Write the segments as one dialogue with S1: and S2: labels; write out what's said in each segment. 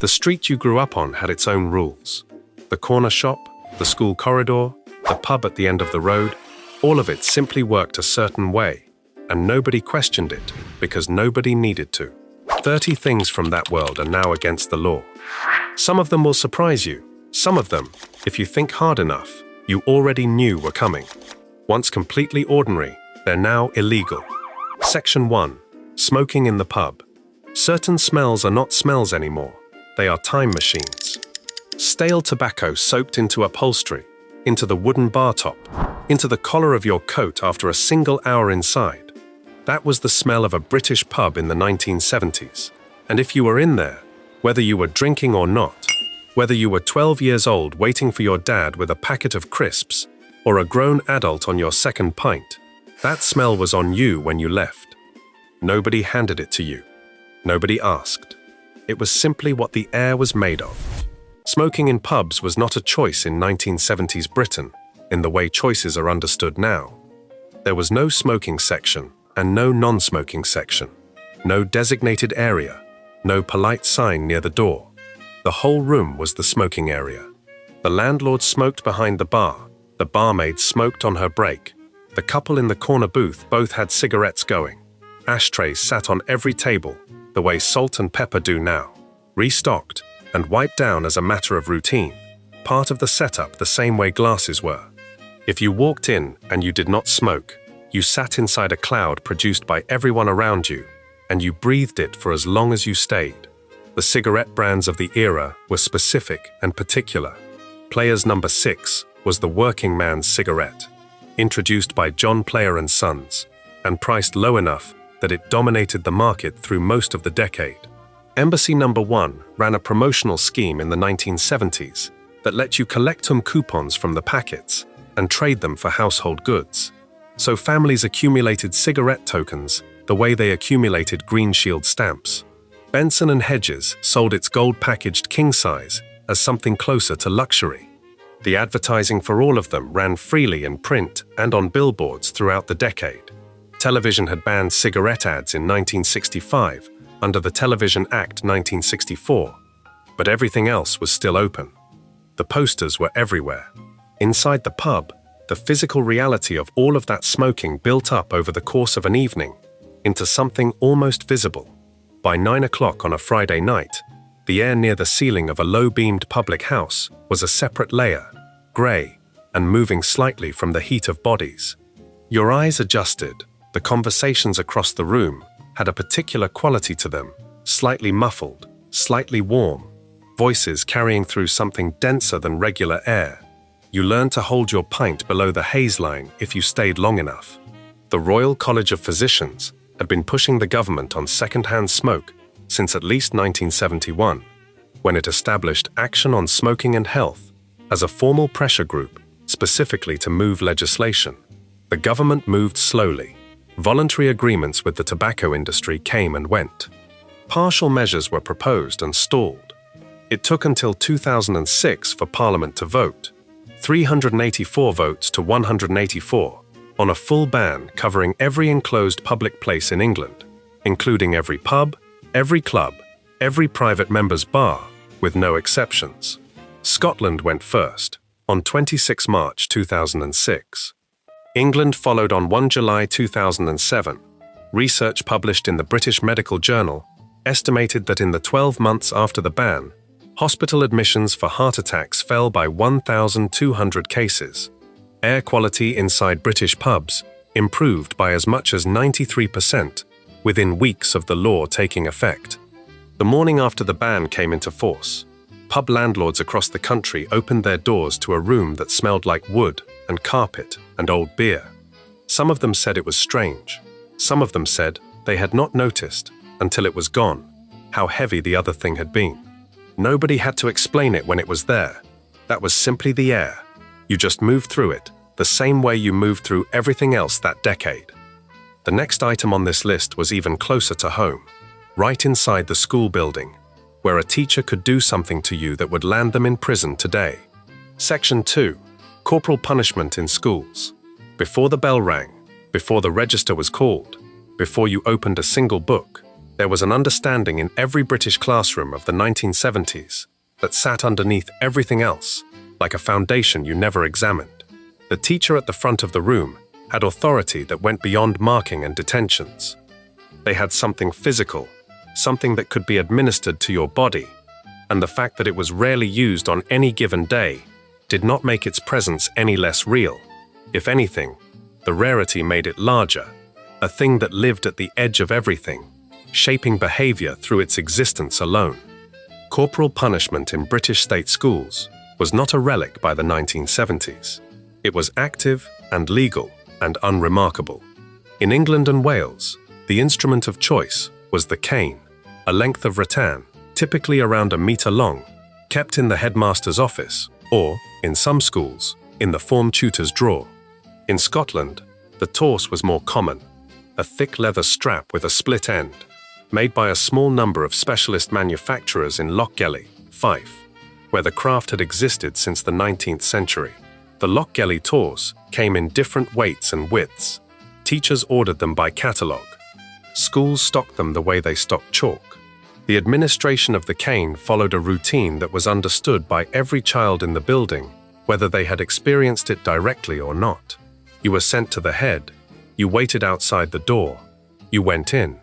S1: The street you grew up on had its own rules. The corner shop, the school corridor, the pub at the end of the road, all of it simply worked a certain way, and nobody questioned it because nobody needed to. 30 things from that world are now against the law. Some of them will surprise you. Some of them, if you think hard enough, you already knew were coming. Once completely ordinary, they're now illegal. Section 1. Smoking in the pub. Certain smells are not smells anymore. They are time machines. Stale tobacco soaked into upholstery, into the wooden bar top, into the collar of your coat after a single hour inside. That was the smell of a British pub in the 1970s. And if you were in there, whether you were drinking or not, whether you were 12 years old waiting for your dad with a packet of crisps, or a grown adult on your second pint, that smell was on you when you left. Nobody handed it to you. Nobody asked. It was simply what the air was made of. Smoking in pubs was not a choice in 1970s Britain, in the way choices are understood now. There was no smoking section and no non-smoking section, no designated area, no polite sign near the door. The whole room was the smoking area. The landlord smoked behind the bar, the barmaid smoked on her break, the couple in the corner booth both had cigarettes going. Ashtrays sat on every table, the way salt and pepper do now, restocked and wiped down as a matter of routine, part of the setup the same way glasses were. If you walked in and you did not smoke, you sat inside a cloud produced by everyone around you, and you breathed it for as long as you stayed. The cigarette brands of the era were specific and particular. Player's number 6 was the working man's cigarette, introduced by John Player & Sons, and priced low enough that it dominated the market through most of the decade. Embassy No. 1 ran a promotional scheme in the 1970s that let you collect coupons from the packets and trade them for household goods. So families accumulated cigarette tokens the way they accumulated Green Shield stamps. Benson & Hedges sold its gold-packaged king size as something closer to luxury. The advertising for all of them ran freely in print and on billboards throughout the decade. Television had banned cigarette ads in 1965 under the Television Act 1964, but everything else was still open. The posters were everywhere. Inside the pub, the physical reality of all of that smoking built up over the course of an evening into something almost visible. By 9 o'clock on a Friday night, the air near the ceiling of a low-beamed public house was a separate layer, grey, and moving slightly from the heat of bodies. Your eyes adjusted. The conversations across the room had a particular quality to them, slightly muffled, slightly warm, voices carrying through something denser than regular air. You learned to hold your pint below the haze line if you stayed long enough. The Royal College of Physicians had been pushing the government on second-hand smoke since at least 1971, when it established Action on Smoking and Health as a formal pressure group specifically to move legislation. The government moved slowly. Voluntary agreements with the tobacco industry came and went. Partial measures were proposed and stalled. It took until 2006 for Parliament to vote, 384 votes to 184, on a full ban covering every enclosed public place in England, including every pub, every club, every private member's bar, with no exceptions. Scotland went first, on 26 March 2006. England followed on 1 July 2007. Research published in the British Medical Journal estimated that in the 12 months after the ban, hospital admissions for heart attacks fell by 1,200 cases. Air quality inside British pubs improved by as much as 93% within weeks of the law taking effect. The morning after the ban came into force, pub landlords across the country opened their doors to a room that smelled like wood and carpet and old beer. Some of them said it was strange. Some of them said they had not noticed, until it was gone, how heavy the other thing had been. Nobody had to explain it when it was there. That was simply the air. You just moved through it, the same way you moved through everything else that decade. The next item on this list was even closer to home, right inside the school building, where a teacher could do something to you that would land them in prison today. Section 2. Corporal punishment in schools. Before the bell rang, before the register was called, before you opened a single book, There was an understanding in every British classroom of the 1970s that sat underneath everything else, like a foundation you never examined. The teacher at the front of the room had authority that went beyond marking and detentions. They had something physical, something that could be administered to your body, and the fact that it was rarely used on any given day did not make its presence any less real. If anything, the rarity made it larger, a thing that lived at the edge of everything, shaping behavior through its existence alone. Corporal punishment in British state schools was not a relic by the 1970s. It was active and legal and unremarkable. In England and Wales, the instrument of choice was the cane, a length of rattan, typically around a metre long, kept in the headmaster's office or, in some schools, in the form tutor's drawer. In Scotland, the torse was more common, a thick leather strap with a split end, made by a small number of specialist manufacturers in Lochgelly, Fife, where the craft had existed since the 19th century. The Lochgelly torse came in different weights and widths. Teachers ordered them by catalogue. Schools stocked them the way they stocked chalk. The administration of the cane followed a routine that was understood by every child in the building, whether they had experienced it directly or not. You were sent to the head. You waited outside the door. You went in.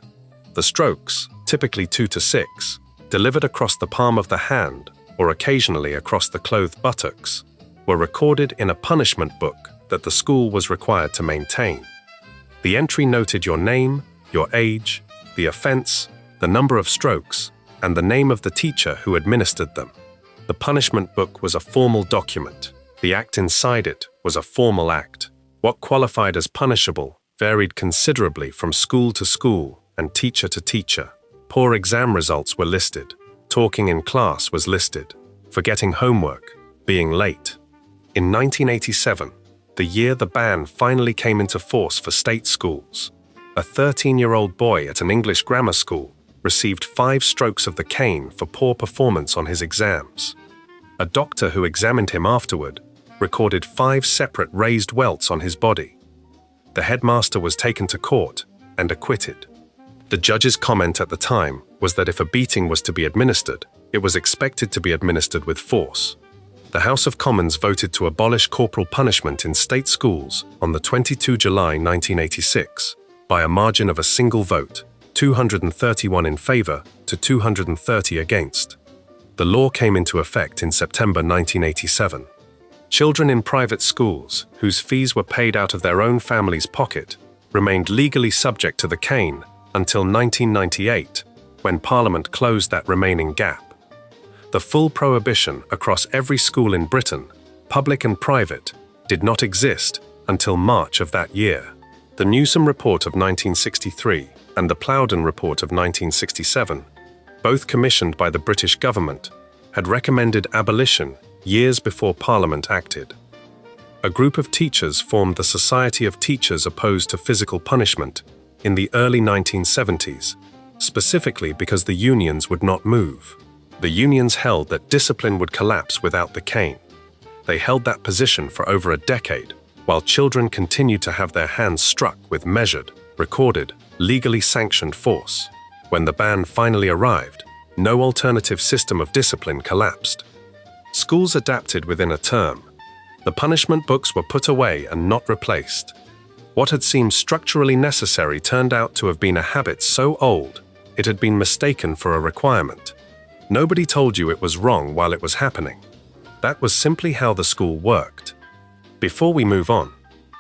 S1: The strokes, typically 2 to 6, delivered across the palm of the hand or occasionally across the clothed buttocks, were recorded in a punishment book that the school was required to maintain. The entry noted your name, your age, the offence, the number of strokes, and the name of the teacher who administered them. The punishment book was a formal document. The act inside it was a formal act. What qualified as punishable varied considerably from school to school and teacher to teacher. Poor exam results were listed. Talking in class was listed. Forgetting homework, being late. In 1987, the year the ban finally came into force for state schools, a 13-year-old boy at an English grammar school received 5 strokes of the cane for poor performance on his exams. A doctor who examined him afterward recorded 5 separate raised welts on his body. The headmaster was taken to court and acquitted. The judge's comment at the time was that if a beating was to be administered, it was expected to be administered with force. The House of Commons voted to abolish corporal punishment in state schools on the 22 July 1986 by a margin of a single vote, 231 in favour to 230 against. The law came into effect in September 1987. Children in private schools, whose fees were paid out of their own family's pocket, remained legally subject to the cane until 1998, when Parliament closed that remaining gap. The full prohibition across every school in Britain, public and private, did not exist until March of that year. The Newsom Report of 1963 and the Plowden Report of 1967, both commissioned by the British government, had recommended abolition years before Parliament acted. A group of teachers formed the Society of Teachers Opposed to Physical Punishment in the early 1970s, specifically because the unions would not move. The unions held that discipline would collapse without the cane. They held that position for over a decade, while children continued to have their hands struck with measured, recorded, legally sanctioned force. When the ban finally arrived, no alternative system of discipline collapsed. Schools adapted within a term. The punishment books were put away and not replaced. What had seemed structurally necessary turned out to have been a habit so old it had been mistaken for a requirement. Nobody told you it was wrong while it was happening. That was simply how the school worked. Before we move on,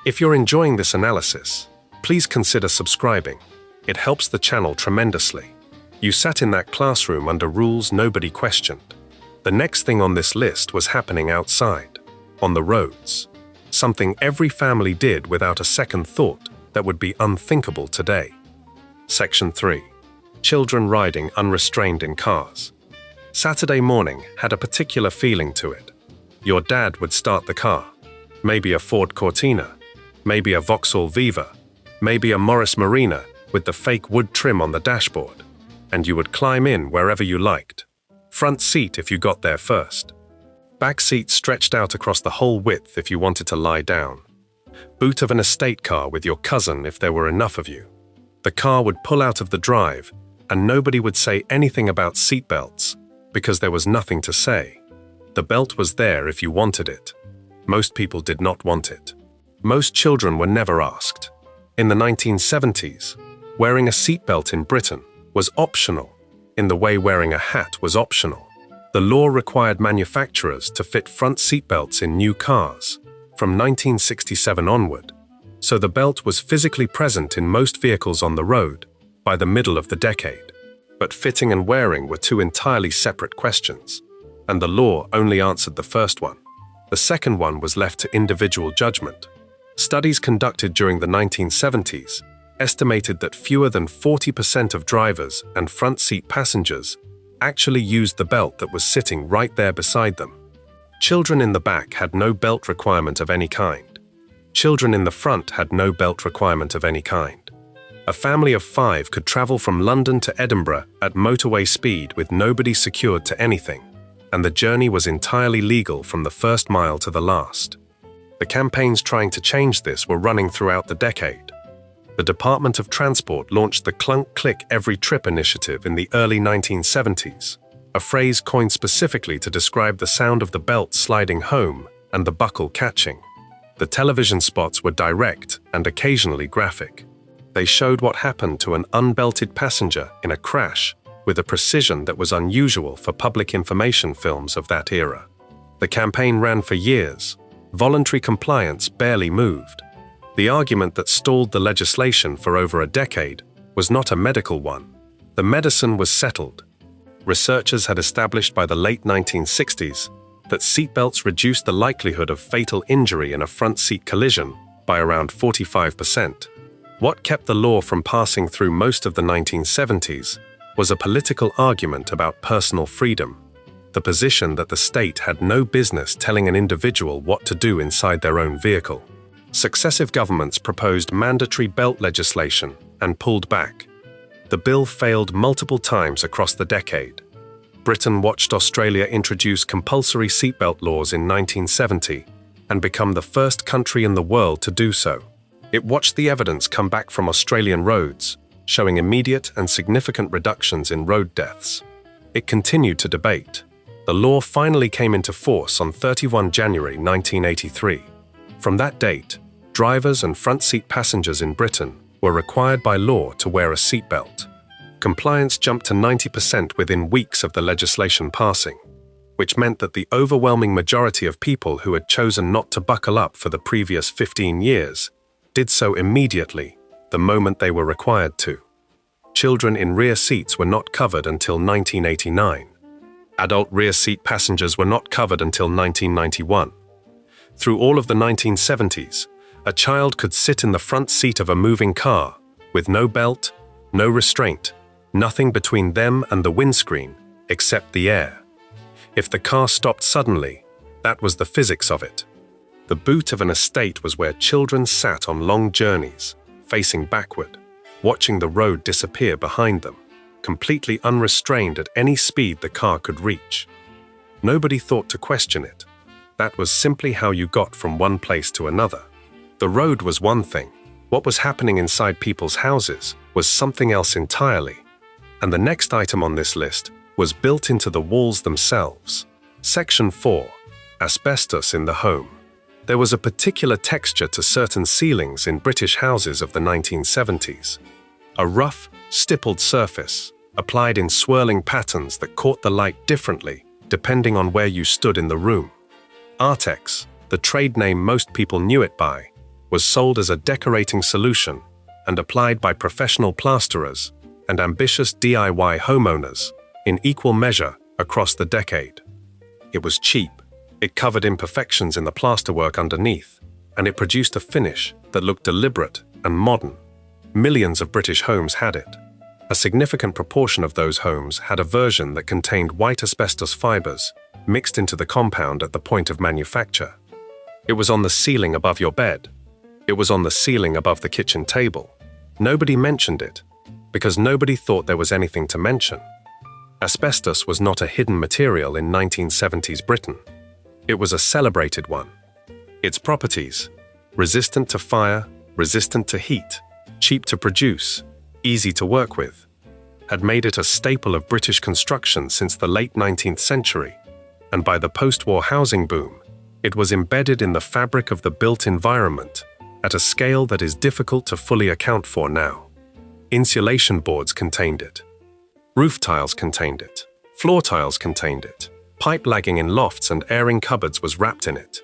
S1: if you're enjoying this analysis, please consider subscribing. It helps the channel tremendously. You sat in that classroom under rules nobody questioned. The next thing on this list was happening outside, on the roads. Something every family did without a second thought that would be unthinkable today. Section 3. Children riding unrestrained in cars. Saturday morning had a particular feeling to it. Your dad would start the car. Maybe a Ford Cortina, maybe a Vauxhall Viva, maybe a Morris Marina with the fake wood trim on the dashboard, and you would climb in wherever you liked. Front seat if you got there first. Back seat stretched out across the whole width if you wanted to lie down. Boot of an estate car with your cousin if there were enough of you. The car would pull out of the drive, and nobody would say anything about seatbelts because there was nothing to say. The belt was there if you wanted it. Most people did not want it. Most children were never asked. In the 1970s, wearing a seatbelt in Britain was optional, in the way wearing a hat was optional. The law required manufacturers to fit front seatbelts in new cars from 1967 onward, so the belt was physically present in most vehicles on the road by the middle of the decade. But fitting and wearing were two entirely separate questions, and the law only answered the first one. The second one was left to individual judgment. Studies conducted during the 1970s estimated that fewer than 40% of drivers and front seat passengers actually used the belt that was sitting right there beside them. Children in the back had no belt requirement of any kind. Children in the front had no belt requirement of any kind. A family of 5 could travel from London to Edinburgh at motorway speed with nobody secured to anything, and the journey was entirely legal from the first mile to the last. The campaigns trying to change this were running throughout the decade. The Department of Transport launched the Clunk Click Every Trip initiative in the early 1970s, a phrase coined specifically to describe the sound of the belt sliding home and the buckle catching. The television spots were direct and occasionally graphic. They showed what happened to an unbelted passenger in a crash with a precision that was unusual for public information films of that era. The campaign ran for years. Voluntary compliance barely moved. The argument that stalled the legislation for over a decade was not a medical one. The medicine was settled. Researchers had established by the late 1960s that seatbelts reduced the likelihood of fatal injury in a front seat collision by around 45%. What kept the law from passing through most of the 1970s was a political argument about personal freedom, the position that the state had no business telling an individual what to do inside their own vehicle. Successive governments proposed mandatory belt legislation and pulled back. The bill failed multiple times across the decade. Britain watched Australia introduce compulsory seatbelt laws in 1970 and become the first country in the world to do so. It watched the evidence come back from Australian roads, showing immediate and significant reductions in road deaths. It continued to debate. The law finally came into force on 31 January 1983. From that date, drivers and front seat passengers in Britain were required by law to wear a seatbelt. Compliance jumped to 90% within weeks of the legislation passing, which meant that the overwhelming majority of people who had chosen not to buckle up for the previous 15 years did so immediately, the moment they were required to. Children in rear seats were not covered until 1989. Adult rear seat passengers were not covered until 1991. Through all of the 1970s, a child could sit in the front seat of a moving car with no belt, no restraint, nothing between them and the windscreen except the air. If the car stopped suddenly, that was the physics of it. The boot of an estate was where children sat on long journeys, facing backward, watching the road disappear behind them, completely unrestrained at any speed the car could reach. Nobody thought to question it. That was simply how you got from one place to another. The road was one thing. What was happening inside people's houses was something else entirely. And the next item on this list was built into the walls themselves. Section 4. Asbestos in the home. There was a particular texture to certain ceilings in British houses of the 1970s. A rough, stippled surface, applied in swirling patterns that caught the light differently depending on where you stood in the room. Artex, the trade name most people knew it by, was sold as a decorating solution and applied by professional plasterers and ambitious DIY homeowners in equal measure across the decade. It was cheap, it covered imperfections in the plasterwork underneath, and it produced a finish that looked deliberate and modern. Millions of British homes had it. A significant proportion of those homes had a version that contained white asbestos fibers mixed into the compound at the point of manufacture. It was on the ceiling above your bed. It was on the ceiling above the kitchen table. Nobody mentioned it, because nobody thought there was anything to mention. Asbestos was not a hidden material in 1970s Britain. It was a celebrated one. Its properties: resistant to fire, resistant to heat, cheap to produce, easy to work with. had made it a staple of British construction since the late 19th century, and by the post-war housing boom, it was embedded in the fabric of the built environment at a scale that is difficult to fully account for now. Insulation boards contained it. Roof tiles contained it. Floor tiles contained it. Pipe lagging in lofts and airing cupboards was wrapped in it.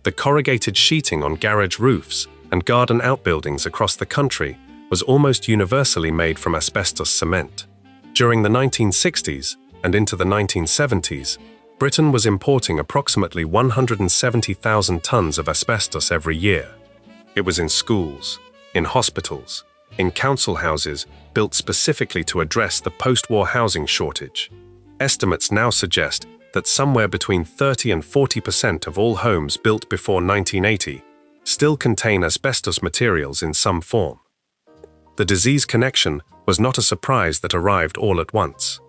S1: The corrugated sheeting on garage roofs and garden outbuildings across the country was almost universally made from asbestos cement. During the 1960s and into the 1970s, Britain was importing approximately 170,000 tons of asbestos every year. It was in schools, in hospitals, in council houses built specifically to address the post-war housing shortage. Estimates now suggest that somewhere between 30 and 40% of all homes built before 1980 still contain asbestos materials in some form. The disease connection was not a surprise that arrived all at once.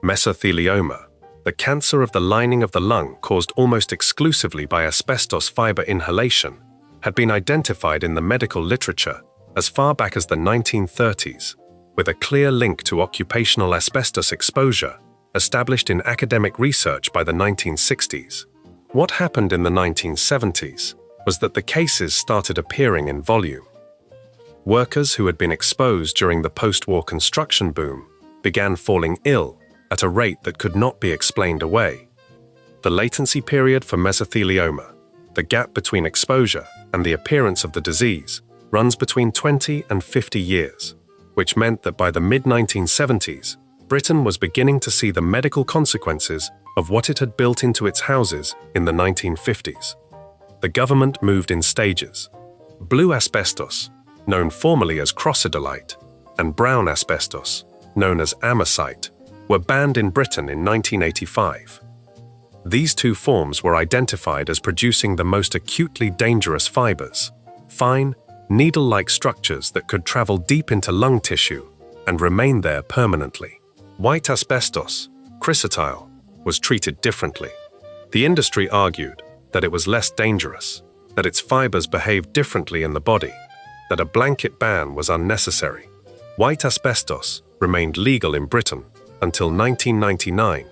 S1: Mesothelioma, the cancer of the lining of the lung caused almost exclusively by asbestos fiber inhalation, had been identified in the medical literature as far back as the 1930s, with a clear link to occupational asbestos exposure established in academic research by the 1960s. What happened in the 1970s was that the cases started appearing in volume. Workers who had been exposed during the post-war construction boom began falling ill at a rate that could not be explained away. The latency period for mesothelioma, the gap between exposure and the appearance of the disease, runs between 20 and 50 years, which meant that by the mid-1970s, Britain was beginning to see the medical consequences of what it had built into its houses in the 1950s. The government moved in stages. Blue asbestos, known formerly as crocidolite, and brown asbestos, known as amosite, were banned in Britain in 1985. These two forms were identified as producing the most acutely dangerous fibers, fine, needle-like structures that could travel deep into lung tissue and remain there permanently. White asbestos, chrysotile, was treated differently. The industry argued that it was less dangerous, that its fibers behaved differently in the body, that a blanket ban was unnecessary. White asbestos remained legal in Britain until 1999,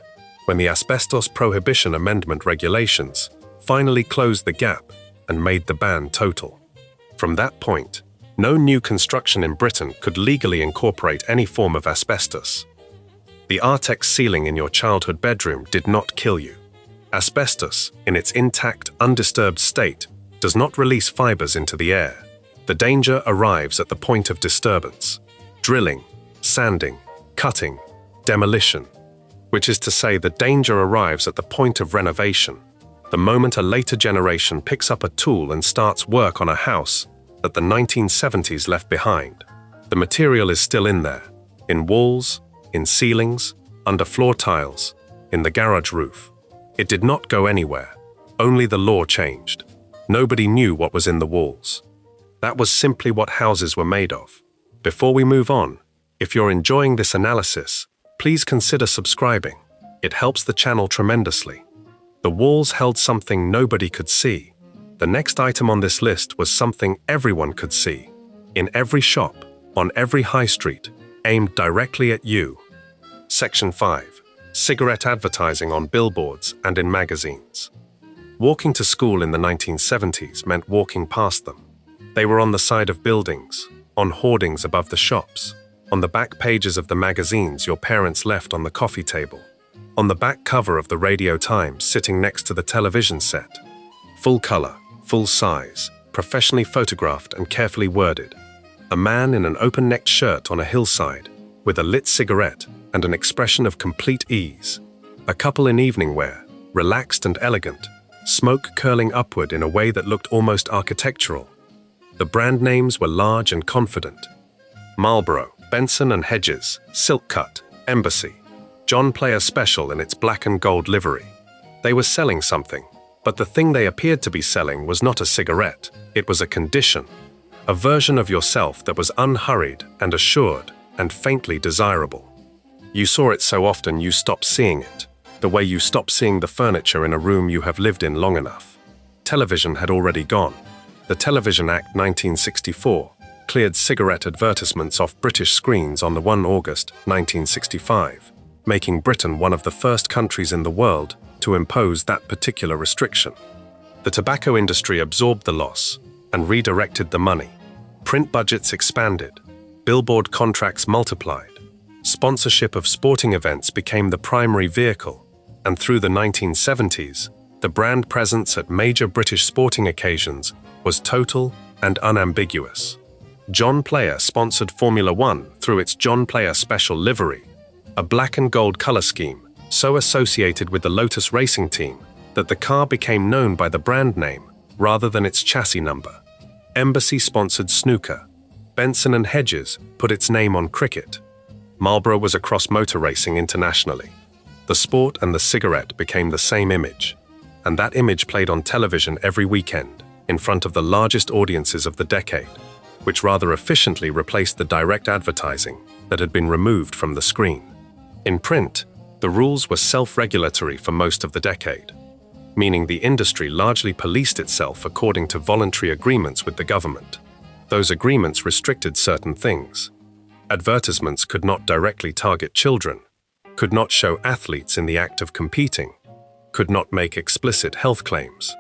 S1: when the Asbestos Prohibition Amendment regulations finally closed the gap and made the ban total. From that point, no new construction in Britain could legally incorporate any form of asbestos. The Artex ceiling in your childhood bedroom did not kill you. Asbestos, in its intact, undisturbed state, does not release fibers into the air. The danger arrives at the point of disturbance: drilling, sanding, cutting, demolition, which is to say the danger arrives at the point of renovation, the moment a later generation picks up a tool and starts work on a house that the 1970s left behind. The material is still in there, in walls, in ceilings, under floor tiles, in the garage roof. It did not go anywhere, only the law changed. Nobody knew what was in the walls. That was simply what houses were made of. Before we move on, if you're enjoying this analysis, please consider subscribing. It helps the channel tremendously. The walls held something nobody could see. The next item on this list was something everyone could see. In every shop, on every high street, aimed directly at you. Section 5. Cigarette advertising on billboards and in magazines. Walking to school in the 1970s meant walking past them. They were on the side of buildings, on hoardings above the shops, on the back pages of the magazines your parents left on the coffee table, on the back cover of the Radio Times sitting next to the television set. Full color, full size, professionally photographed and carefully worded. A man in an open-necked shirt on a hillside, with a lit cigarette and an expression of complete ease. A couple in evening wear, relaxed and elegant, smoke curling upward in a way that looked almost architectural. The brand names were large and confident. Marlboro, Benson and Hedges, Silk Cut, Embassy. John Player Special in its black and gold livery. They were selling something, but the thing they appeared to be selling was not a cigarette. It was a condition. A version of yourself that was unhurried and assured and faintly desirable. You saw it so often you stopped seeing it, the way you stop seeing the furniture in a room you have lived in long enough. Television had already gone. The Television Act 1964 cleared cigarette advertisements off British screens on the 1 August 1965, making Britain one of the first countries in the world to impose that particular restriction. The tobacco industry absorbed the loss and redirected the money. Print budgets expanded, billboard contracts multiplied, sponsorship of sporting events became the primary vehicle, and through the 1970s, the brand presence at major British sporting occasions was total and unambiguous. John Player sponsored Formula One through its John Player Special livery, a black and gold color scheme so associated with the Lotus racing team that the car became known by the brand name rather than its chassis number. Embassy sponsored snooker. Benson and Hedges put its name on cricket. Marlboro was across motor racing internationally. The sport and the cigarette became the same image, and that image played on television every weekend in front of the largest audiences of the decade, which rather efficiently replaced the direct advertising that had been removed from the screen. In print, the rules were self-regulatory for most of the decade, meaning the industry largely policed itself according to voluntary agreements with the government. Those agreements restricted certain things. Advertisements could not directly target children, could not show athletes in the act of competing, could not make explicit health claims.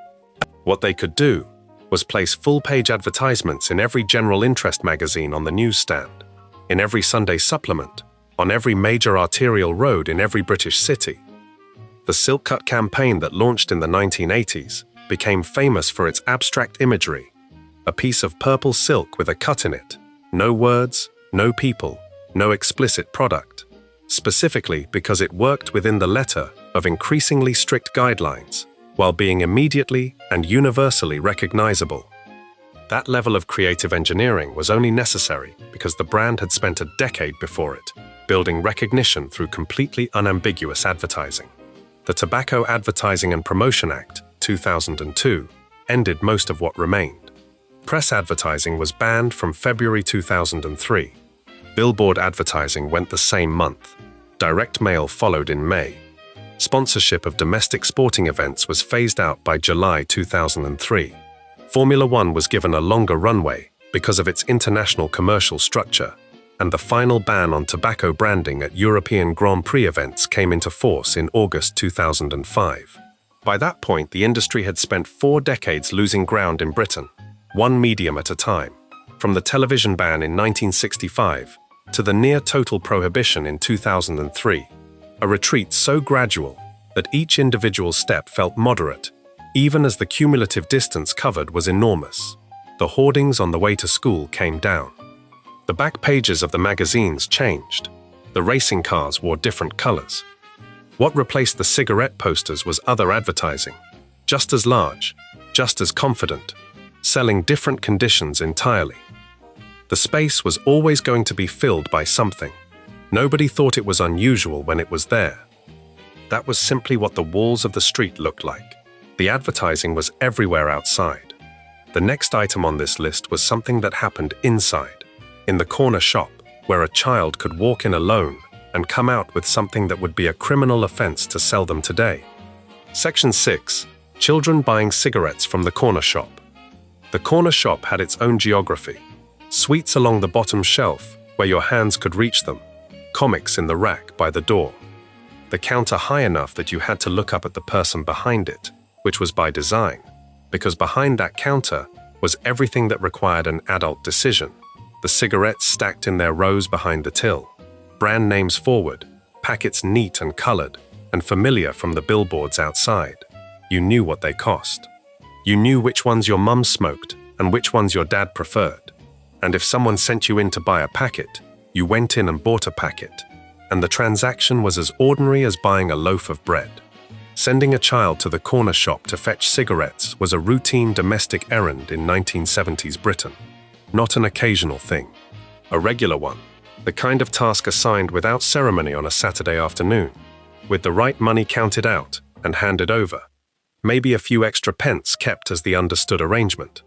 S1: What they could do was place full-page advertisements in every general interest magazine on the newsstand, in every Sunday supplement, on every major arterial road in every British city. The Silk Cut campaign that launched in the 1980s became famous for its abstract imagery, a piece of purple silk with a cut in it, no words, no people, no explicit product, specifically because it worked within the letter of increasingly strict guidelines, while being immediately and universally recognizable. That level of creative engineering was only necessary because the brand had spent a decade before it, building recognition through completely unambiguous advertising. The Tobacco Advertising and Promotion Act, 2002, ended most of what remained. Press advertising was banned from February 2003. Billboard advertising went the same month. Direct mail followed in May. Sponsorship of domestic sporting events was phased out by July 2003. Formula One was given a longer runway because of its international commercial structure, and the final ban on tobacco branding at European Grand Prix events came into force in August 2005. By that point, the industry had spent 4 decades losing ground in Britain, one medium at a time, from the television ban in 1965 to the near-total prohibition in 2003, a retreat so gradual that each individual step felt moderate, even as the cumulative distance covered was enormous. The hoardings on the way to school came down. The back pages of the magazines changed. The racing cars wore different colors. What replaced the cigarette posters was other advertising, just as large, just as confident, selling different conditions entirely. The space was always going to be filled by something. Nobody thought it was unusual when it was there. That was simply what the walls of the street looked like. The advertising was everywhere outside. The next item on this list was something that happened inside, in the corner shop, where a child could walk in alone and come out with something that would be a criminal offense to sell them today. Section 6. Children buying cigarettes from the corner shop. The corner shop had its own geography. Sweets along the bottom shelf, where your hands could reach them. Comics in the rack by the door. The counter high enough that you had to look up at the person behind it, which was by design, because behind that counter was everything that required an adult decision. The cigarettes stacked in their rows behind the till. Brand names forward, packets neat and colored, and familiar from the billboards outside. You knew what they cost. You knew which ones your mum smoked and which ones your dad preferred. And if someone sent you in to buy a packet, you went in and bought a packet. And the transaction was as ordinary as buying a loaf of bread. Sending a child to the corner shop to fetch cigarettes was a routine domestic errand in 1970s Britain. Not an occasional thing. A regular one. The kind of task assigned without ceremony on a Saturday afternoon, with the right money counted out and handed over. Maybe a few extra pence kept as the understood arrangement.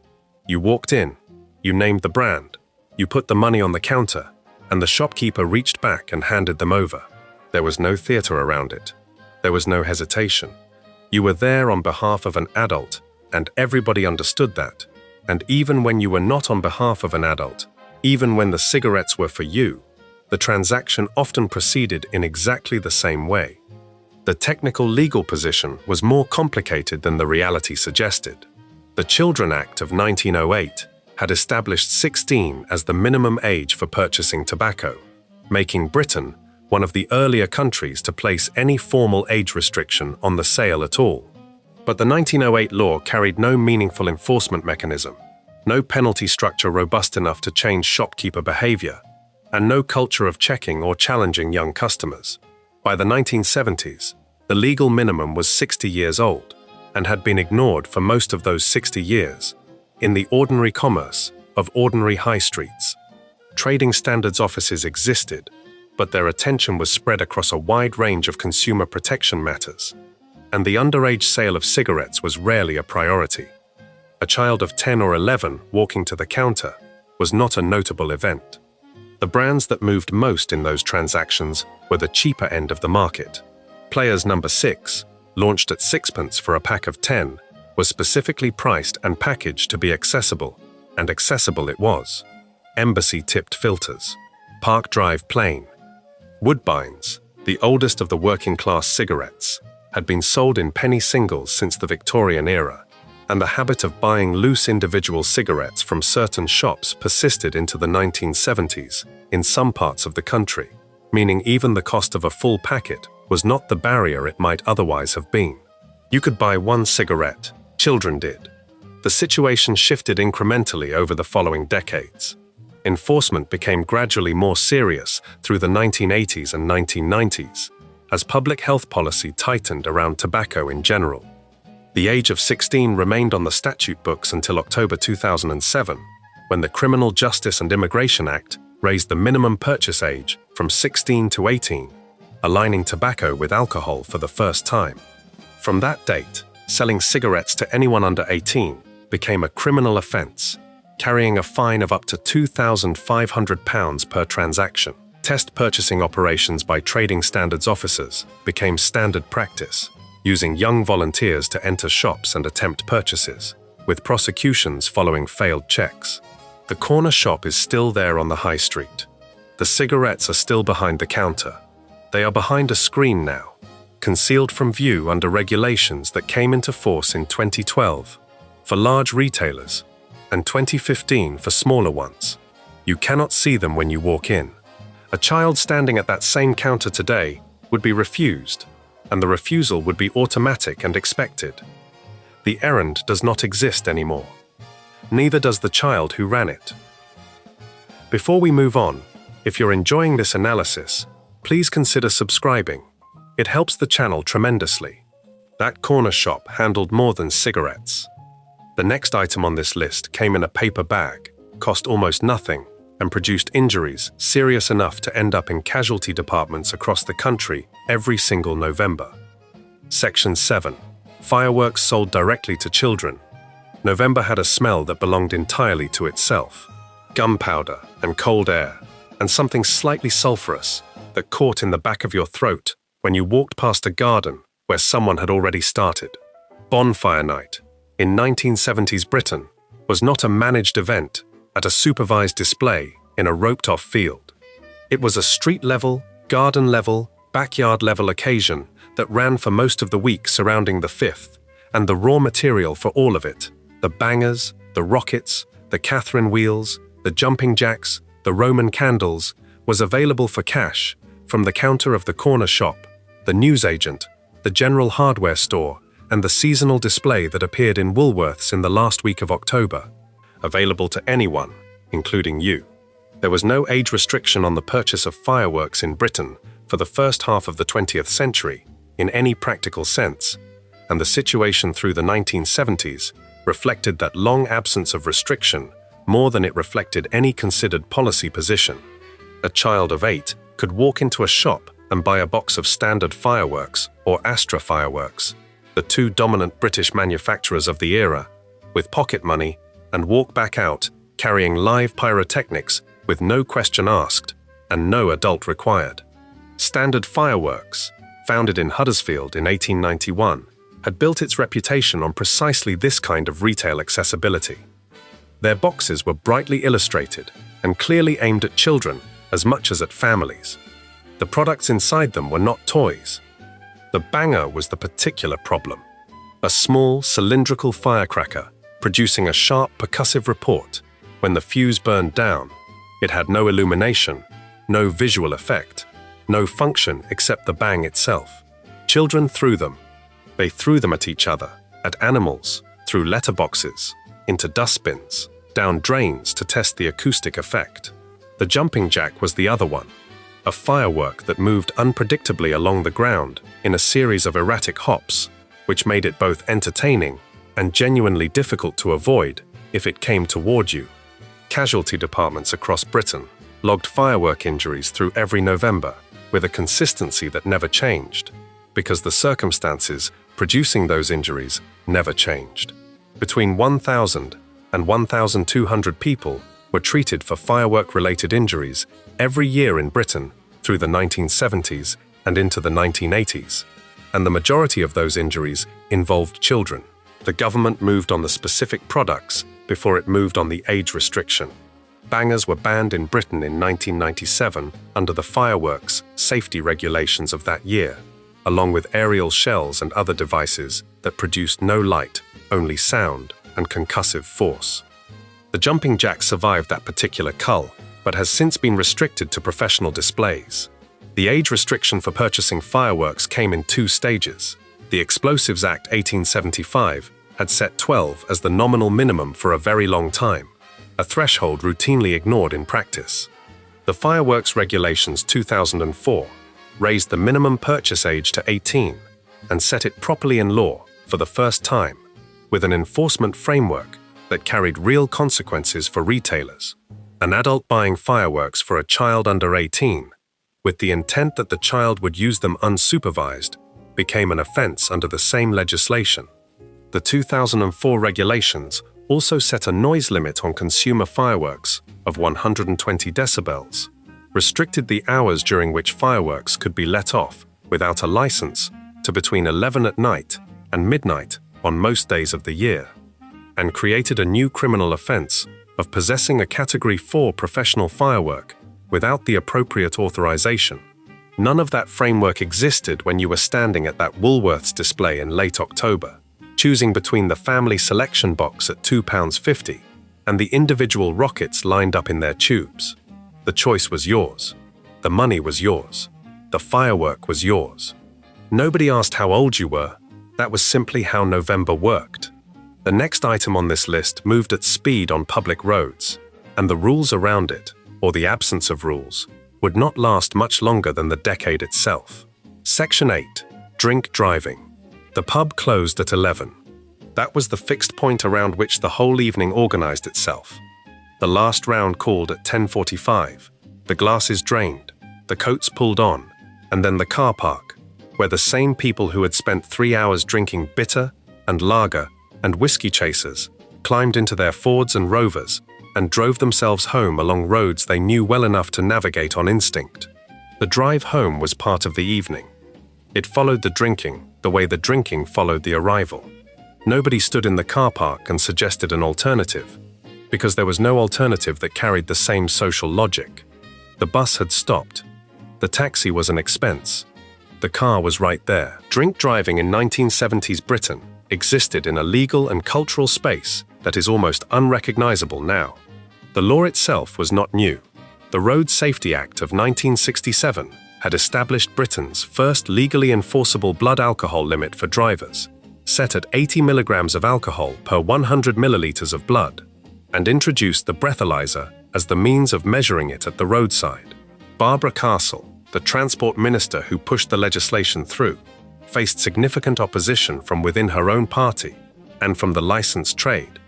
S1: You walked in, you named the brand, you put the money on the counter, and the shopkeeper reached back and handed them over. There was no theater around it. There was no hesitation. You were there on behalf of an adult, and everybody understood that. And even when you were not on behalf of an adult, Even when the cigarettes were for you, the transaction often proceeded in exactly the same way. The technical legal position was more complicated than the reality suggested. The Children Act of 1908 had established 16 as the minimum age for purchasing tobacco, making Britain one of the earlier countries to place any formal age restriction on the sale at all. But the 1908 law carried no meaningful enforcement mechanism, no penalty structure robust enough to change shopkeeper behavior, and no culture of checking or challenging young customers. By the 1970s, the legal minimum was 60 years old and had been ignored for most of those 60 years in the ordinary commerce of ordinary high streets. Trading standards offices existed, but their attention was spread across a wide range of consumer protection matters, and the underage sale of cigarettes was rarely a priority. A child of 10 or 11 walking to the counter was not a notable event. The brands that moved most in those transactions were the cheaper end of the market. Players number 6, launched at sixpence for a pack of 10, was specifically priced and packaged to be accessible, and accessible it was. Embassy-tipped filters, Park Drive plain. Woodbines, the oldest of the working-class cigarettes, had been sold in penny singles since the Victorian era, and the habit of buying loose individual cigarettes from certain shops persisted into the 1970s in some parts of the country, meaning even the cost of a full packet was not the barrier it might otherwise have been. You could buy one cigarette, children did. The situation shifted incrementally over the following decades. Enforcement became gradually more serious through the 1980s and 1990s, as public health policy tightened around tobacco in general. The age of 16 remained on the statute books until October 2007, when the Criminal Justice and Immigration Act raised the minimum purchase age from 16 to 18, aligning tobacco with alcohol for the first time. From that date, selling cigarettes to anyone under 18 became a criminal offense, carrying a fine of up to £2,500 per transaction. Test purchasing operations by trading standards officers became standard practice, using young volunteers to enter shops and attempt purchases, with prosecutions following failed checks. The corner shop is still there on the high street. The cigarettes are still behind the counter. They are behind a screen now, concealed from view under regulations that came into force in 2012 for large retailers and 2015 for smaller ones. You cannot see them when you walk in. A child standing at that same counter today would be refused, and the refusal would be automatic and expected. The errand does not exist anymore. Neither does the child who ran it. Before we move on, if you're enjoying this analysis, please consider subscribing. It helps the channel tremendously. That corner shop handled more than cigarettes. The next item on this list came in a paper bag, cost almost nothing, and produced injuries serious enough to end up in casualty departments across the country every single November. Section 7. Fireworks sold directly to children. November had a smell that belonged entirely to itself. Gunpowder and cold air, and something slightly sulfurous that caught in the back of your throat when you walked past a garden where someone had already started. Bonfire night, in 1970s Britain, was not a managed event at a supervised display in a roped-off field. It was a street-level, garden-level, backyard-level occasion that ran for most of the week surrounding the 5th, and the raw material for all of it, the bangers, the rockets, the Catherine wheels, the jumping jacks, the Roman candles, was available for cash from the counter of the corner shop, the newsagent, the general hardware store, and the seasonal display that appeared in Woolworths in the last week of October. Available to anyone, including you. There was no age restriction on the purchase of fireworks in Britain for the first half of the 20th century, in any practical sense, and the situation through the 1970s reflected that long absence of restriction more than it reflected any considered policy position. A child of 8 could walk into a shop and buy a box of standard fireworks or Astra fireworks, the two dominant British manufacturers of the era, with pocket money, and walk back out carrying live pyrotechnics with no question asked and no adult required. Standard Fireworks, founded in Huddersfield in 1891, had built its reputation on precisely this kind of retail accessibility. Their boxes were brightly illustrated and clearly aimed at children as much as at families. The products inside them were not toys. The banger was the particular problem. A small, cylindrical firecracker producing a sharp, percussive report. When the fuse burned down, it had no illumination, no visual effect, no function except the bang itself. Children threw them. They threw them at each other, at animals, through letterboxes, into dustbins, down drains to test the acoustic effect. The jumping jack was the other one, a firework that moved unpredictably along the ground in a series of erratic hops, which made it both entertaining and genuinely difficult to avoid if it came toward you. Casualty departments across Britain logged firework injuries through every November with a consistency that never changed, because the circumstances producing those injuries never changed. Between 1,000 and 1,200 people were treated for firework-related injuries every year in Britain through the 1970s and into the 1980s, and the majority of those injuries involved children. The government moved on the specific products before it moved on the age restriction. Bangers were banned in Britain in 1997 under the fireworks safety regulations of that year, along with aerial shells and other devices that produced no light, only sound and concussive force. The jumping jack survived that particular cull, but has since been restricted to professional displays. The age restriction for purchasing fireworks came in 2 stages. The Explosives Act 1875 had set 12 as the nominal minimum for a very long time, a threshold routinely ignored in practice. The Fireworks Regulations 2004 raised the minimum purchase age to 18 and set it properly in law for the first time, with an enforcement framework that carried real consequences for retailers. An adult buying fireworks for a child under 18, with the intent that the child would use them unsupervised, became an offense under the same legislation. The 2004 regulations also set a noise limit on consumer fireworks of 120 decibels, restricted the hours during which fireworks could be let off without a license to between 11 at night and midnight on most days of the year, and created a new criminal offense of possessing a Category 4 professional firework without the appropriate authorization. None of that framework existed when you were standing at that Woolworths display in late October, choosing between the family selection box at £2.50 and the individual rockets lined up in their tubes. The choice was yours. The money was yours. The firework was yours. Nobody asked how old you were. That was simply how November worked. The next item on this list moved at speed on public roads, and the rules around it, or the absence of rules, would not last much longer than the decade itself. Section 8. Drink driving. The pub closed at 11. That was the fixed point around which the whole evening organized itself. The last round called at 10:45, the glasses drained, the coats pulled on, and then the car park, where the same people who had spent 3 hours drinking bitter and lager and whiskey chasers climbed into their Fords and Rovers and drove themselves home along roads they knew well enough to navigate on instinct. The drive home was part of the evening. It followed the drinking the way the drinking followed the arrival. Nobody stood in the car park and suggested an alternative, because there was no alternative that carried the same social logic. The bus had stopped. The taxi was an expense. The car was right there. Drink driving in 1970s Britain existed in a legal and cultural space that is almost unrecognizable now. The law itself was not new. The Road Safety Act of 1967 had established Britain's first legally enforceable blood alcohol limit for drivers, set at 80 milligrams of alcohol per 100 milliliters of blood, and introduced the breathalyzer as the means of measuring it at the roadside. Barbara Castle, the transport minister who pushed the legislation through, faced significant opposition from within her own party and from the licensed trade,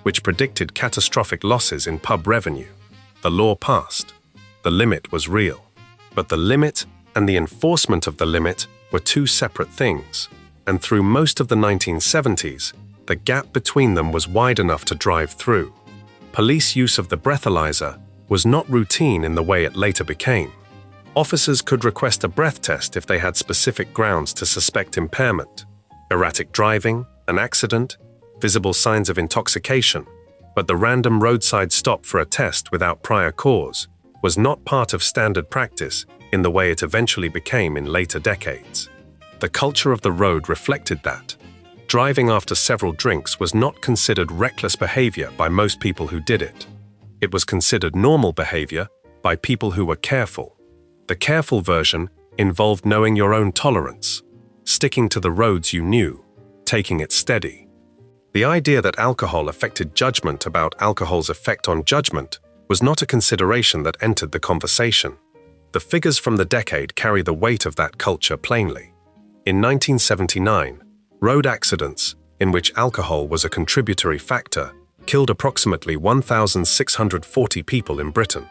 S1: which predicted catastrophic losses in pub revenue. The law passed. The limit was real. But the limit and the enforcement of the limit were two separate things, and through most of the 1970s, the gap between them was wide enough to drive through. Police use of the breathalyzer was not routine in the way it later became. Officers could request a breath test if they had specific grounds to suspect impairment, erratic driving, an accident, visible signs of intoxication, But the random roadside stop for a test without prior cause was not part of standard practice in the way it eventually became in later decades. The culture of the road reflected that. Driving after several drinks was not considered reckless behavior by most people who did it. It was considered normal behavior by people who were careful. The careful version involved knowing your own tolerance, sticking to the roads you knew, taking it steady. The idea that alcohol affected judgment about alcohol's effect on judgment was not a consideration that entered the conversation. The figures from the decade carry the weight of that culture plainly. In 1979, road accidents, in which alcohol was a contributory factor, killed approximately 1,640 people in Britain.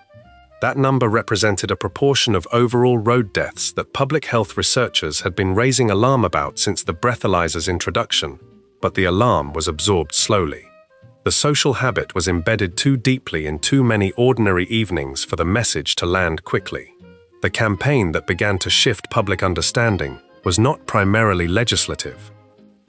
S1: That number represented a proportion of overall road deaths that public health researchers had been raising alarm about since the breathalyzer's introduction, but the alarm was absorbed slowly. The social habit was embedded too deeply in too many ordinary evenings for the message to land quickly. The campaign that began to shift public understanding was not primarily legislative.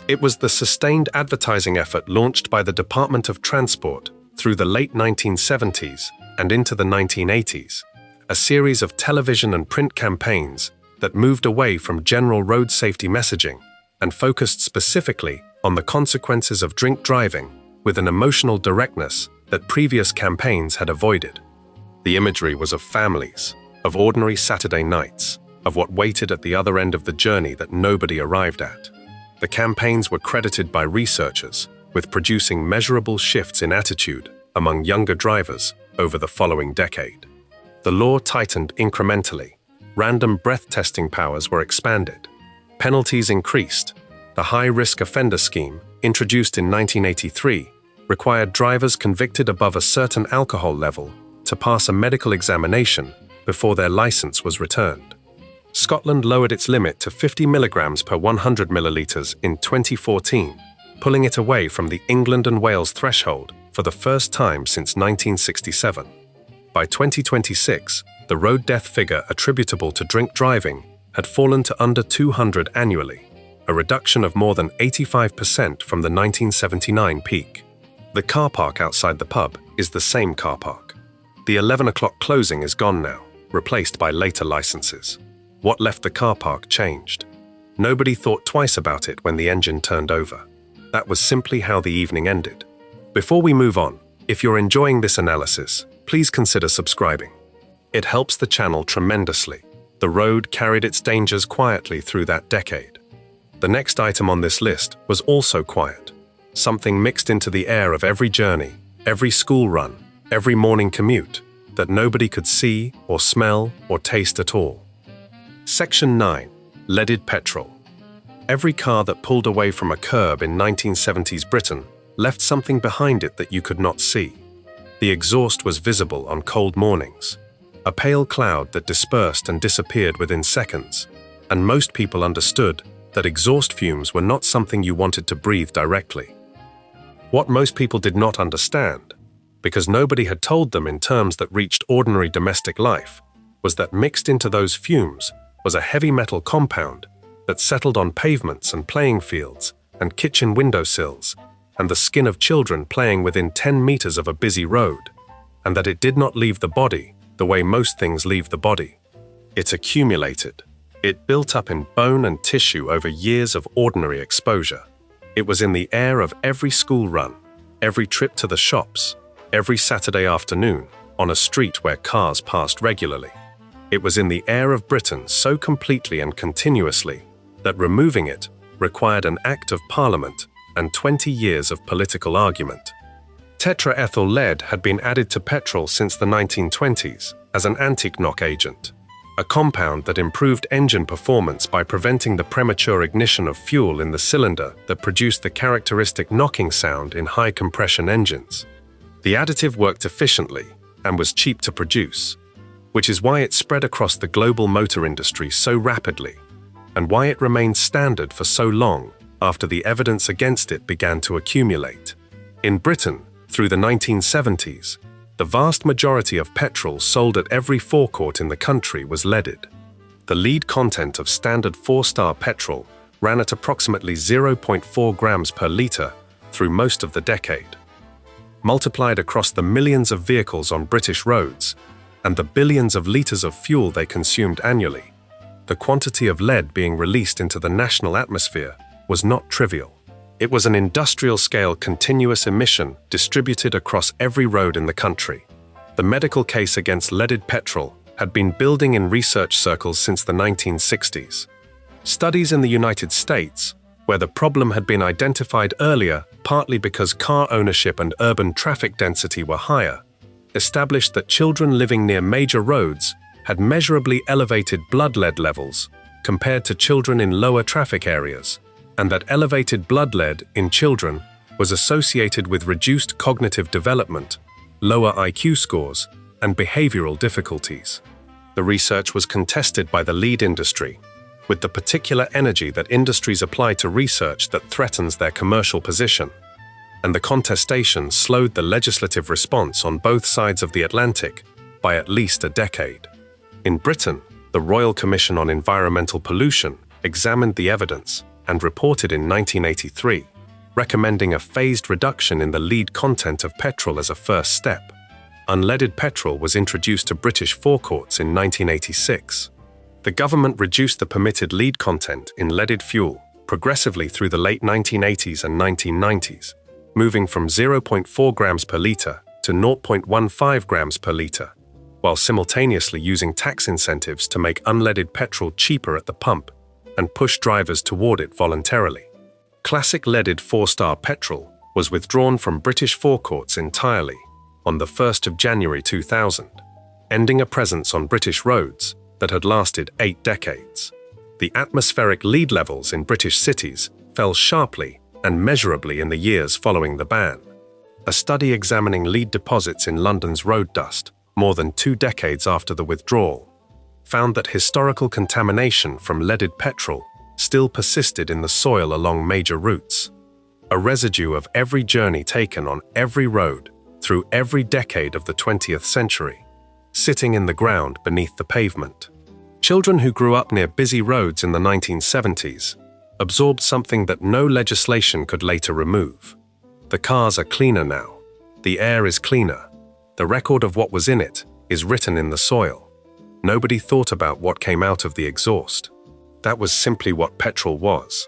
S1: It was the sustained advertising effort launched by the Department of Transport through the late 1970s and into the 1980s, a series of television and print campaigns that moved away from general road safety messaging and focused specifically on the consequences of drink driving with an emotional directness that previous campaigns had avoided. The imagery was of families, of ordinary Saturday nights, of what waited at the other end of the journey that nobody arrived at. The campaigns were credited by researchers with producing measurable shifts in attitude among younger drivers over the following decade. The law tightened incrementally. Random breath testing powers were expanded. Penalties increased. The high-risk offender scheme, introduced in 1983, required drivers convicted above a certain alcohol level to pass a medical examination before their license was returned. Scotland lowered its limit to 50 milligrams per 100 milliliters in 2014, pulling it away from the England and Wales threshold for the first time since 1967. By 2026, the road death figure attributable to drink driving had fallen to under 200 annually, a reduction of more than 85% from the 1979 peak. The car park outside the pub is the same car park. The 11 o'clock closing is gone now, replaced by later licenses. What left the car park changed. Nobody thought twice about it when the engine turned over. That was simply how the evening ended. Before we move on, if you're enjoying this analysis, please consider subscribing. It helps the channel tremendously. The road carried its dangers quietly through that decade. The next item on this list was also quiet. Something mixed into the air of every journey, every school run, every morning commute, that nobody could see or smell or taste at all. Section 9. Leaded petrol. Every car that pulled away from a curb in 1970s Britain left something behind it that you could not see. The exhaust was visible on cold mornings, a pale cloud that dispersed and disappeared within seconds, and most people understood that exhaust fumes were not something you wanted to breathe directly. What most people did not understand, because nobody had told them in terms that reached ordinary domestic life, was that mixed into those fumes was a heavy metal compound that settled on pavements and playing fields and kitchen windowsills and the skin of children playing within 10 meters of a busy road, and that it did not leave the body the way most things leave the body. It accumulated. It built up in bone and tissue over years of ordinary exposure. It was in the air of every school run, every trip to the shops, every Saturday afternoon on a street where cars passed regularly. It was in the air of Britain so completely and continuously that removing it required an Act of Parliament and 20 years of political argument. Tetraethyl lead had been added to petrol since the 1920s as an anti-knock agent, a compound that improved engine performance by preventing the premature ignition of fuel in the cylinder that produced the characteristic knocking sound in high-compression engines. The additive worked efficiently and was cheap to produce, which is why it spread across the global motor industry so rapidly, and why it remained standard for so long after the evidence against it began to accumulate. In Britain, through the 1970s, the vast majority of petrol sold at every forecourt in the country was leaded. The lead content of standard 4-star petrol ran at approximately 0.4 grams per litre through most of the decade. multiplied across the millions of vehicles on British roads and the billions of litres of fuel they consumed annually, the quantity of lead being released into the national atmosphere was not trivial. It was an industrial-scale continuous emission distributed across every road in the country. The medical case against leaded petrol had been building in research circles since the 1960s. Studies in the United States, where the problem had been identified earlier partly because car ownership and urban traffic density were higher, established that children living near major roads had measurably elevated blood lead levels compared to children in lower traffic areas, and that elevated blood lead in children was associated with reduced cognitive development, lower IQ scores, and behavioral difficulties. The research was contested by the lead industry, with the particular energy that industries apply to research that threatens their commercial position, and the contestation slowed the legislative response on both sides of the Atlantic by at least a decade. In Britain, the Royal Commission on Environmental Pollution examined the evidence and reported in 1983, recommending a phased reduction in the lead content of petrol as a first step. Unleaded petrol was introduced to British forecourts in 1986. The government reduced the permitted lead content in leaded fuel progressively through the late 1980s and 1990s, moving from 0.4 grams per litre to 0.15 grams per litre, while simultaneously using tax incentives to make unleaded petrol cheaper at the pump and push drivers toward it voluntarily. Classic leaded 4-star petrol was withdrawn from British forecourts entirely on the 1st of January 2000, ending a presence on British roads that had lasted 8 decades. The atmospheric lead levels in British cities fell sharply and measurably in the years following the ban. A study examining lead deposits in London's road dust more than 2 decades after the withdrawal found that historical contamination from leaded petrol still persisted in the soil along major routes, a residue of every journey taken on every road through every decade of the 20th century, sitting in the ground beneath the pavement. Children who grew up near busy roads in the 1970s absorbed something that no legislation could later remove. The cars are cleaner now. The air is cleaner. The record of what was in it is written in the soil. Nobody thought about what came out of the exhaust. That was simply what petrol was.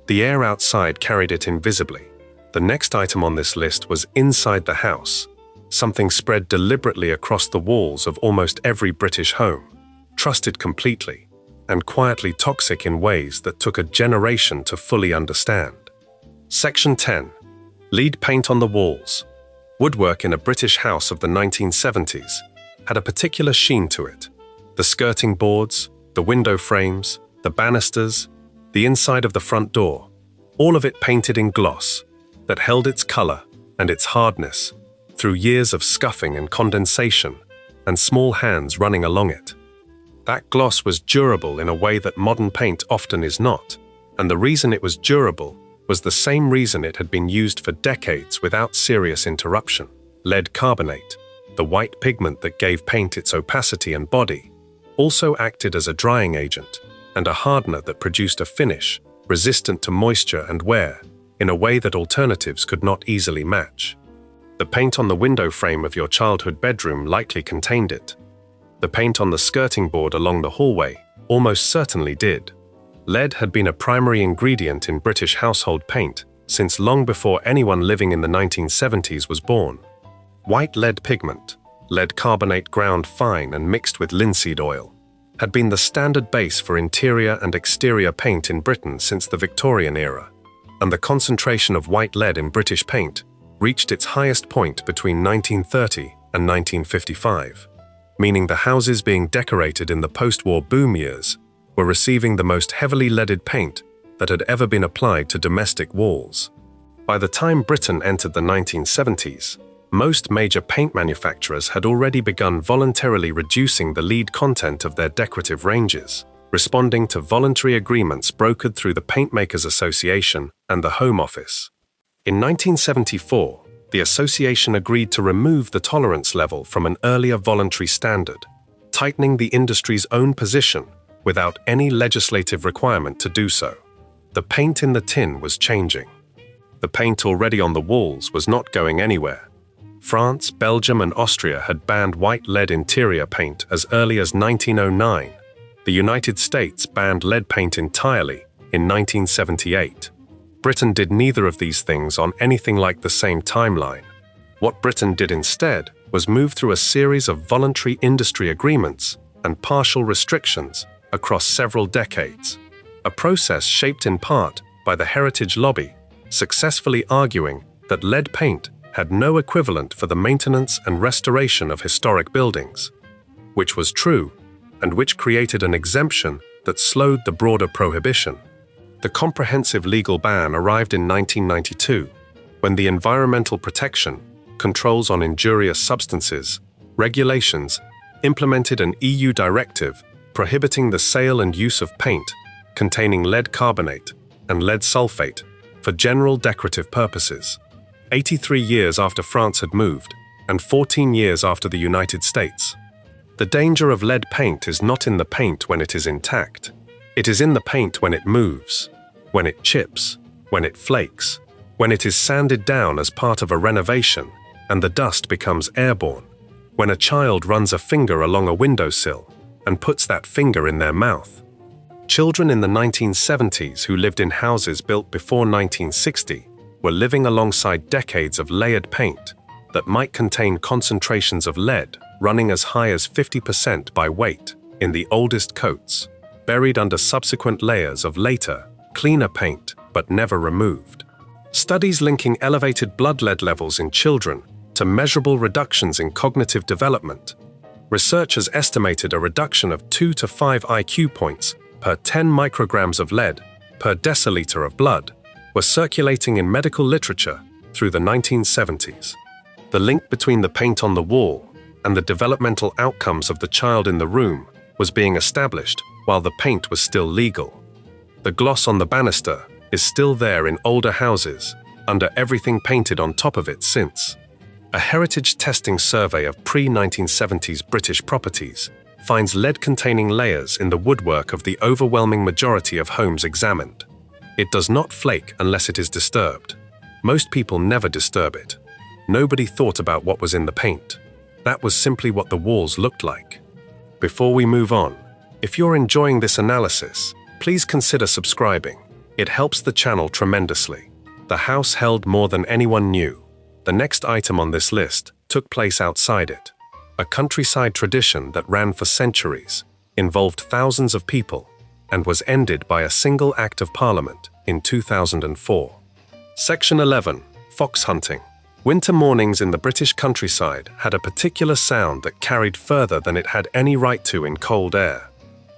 S1: The air outside carried it invisibly. The next item on this list was inside the house, something spread deliberately across the walls of almost every British home, trusted completely, and quietly toxic in ways that took a generation to fully understand. Section 10. Lead paint on the walls. Woodwork in a British house of the 1970s had a particular sheen to it. The skirting boards, the window frames, the banisters, the inside of the front door, all of it painted in gloss that held its color and its hardness through years of scuffing and condensation and small hands running along it. That gloss was durable in a way that modern paint often is not, and the reason it was durable was the same reason it had been used for decades without serious interruption. Lead carbonate, the white pigment that gave paint its opacity and body, also acted as a drying agent and a hardener that produced a finish resistant to moisture and wear in a way that alternatives could not easily match. The paint on the window frame of your childhood bedroom likely contained it. The paint on the skirting board along the hallway almost certainly did. Lead had been a primary ingredient in British household paint since long before anyone living in the 1970s was born. White lead pigment, lead carbonate ground fine and mixed with linseed oil, had been the standard base for interior and exterior paint in Britain since the Victorian era, and the concentration of white lead in British paint reached its highest point between 1930 and 1955, meaning the houses being decorated in the post-war boom years were receiving the most heavily leaded paint that had ever been applied to domestic walls. By the time Britain entered the 1970s, most major paint manufacturers had already begun voluntarily reducing the lead content of their decorative ranges, responding to voluntary agreements brokered through the Paintmakers Association and the Home Office. In 1974, the association agreed to remove the tolerance level from an earlier voluntary standard, tightening the industry's own position without any legislative requirement to do so. The paint in the tin was changing. The paint already on the walls was not going anywhere. France, Belgium, and Austria had banned white lead interior paint as early as 1909. The United States banned lead paint entirely in 1978. Britain did neither of these things on anything like the same timeline. What Britain did instead was move through a series of voluntary industry agreements and partial restrictions across several decades, a process shaped in part by the heritage lobby, successfully arguing that lead paint had no equivalent for the maintenance and restoration of historic buildings, which was true, and which created an exemption that slowed the broader prohibition. The comprehensive legal ban arrived in 1992, when the Environmental Protection, Controls on Injurious Substances, regulations implemented an EU directive prohibiting the sale and use of paint containing lead carbonate and lead sulfate for general decorative purposes. 83 years after France had moved, and 14 years after the United States. The danger of lead paint is not in the paint when it is intact. It is in the paint when it moves, when it chips, when it flakes, when it is sanded down as part of a renovation and the dust becomes airborne, when a child runs a finger along a windowsill and puts that finger in their mouth. Children in the 1970s who lived in houses built before 1960 were living alongside decades of layered paint that might contain concentrations of lead running as high as 50% by weight in the oldest coats, buried under subsequent layers of later, cleaner paint but never removed. Studies linking elevated blood lead levels in children to measurable reductions in cognitive development. Researchers estimated a reduction of 2 to 5 IQ points per 10 micrograms of lead per deciliter of blood were circulating in medical literature through the 1970s. The link between the paint on the wall and the developmental outcomes of the child in the room was being established while the paint was still legal. The gloss on the banister is still there in older houses, under everything painted on top of it since. A heritage testing survey of pre-1970s British properties finds lead-containing layers in the woodwork of the overwhelming majority of homes examined. It does not flake unless it is disturbed. Most people never disturb it. Nobody thought about what was in the paint. That was simply what the walls looked like. Before we move on, if you're enjoying this analysis, please consider subscribing. It helps the channel tremendously. The house held more than anyone knew. The next item on this list took place outside it. A countryside tradition that ran for centuries, involved thousands of people, and was ended by a single Act of Parliament in 2004. Section 11. Fox hunting. Winter mornings in the British countryside had a particular sound that carried further than it had any right to in cold air.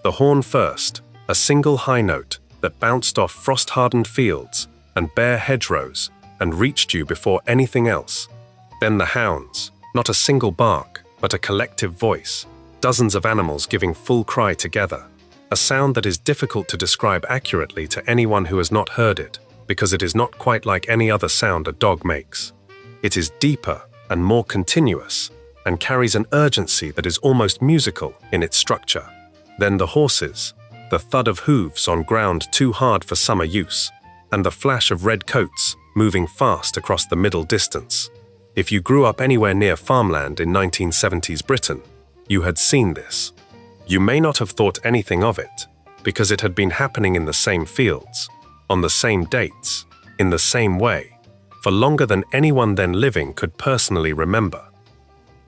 S1: The horn first, a single high note that bounced off frost-hardened fields and bare hedgerows and reached you before anything else. Then the hounds, not a single bark, but a collective voice, dozens of animals giving full cry together. A sound that is difficult to describe accurately to anyone who has not heard it, because it is not quite like any other sound a dog makes. It is deeper and more continuous, and carries an urgency that is almost musical in its structure. Then the horses, the thud of hooves on ground too hard for summer use, and the flash of red coats moving fast across the middle distance. If you grew up anywhere near farmland in 1970s Britain, you had seen this. You may not have thought anything of it, because it had been happening in the same fields, on the same dates, in the same way, for longer than anyone then living could personally remember.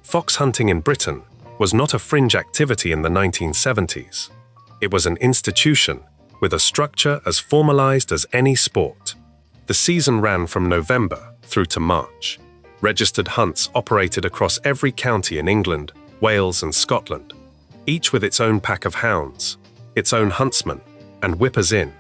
S1: Fox hunting in Britain was not a fringe activity in the 1970s. It was an institution with a structure as formalized as any sport. The season ran from November through to March. Registered hunts operated across every county in England, Wales, and Scotland, each with its own pack of hounds, its own huntsmen and whippers in,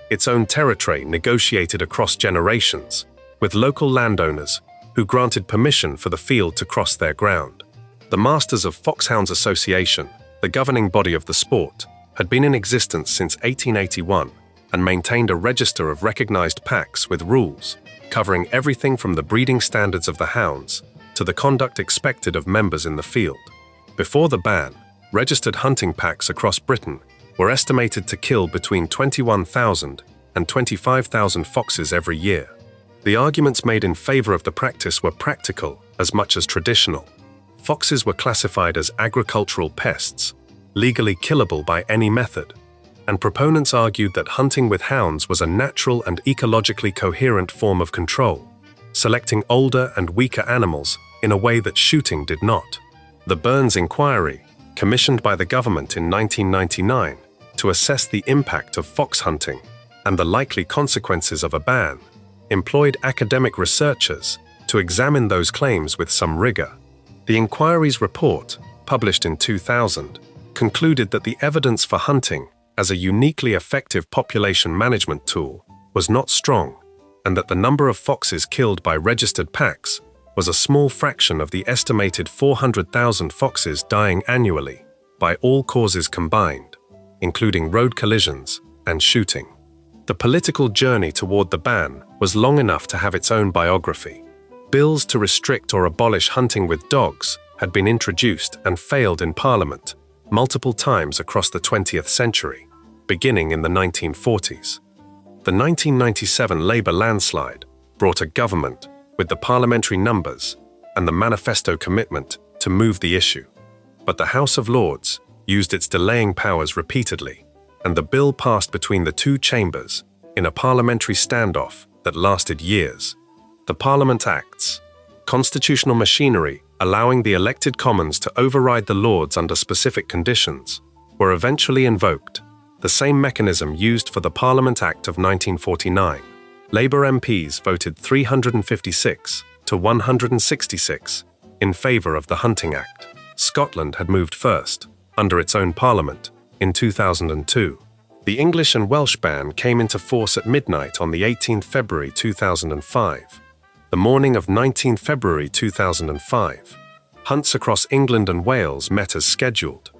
S1: its own territory negotiated across generations, with local landowners who granted permission for the field to cross their ground. The Masters of Foxhounds Association, the governing body of the sport, had been in existence since 1881 and maintained a register of recognized packs with rules covering everything from the breeding standards of the hounds to the conduct expected of members in the field. Before the ban, registered hunting packs across Britain were estimated to kill between 21,000 and 25,000 foxes every year. The arguments made in favor of the practice were practical as much as traditional. Foxes were classified as agricultural pests, legally killable by any method, and proponents argued that hunting with hounds was a natural and ecologically coherent form of control, selecting older and weaker animals in a way that shooting did not. The Burns Inquiry, commissioned by the government in 1999 to assess the impact of fox hunting and the likely consequences of a ban, employed academic researchers to examine those claims with some rigor. The inquiry's report, published in 2000, concluded that the evidence for hunting as a uniquely effective population management tool was not strong, and that the number of foxes killed by registered packs was a small fraction of the estimated 400,000 foxes dying annually by all causes combined, including road collisions and shooting. The political journey toward the ban was long enough to have its own biography. Bills to restrict or abolish hunting with dogs had been introduced and failed in Parliament multiple times across the 20th century, beginning in the 1940s. The 1997 Labour landslide brought a government with the parliamentary numbers and the manifesto commitment to move the issue. But the House of Lords used its delaying powers repeatedly, and the bill passed between the two chambers in a parliamentary standoff that lasted years. The Parliament Acts, constitutional machinery allowing the elected Commons to override the Lords under specific conditions, were eventually invoked, the same mechanism used for the Parliament Act of 1949. Labour MPs voted 356 to 166 in favour of the Hunting Act. Scotland had moved first, under its own parliament, in 2002. The English and Welsh ban came into force at midnight on the 18th February 2005. The morning of 19th February 2005, hunts across England and Wales met as scheduled.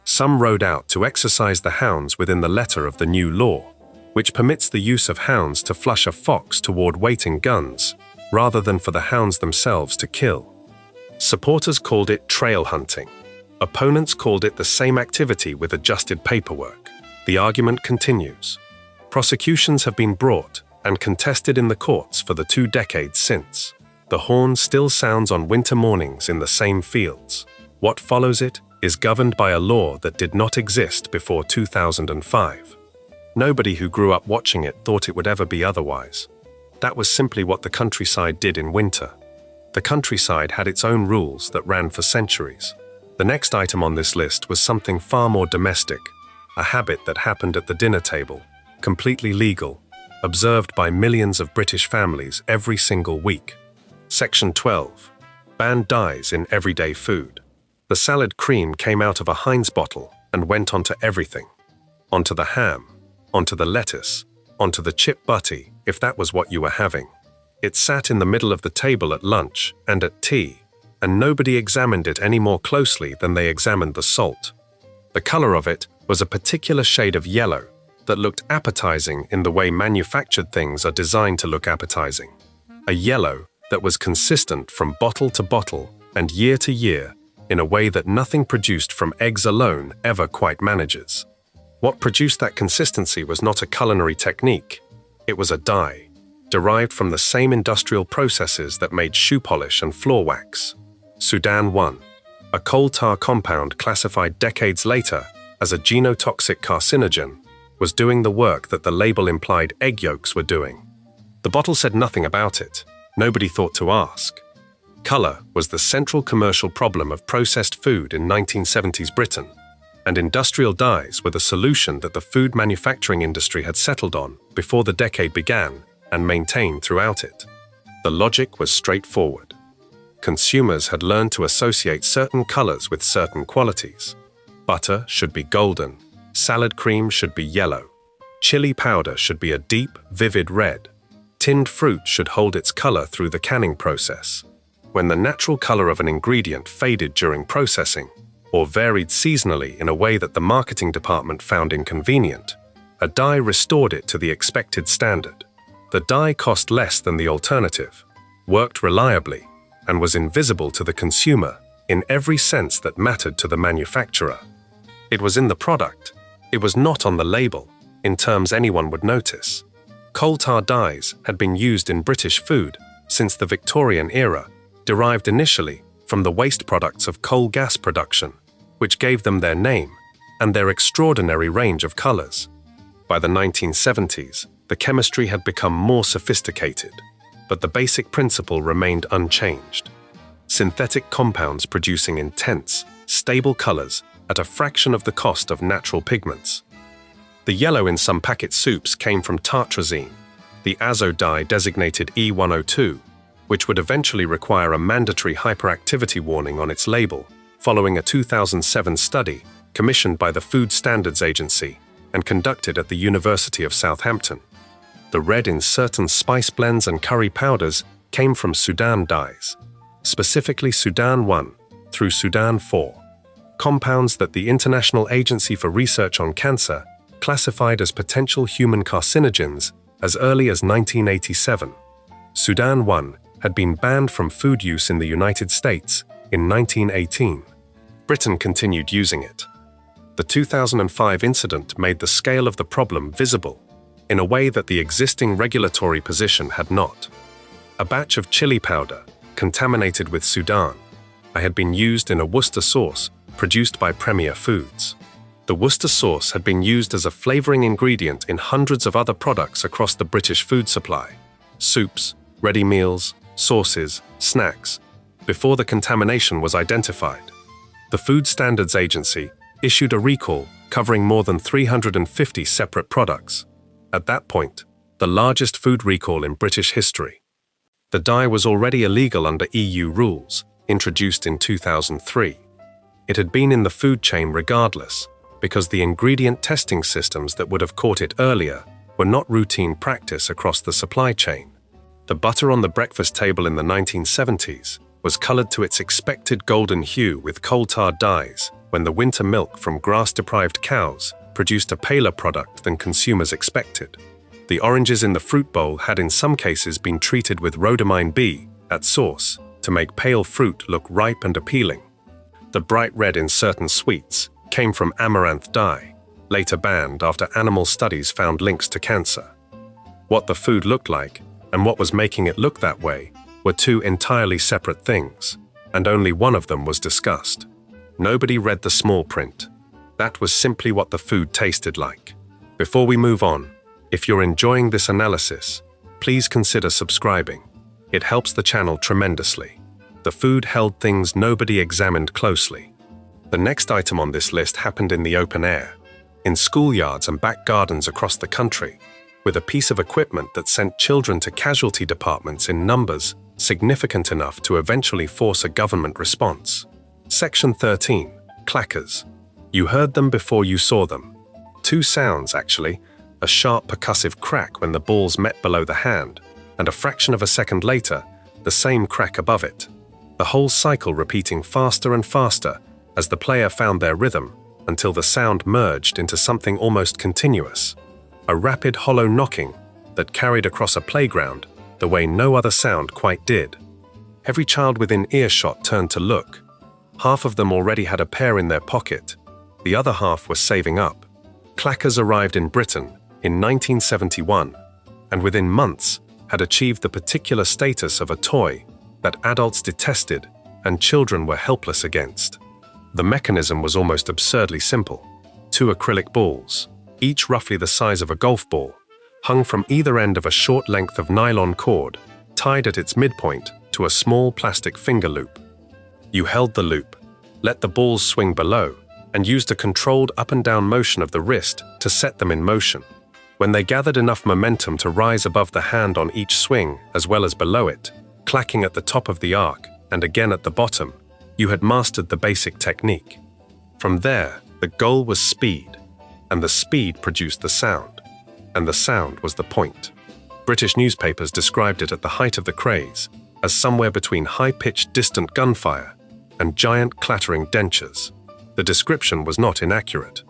S1: Some rode out to exercise the hounds within the letter of the new law, which permits the use of hounds to flush a fox toward waiting guns, rather than for the hounds themselves to kill. Supporters called it trail hunting. Opponents called it the same activity with adjusted paperwork. The argument continues. Prosecutions have been brought and contested in the courts for the 2 decades since. The horn still sounds on winter mornings in the same fields. What follows it is governed by a law that did not exist before 2005. Nobody who grew up watching it thought it would ever be otherwise. That was simply what the countryside did in winter. The countryside had its own rules that ran for centuries. The next item on this list was something far more domestic, a habit that happened at the dinner table, completely legal, observed by millions of British families every single week. Section 12. Banned dyes in everyday food. The salad cream came out of a Heinz bottle and went onto everything. Onto the ham, onto the lettuce, onto the chip butty, if that was what you were having. It sat in the middle of the table at lunch and at tea, and nobody examined it any more closely than they examined the salt. The color of it was a particular shade of yellow that looked appetizing in the way manufactured things are designed to look appetizing. A yellow that was consistent from bottle to bottle and year to year in a way that nothing produced from eggs alone ever quite manages. What produced that consistency was not a culinary technique. It was a dye, derived from the same industrial processes that made shoe polish and floor wax. Sudan 1, a coal tar compound classified decades later as a genotoxic carcinogen, was doing the work that the label implied egg yolks were doing. The bottle said nothing about it. Nobody thought to ask. Color was the central commercial problem of processed food in 1970s Britain, and industrial dyes were the solution that the food manufacturing industry had settled on before the decade began and maintained throughout it. The logic was straightforward. Consumers had learned to associate certain colors with certain qualities. Butter should be golden, salad cream should be yellow, chili powder should be a deep, vivid red, tinned fruit should hold its color through the canning process. When the natural color of an ingredient faded during processing, or varied seasonally in a way that the marketing department found inconvenient, a dye restored it to the expected standard. The dye cost less than the alternative, worked reliably, and was invisible to the consumer in every sense that mattered to the manufacturer. It was in the product. It was not on the label, in terms anyone would notice. Coal tar dyes had been used in British food since the Victorian era derived initially from the waste products of coal gas production, which gave them their name and their extraordinary range of colors. By the 1970s, the chemistry had become more sophisticated, but the basic principle remained unchanged. Synthetic compounds producing intense, stable colors at a fraction of the cost of natural pigments. The yellow in some packet soups came from tartrazine, the azo dye designated E102, which would eventually require a mandatory hyperactivity warning on its label, following a 2007 study commissioned by the Food Standards Agency and conducted at the University of Southampton. The red in certain spice blends and curry powders came from Sudan dyes, specifically Sudan 1 through Sudan 4, compounds that the International Agency for Research on Cancer classified as potential human carcinogens as early as 1987. Sudan 1 had been banned from food use in the United States in 1918. Britain continued using it. The 2005 incident made the scale of the problem visible in a way that the existing regulatory position had not. A batch of chili powder, contaminated with Sudan, had been used in a Worcester sauce produced by Premier Foods. The Worcester sauce had been used as a flavoring ingredient in hundreds of other products across the British food supply: soups, ready meals, sauces, snacks, before the contamination was identified. The Food Standards Agency issued a recall covering more than 350 separate products. At that point, the largest food recall in British history. The dye was already illegal under EU rules, introduced in 2003. It had been in the food chain regardless, because the ingredient testing systems that would have caught it earlier were not routine practice across the supply chain. The butter on the breakfast table in the 1970s was colored to its expected golden hue with coal tar dyes when the winter milk from grass-deprived cows produced a paler product than consumers expected. The oranges in the fruit bowl had in some cases been treated with rhodamine B at source to make pale fruit look ripe and appealing. The bright red in certain sweets came from amaranth dye, later banned after animal studies found links to cancer. What the food looked like and what was making it look that way were two entirely separate things, and only one of them was discussed. Nobody read the small print. That was simply what the food tasted like. Before we move on, if you're enjoying this analysis, please consider subscribing. It helps the channel tremendously. The food held things nobody examined closely. The next item on this list happened in the open air, in schoolyards and back gardens across the country, with a piece of equipment that sent children to casualty departments in numbers significant enough to eventually force a government response. Section 13, clackers. You heard them before you saw them. Two sounds, actually: a sharp percussive crack when the balls met below the hand, and a fraction of a second later, the same crack above it. The whole cycle repeating faster and faster as the player found their rhythm until the sound merged into something almost continuous. A rapid hollow knocking that carried across a playground the way no other sound quite did. Every child within earshot turned to look. Half of them already had a pair in their pocket. The other half was saving up. Clackers arrived in Britain in 1971, and within months had achieved the particular status of a toy that adults detested and children were helpless against. The mechanism was almost absurdly simple. Two acrylic balls, each roughly the size of a golf ball, hung from either end of a short length of nylon cord, tied at its midpoint to a small plastic finger loop. You held the loop, let the balls swing below, and used a controlled up and down motion of the wrist to set them in motion. When they gathered enough momentum to rise above the hand on each swing as well as below it, clacking at the top of the arc and again at the bottom, you had mastered the basic technique. From there, the goal was speed, and the speed produced the sound, and the sound was the point. British newspapers described it at the height of the craze as somewhere between high-pitched distant gunfire and giant clattering dentures. The description was not inaccurate.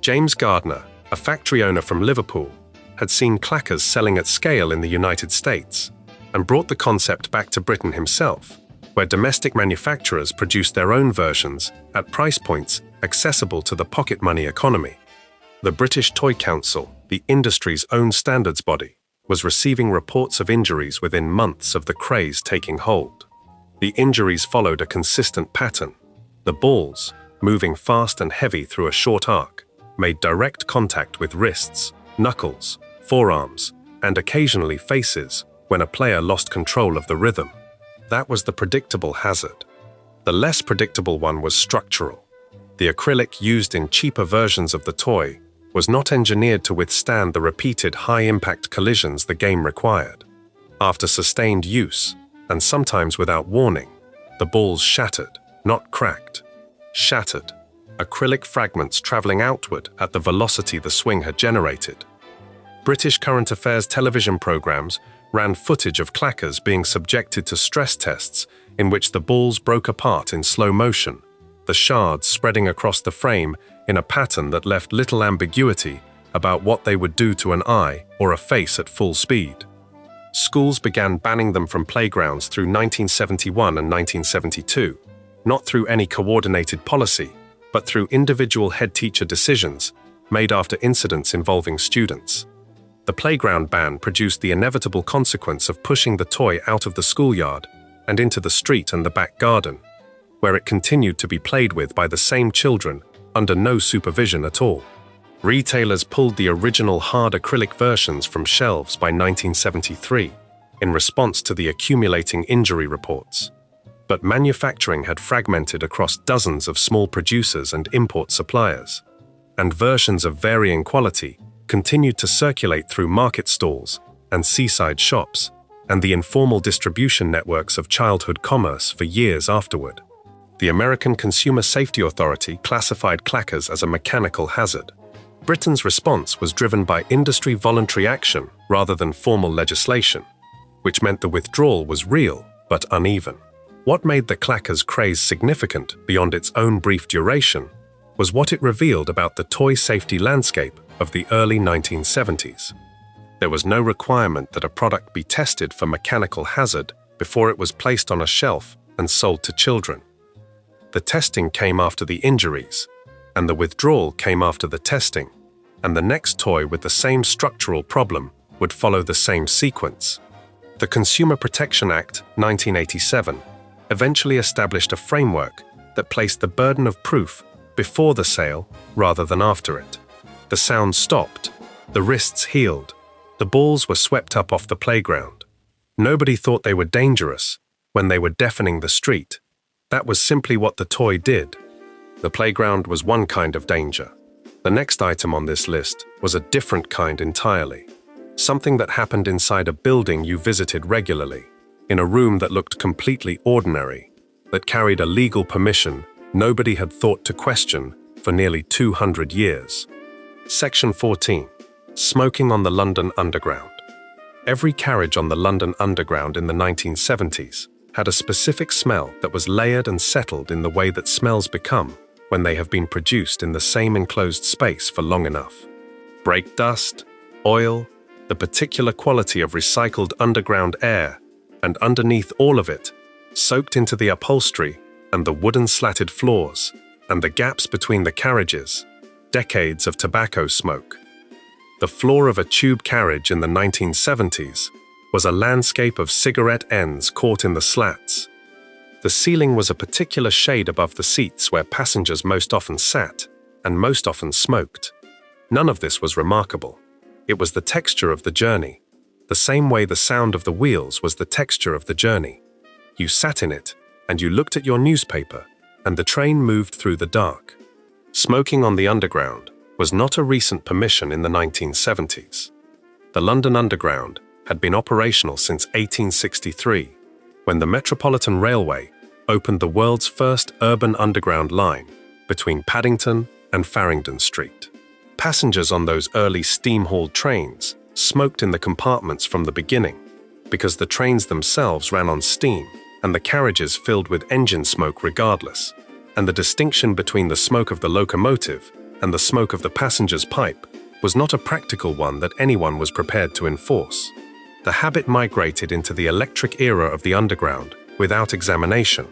S1: James Gardner, a factory owner from Liverpool, had seen clackers selling at scale in the United States and brought the concept back to Britain himself, where domestic manufacturers produced their own versions at price points accessible to the pocket money economy. The British Toy Council, the industry's own standards body, was receiving reports of injuries within months of the craze taking hold. The injuries followed a consistent pattern. The balls, moving fast and heavy through a short arc, made direct contact with wrists, knuckles, forearms, and occasionally faces when a player lost control of the rhythm. That was the predictable hazard. The less predictable one was structural. The acrylic used in cheaper versions of the toy was not engineered to withstand the repeated high-impact collisions the game required. After sustained use, and sometimes without warning, the balls shattered, not cracked. Shattered, acrylic fragments traveling outward at the velocity the swing had generated. British current affairs television programs ran footage of clackers being subjected to stress tests in which the balls broke apart in slow motion, the shards spreading across the frame in a pattern that left little ambiguity about what they would do to an eye or a face at full speed. Schools began banning them from playgrounds through 1971 and 1972, not through any coordinated policy, but through individual head teacher decisions made after incidents involving students. The playground ban produced the inevitable consequence of pushing the toy out of the schoolyard and into the street and the back garden, where it continued to be played with by the same children under no supervision at all. Retailers pulled the original hard acrylic versions from shelves by 1973 in response to the accumulating injury reports. But manufacturing had fragmented across dozens of small producers and import suppliers, and versions of varying quality continued to circulate through market stalls and seaside shops and the informal distribution networks of childhood commerce for years afterward. The American Consumer Safety Authority classified clackers as a mechanical hazard. Britain's response was driven by industry voluntary action rather than formal legislation, which meant the withdrawal was real but uneven. What made the clacker's craze significant beyond its own brief duration was what it revealed about the toy safety landscape of the early 1970s. There was no requirement that a product be tested for mechanical hazard before it was placed on a shelf and sold to children. The testing came after the injuries, and the withdrawal came after the testing, and the next toy with the same structural problem would follow the same sequence. The Consumer Protection Act, 1987, eventually established a framework that placed the burden of proof before the sale rather than after it. The sound stopped, the wrists healed, the balls were swept up off the playground. Nobody thought they were dangerous when they were deafening the street. That was simply what the toy did. The playground was one kind of danger. The next item on this list was a different kind entirely. Something that happened inside a building you visited regularly, in a room that looked completely ordinary, that carried a legal permission nobody had thought to question for nearly 200 years. Section 14. Smoking on the London Underground. Every carriage on the London Underground in the 1970s had a specific smell that was layered and settled in the way that smells become when they have been produced in the same enclosed space for long enough. Brake dust, oil, the particular quality of recycled underground air, and underneath all of it, soaked into the upholstery and the wooden slatted floors and the gaps between the carriages, decades of tobacco smoke. The floor of a tube carriage in the 1970s was a landscape of cigarette ends caught in the slats. The ceiling was a particular shade above the seats where passengers most often sat and most often smoked. None of this was remarkable. It was the texture of the journey, the same way the sound of the wheels was the texture of the journey. You sat in it, and you looked at your newspaper, and the train moved through the dark. Smoking on the Underground was not a recent permission in the 1970s. The London Underground had been operational since 1863, when the Metropolitan Railway opened the world's first urban underground line between Paddington and Farringdon Street. Passengers on those early steam-hauled trains smoked in the compartments from the beginning because the trains themselves ran on steam and the carriages filled with engine smoke regardless, and the distinction between the smoke of the locomotive and the smoke of the passenger's pipe was not a practical one that anyone was prepared to enforce. The habit migrated into the electric era of the Underground without examination,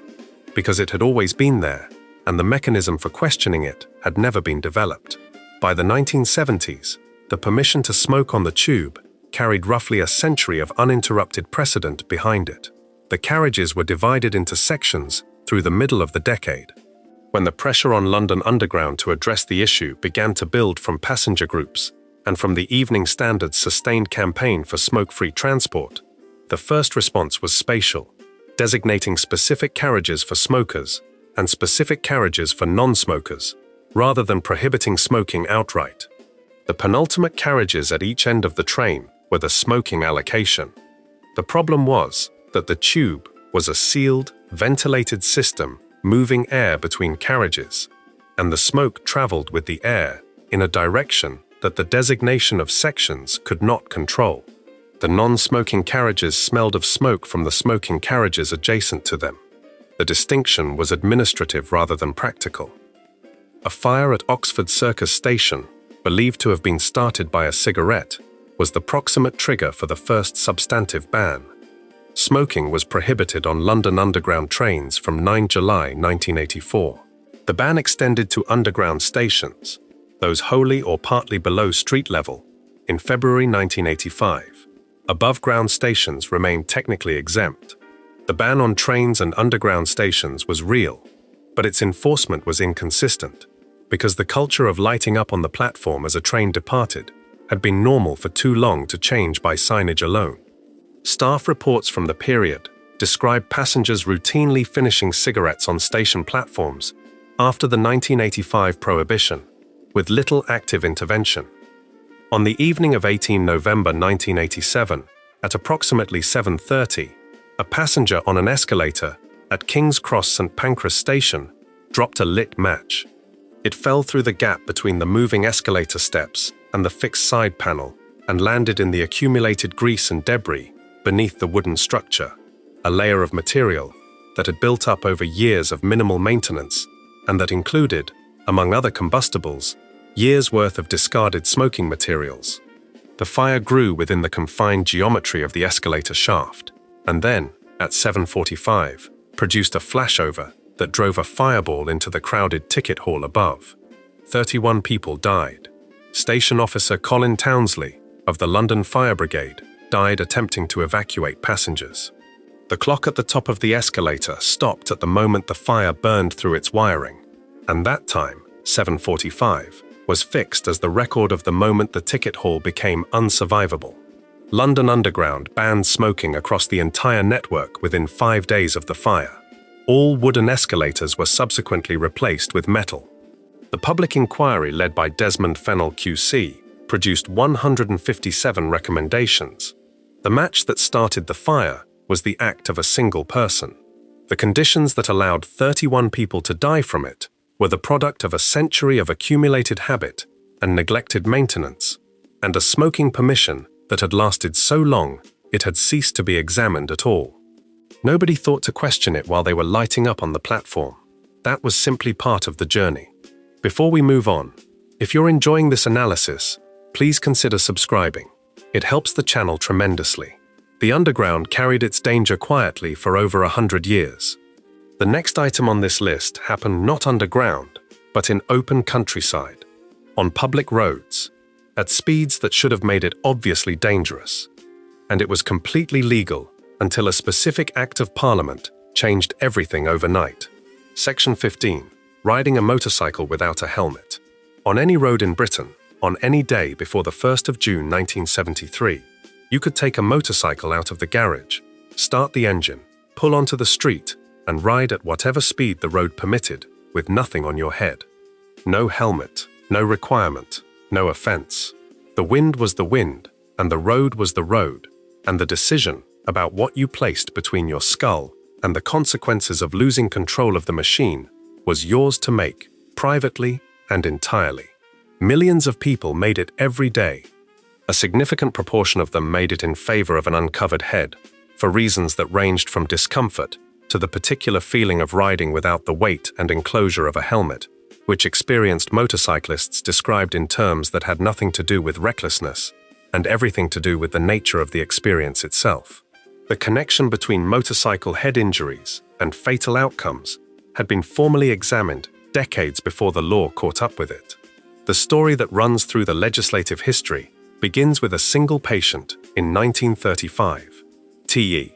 S1: because it had always been there, and the mechanism for questioning it had never been developed. By the 1970s, the permission to smoke on the tube carried roughly a century of uninterrupted precedent behind it. The carriages were divided into sections through the middle of the decade. When the pressure on London Underground to address the issue began to build from passenger groups and from the Evening Standard's sustained campaign for smoke-free transport, the first response was spatial, designating specific carriages for smokers and specific carriages for non-smokers, rather than prohibiting smoking outright. The penultimate carriages at each end of the train were the smoking allocation. The problem was that the tube was a sealed, ventilated system moving air between carriages, and the smoke traveled with the air in a direction that the designation of sections could not control. The non-smoking carriages smelled of smoke from the smoking carriages adjacent to them. The distinction was administrative rather than practical. A fire at Oxford Circus Station, believed to have been started by a cigarette, was the proximate trigger for the first substantive ban. Smoking was prohibited on London Underground trains from 9 July 1984. The ban extended to underground stations, those wholly or partly below street level, in February 1985. Above-ground stations remained technically exempt. The ban on trains and underground stations was real, but its enforcement was inconsistent, because the culture of lighting up on the platform as a train departed had been normal for too long to change by signage alone. Staff reports from the period describe passengers routinely finishing cigarettes on station platforms after the 1985 prohibition, with little active intervention. On the evening of 18 November 1987, at approximately 7:30, a passenger on an escalator at King's Cross St Pancras Station dropped a lit match. It fell through the gap between the moving escalator steps and the fixed side panel and landed in the accumulated grease and debris beneath the wooden structure, a layer of material that had built up over years of minimal maintenance and that included, among other combustibles, years' worth of discarded smoking materials. The fire grew within the confined geometry of the escalator shaft, and then, at 7:45, produced a flashover that drove a fireball into the crowded ticket hall above. 31 people died. Station officer Colin Townsley of the London Fire Brigade died attempting to evacuate passengers. The clock at the top of the escalator stopped at the moment the fire burned through its wiring, and that time, 7:45, was fixed as the record of the moment the ticket hall became unsurvivable. London Underground banned smoking across the entire network within 5 days of the fire. All wooden escalators were subsequently replaced with metal. The public inquiry led by Desmond Fennell QC produced 157 recommendations. The match that started the fire was the act of a single person. The conditions that allowed 31 people to die from it were the product of a century of accumulated habit and neglected maintenance, and a smoking permission that had lasted so long it had ceased to be examined at all. Nobody thought to question it while they were lighting up on the platform. That was simply part of the journey. Before we move on, if you're enjoying this analysis, please consider subscribing. It helps the channel tremendously. The Underground carried its danger quietly for over 100 years. The next item on this list happened not underground, but in open countryside, on public roads, at speeds that should have made it obviously dangerous. And it was completely legal until a specific Act of Parliament changed everything overnight. Section 15. Riding a motorcycle without a helmet. On any road in Britain, on any day before the 1st of June 1973, you could take a motorcycle out of the garage, start the engine, pull onto the street, and ride at whatever speed the road permitted, with nothing on your head. No helmet, no requirement, no offense. The wind was the wind, and the road was the road, and the decision about what you placed between your skull and the consequences of losing control of the machine was yours to make, privately and entirely. Millions of people made it every day. A significant proportion of them made it in favor of an uncovered head, for reasons that ranged from discomfort to the particular feeling of riding without the weight and enclosure of a helmet, which experienced motorcyclists described in terms that had nothing to do with recklessness and everything to do with the nature of the experience itself. The connection between motorcycle head injuries and fatal outcomes had been formally examined decades before the law caught up with it. The story that runs through the legislative history begins with a single patient in 1935. T.E.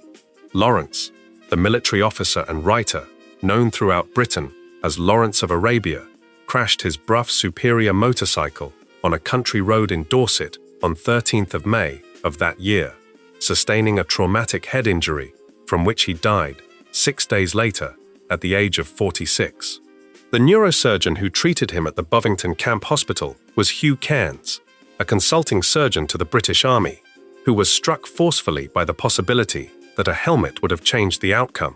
S1: Lawrence, the military officer and writer, known throughout Britain as Lawrence of Arabia, crashed his Brough Superior motorcycle on a country road in Dorset on 13th of May of that year, sustaining a traumatic head injury from which he died 6 days later at the age of 46. The neurosurgeon who treated him at the Bovington Camp Hospital was Hugh Cairns, a consulting surgeon to the British Army, who was struck forcefully by the possibility that a helmet would have changed the outcome.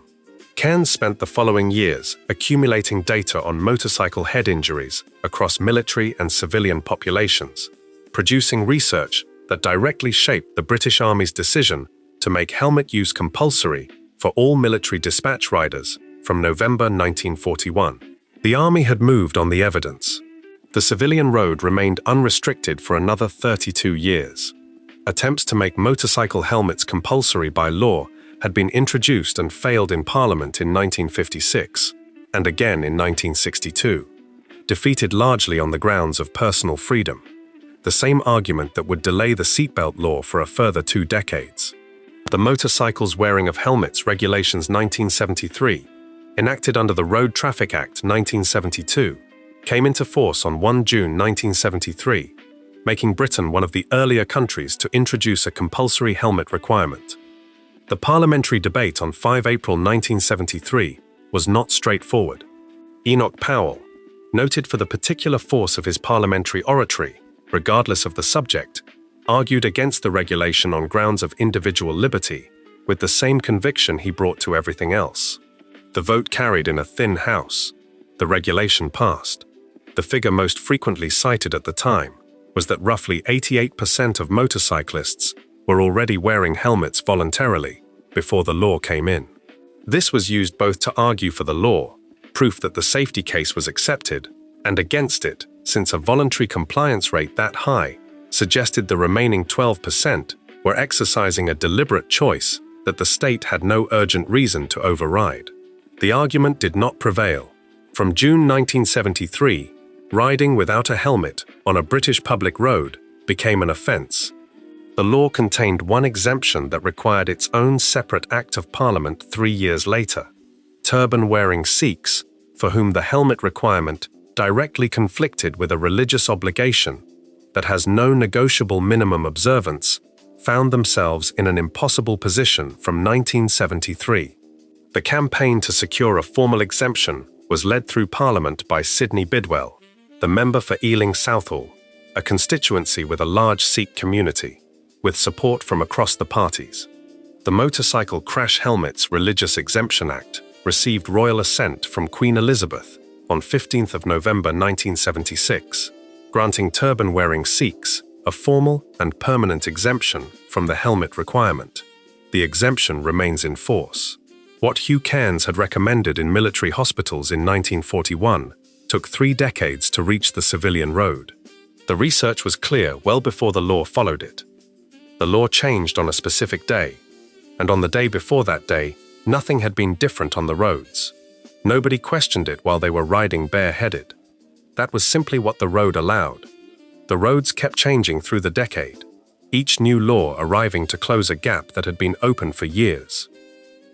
S1: Cairns spent the following years accumulating data on motorcycle head injuries across military and civilian populations, producing research that directly shaped the British Army's decision to make helmet use compulsory for all military dispatch riders from November 1941. The Army had moved on the evidence. The civilian road remained unrestricted for another 32 years. Attempts to make motorcycle helmets compulsory by law had been introduced and failed in Parliament in 1956, and again in 1962, defeated largely on the grounds of personal freedom, the same argument that would delay the seatbelt law for a further 2 decades. The Motorcycles Wearing of Helmets Regulations 1973, enacted under the Road Traffic Act 1972, came into force on 1 June 1973, making Britain one of the earlier countries to introduce a compulsory helmet requirement. The parliamentary debate on 5 April 1973 was not straightforward. Enoch Powell, noted for the particular force of his parliamentary oratory, regardless of the subject, argued against the regulation on grounds of individual liberty, with the same conviction he brought to everything else. The vote carried in a thin House. The regulation passed. The figure most frequently cited at the time was that roughly 88% of motorcyclists were already wearing helmets voluntarily before the law came in. This was used both to argue for the law, proof that the safety case was accepted, and against it, since a voluntary compliance rate that high suggested the remaining 12% were exercising a deliberate choice that the state had no urgent reason to override. The argument did not prevail. From June 1973, riding without a helmet on a British public road became an offence. The law contained one exemption that required its own separate Act of Parliament 3 years later. Turban-wearing Sikhs, for whom the helmet requirement directly conflicted with a religious obligation that has no negotiable minimum observance, found themselves in an impossible position from 1973. The campaign to secure a formal exemption was led through Parliament by Sidney Bidwell, the member for Ealing Southall, a constituency with a large Sikh community, with support from across the parties. The Motorcycle Crash Helmets Religious Exemption Act received royal assent from Queen Elizabeth on 15th of November 1976, granting turban-wearing Sikhs a formal and permanent exemption from the helmet requirement. The exemption remains in force. What Hugh Cairns had recommended in military hospitals in 1941 took 3 decades to reach the civilian road. The research was clear well before the law followed it. The law changed on a specific day, and on the day before that day, nothing had been different on the roads. Nobody questioned it while they were riding bareheaded. That was simply what the road allowed. The roads kept changing through the decade, each new law arriving to close a gap that had been open for years.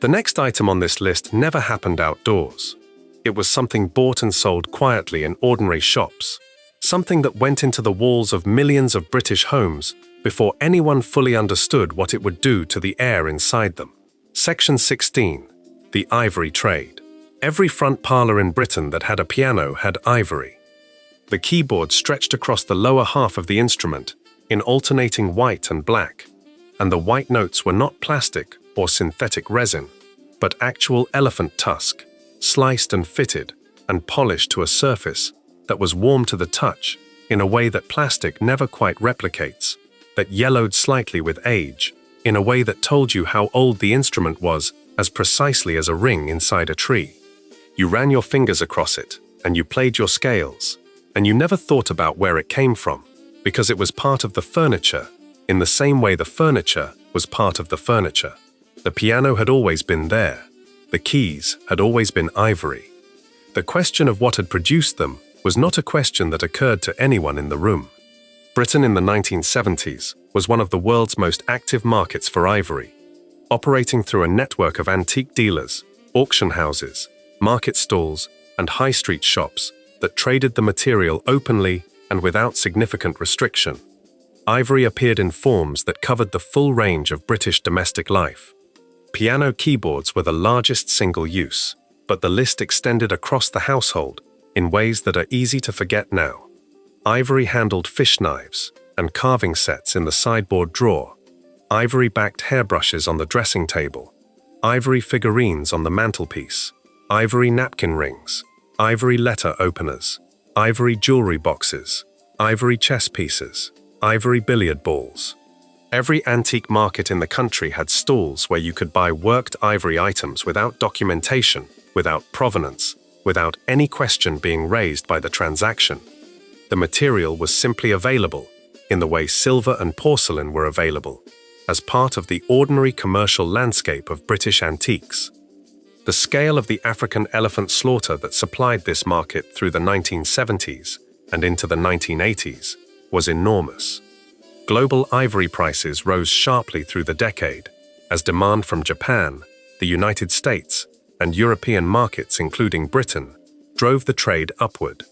S1: The next item on this list never happened outdoors. It was something bought and sold quietly in ordinary shops, something that went into the walls of millions of British homes before anyone fully understood what it would do to the air inside them. Section 16. The ivory trade. Every front parlour in Britain that had a piano had ivory. The keyboard stretched across the lower half of the instrument in alternating white and black, and the white notes were not plastic or synthetic resin, but actual elephant tusk, sliced and fitted and polished to a surface that was warm to the touch in a way that plastic never quite replicates, that yellowed slightly with age, in a way that told you how old the instrument was as precisely as a ring inside a tree. You ran your fingers across it, and you played your scales, and you never thought about where it came from, because it was part of the furniture, in the same way the furniture was part of the furniture. The piano had always been there. The keys had always been ivory. The question of what had produced them was not a question that occurred to anyone in the room. Britain in the 1970s was one of the world's most active markets for ivory. operating through a network of antique dealers, auction houses, market stalls, and high street shops that traded the material openly and without significant restriction. Ivory appeared in forms that covered the full range of British domestic life. Piano keyboards were the largest single use, but the list extended across the household in ways that are easy to forget now. Ivory handled fish knives and carving sets in the sideboard drawer, ivory-backed hairbrushes on the dressing table, ivory figurines on the mantelpiece, ivory napkin rings, ivory letter openers, ivory jewelry boxes, ivory chess pieces, ivory billiard balls. Every antique market in the country had stalls where you could buy worked ivory items without documentation, without provenance, without any question being raised by the transaction. The material was simply available, in the way silver and porcelain were available, as part of the ordinary commercial landscape of British antiques. The scale of the African elephant slaughter that supplied this market through the 1970s and into the 1980s was enormous. Global ivory prices rose sharply through the decade, as demand from Japan, the United States, and European markets including Britain drove the trade upward.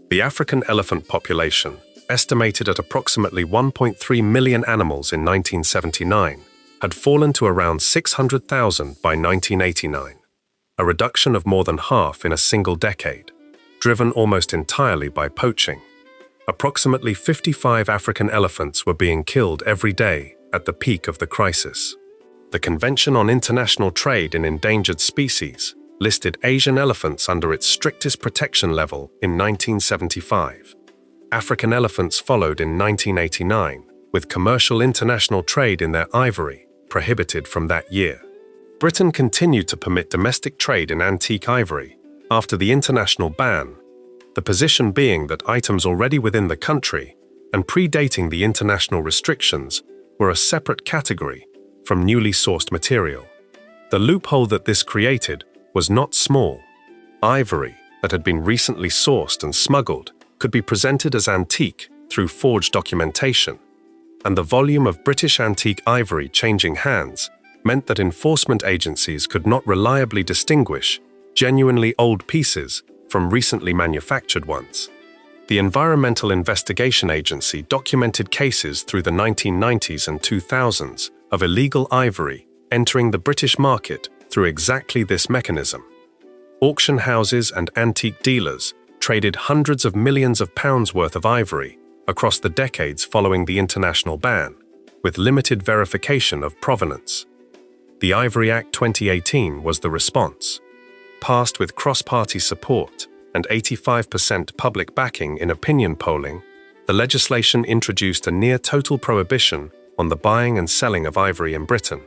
S1: The African elephant population, estimated at approximately 1.3 million animals in 1979, had fallen to around 600,000 by 1989, a reduction of more than half in a single decade, driven almost entirely by poaching. Approximately 55 African elephants were being killed every day at the peak of the crisis. The Convention on International Trade in Endangered Species listed Asian elephants under its strictest protection level in 1975. African elephants followed in 1989, with commercial international trade in their ivory prohibited from that year. Britain continued to permit domestic trade in antique ivory after the international ban, the position being that items already within the country and predating the international restrictions were a separate category from newly sourced material. The loophole that this created was not small. Ivory that had been recently sourced and smuggled could be presented as antique through forged documentation, and the volume of British antique ivory changing hands meant that enforcement agencies could not reliably distinguish genuinely old pieces from recently manufactured ones. The Environmental Investigation Agency documented cases through the 1990s and 2000s of illegal ivory entering the British market through exactly this mechanism. Auction houses and antique dealers traded hundreds of millions of pounds worth of ivory across the decades following the international ban, with limited verification of provenance. The Ivory Act 2018 was the response. Passed with cross-party support and 85% public backing in opinion polling, the legislation introduced a near-total prohibition on the buying and selling of ivory in Britain,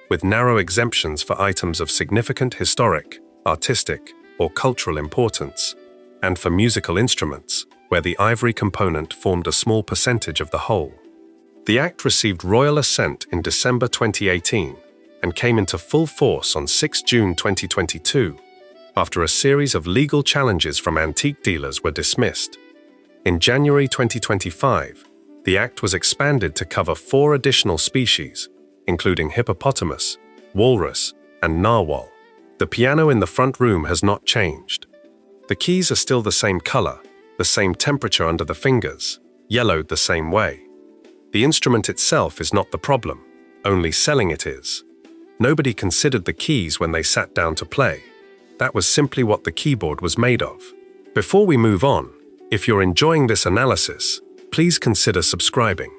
S1: with narrow exemptions for items of significant historic, artistic, or cultural importance, and for musical instruments, where the ivory component formed a small percentage of the whole. The Act received royal assent in December 2018 and came into full force on 6 June 2022, after a series of legal challenges from antique dealers were dismissed. In January 2025, the Act was expanded to cover 4 additional species, including hippopotamus, walrus, and narwhal. The piano in the front room has not changed. The keys are still the same color, the same temperature under the fingers, yellowed the same way. The instrument itself is not the problem, only selling it is. Nobody considered the keys when they sat down to play. That was simply what the keyboard was made of. Before we move on, if you're enjoying this analysis, please consider subscribing.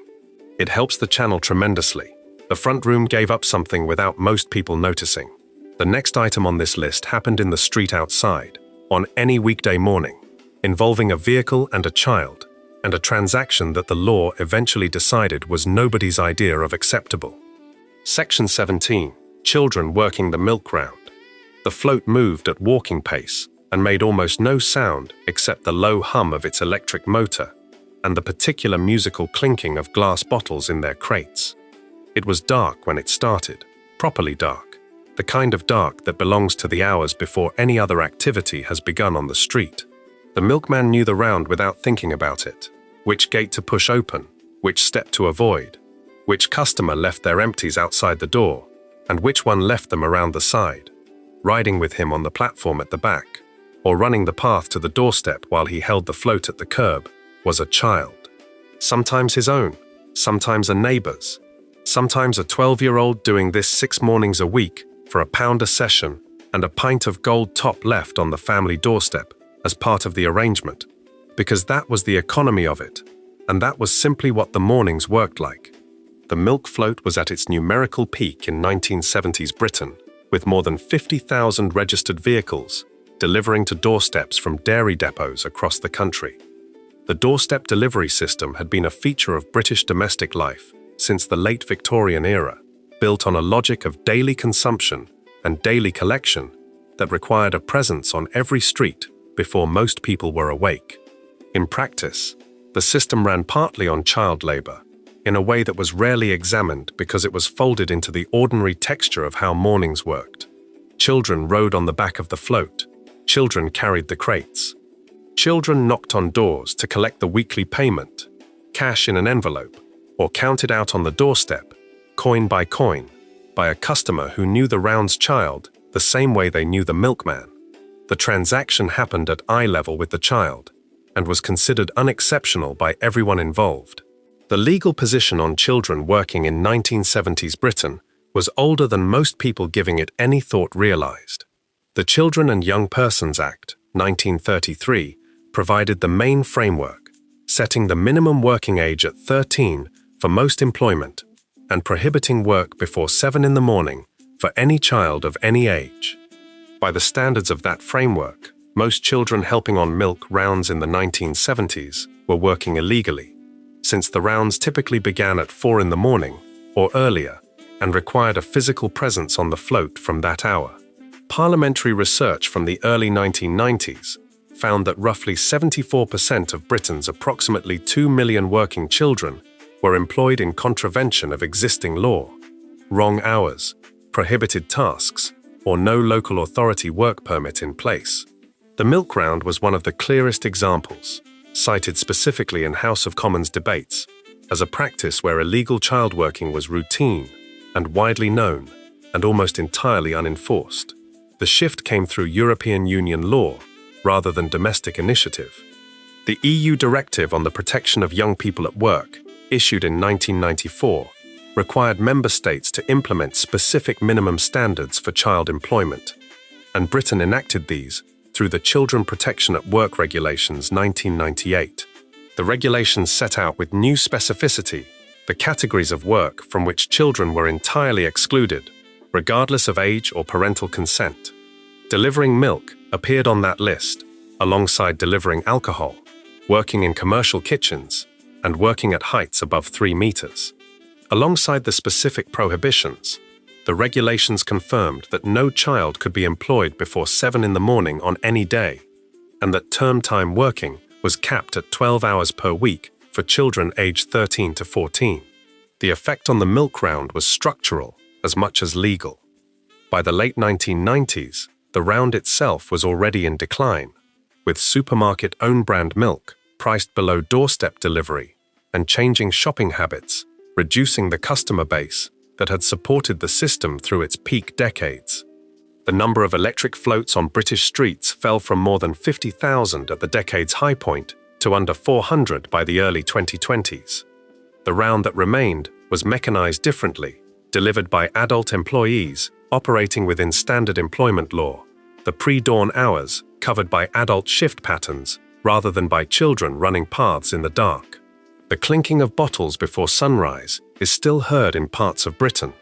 S1: It helps the channel tremendously. The front room gave up something without most people noticing. The next item on this list happened in the street outside, on any weekday morning, involving a vehicle and a child, and a transaction that the law eventually decided was nobody's idea of acceptable. Section 17. Children working the milk round. The float moved at walking pace and made almost no sound except the low hum of its electric motor and the particular musical clinking of glass bottles in their crates. It was dark when it started, properly dark, the kind of dark that belongs to the hours before any other activity has begun on the street. The milkman knew the round without thinking about it, which gate to push open, which step to avoid, which customer left their empties outside the door, and which one left them around the side, riding with him on the platform at the back, or running the path to the doorstep while he held the float at the curb, was a child. Sometimes his own, sometimes a neighbor's, sometimes a 12-year-old doing this 6 mornings a week for £1 a session and a pint of gold top left on the family doorstep as part of the arrangement, because that was the economy of it, and that was simply what the mornings worked like. The milk float was at its numerical peak in 1970s Britain, with more than 50,000 registered vehicles delivering to doorsteps from dairy depots across the country. The doorstep delivery system had been a feature of British domestic life since the late Victorian era, built on a logic of daily consumption and daily collection that required a presence on every street before most people were awake. In practice, the system ran partly on child labor, in a way that was rarely examined because it was folded into the ordinary texture of how mornings worked. Children rode on the back of the float. Children carried the crates. Children knocked on doors to collect the weekly payment, cash in an envelope, or counted out on the doorstep, coin, by a customer who knew the round's child the same way they knew the milkman. The transaction happened at eye level with the child and was considered unexceptional by everyone involved. The legal position on children working in 1970s Britain was older than most people giving it any thought realized. The Children and Young Persons Act, 1933, provided the main framework, setting the minimum working age at 13 for most employment and prohibiting work before 7 in the morning for any child of any age. By the standards of that framework, most children helping on milk rounds in the 1970s were working illegally, since the rounds typically began at 4 in the morning or earlier and required a physical presence on the float from that hour. Parliamentary research from the early 1990s found that roughly 74% of Britain's approximately 2 million working children were employed in contravention of existing law, wrong hours, prohibited tasks, or no local authority work permit in place. The milk round was one of the clearest examples, cited specifically in House of Commons debates, as a practice where illegal child working was routine and widely known and almost entirely unenforced. The shift came through European Union law rather than domestic initiative. The EU Directive on the Protection of Young People at Work, issued in 1994, required member states to implement specific minimum standards for child employment, and Britain enacted these through the Children Protection at Work Regulations 1998. The regulations set out with new specificity the categories of work from which children were entirely excluded, regardless of age or parental consent. Delivering milk appeared on that list, alongside delivering alcohol, working in commercial kitchens, and working at heights above 3 meters. Alongside the specific prohibitions, the regulations confirmed that no child could be employed before 7 in the morning on any day, and that term time working was capped at 12 hours per week for children aged 13 to 14. The effect on the milk round was structural as much as legal. By the late 1990s, the round itself was already in decline, with supermarket own-brand milk priced below doorstep delivery and changing shopping habits, reducing the customer base that had supported the system through its peak decades. The number of electric floats on British streets fell from more than 50,000 at the decade's high point to under 400 by the early 2020s. The round that remained was mechanized differently, delivered by adult employees operating within standard employment law, the pre-dawn hours covered by adult shift patterns rather than by children running paths in the dark. The clinking of bottles before sunrise is still heard in parts of Britain.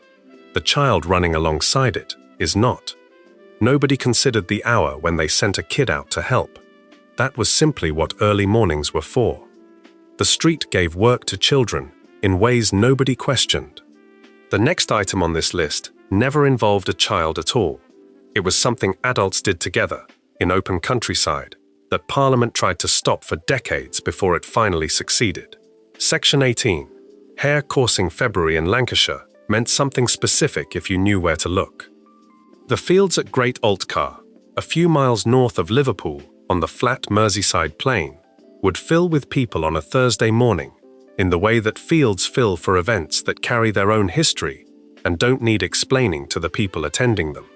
S1: The child running alongside it is not. Nobody considered the hour when they sent a kid out to help. That was simply what early mornings were for. The street gave work to children in ways nobody questioned. The next item on this list never involved a child at all. It was something adults did together, in open countryside, that Parliament tried to stop for decades before it finally succeeded. Section 18, hare coursing February in Lancashire, meant something specific if you knew where to look. The fields at Great Altcar, a few miles north of Liverpool on the flat Merseyside plain, would fill with people on a Thursday morning, in the way that fields fill for events that carry their own history and don't need explaining to the people attending them.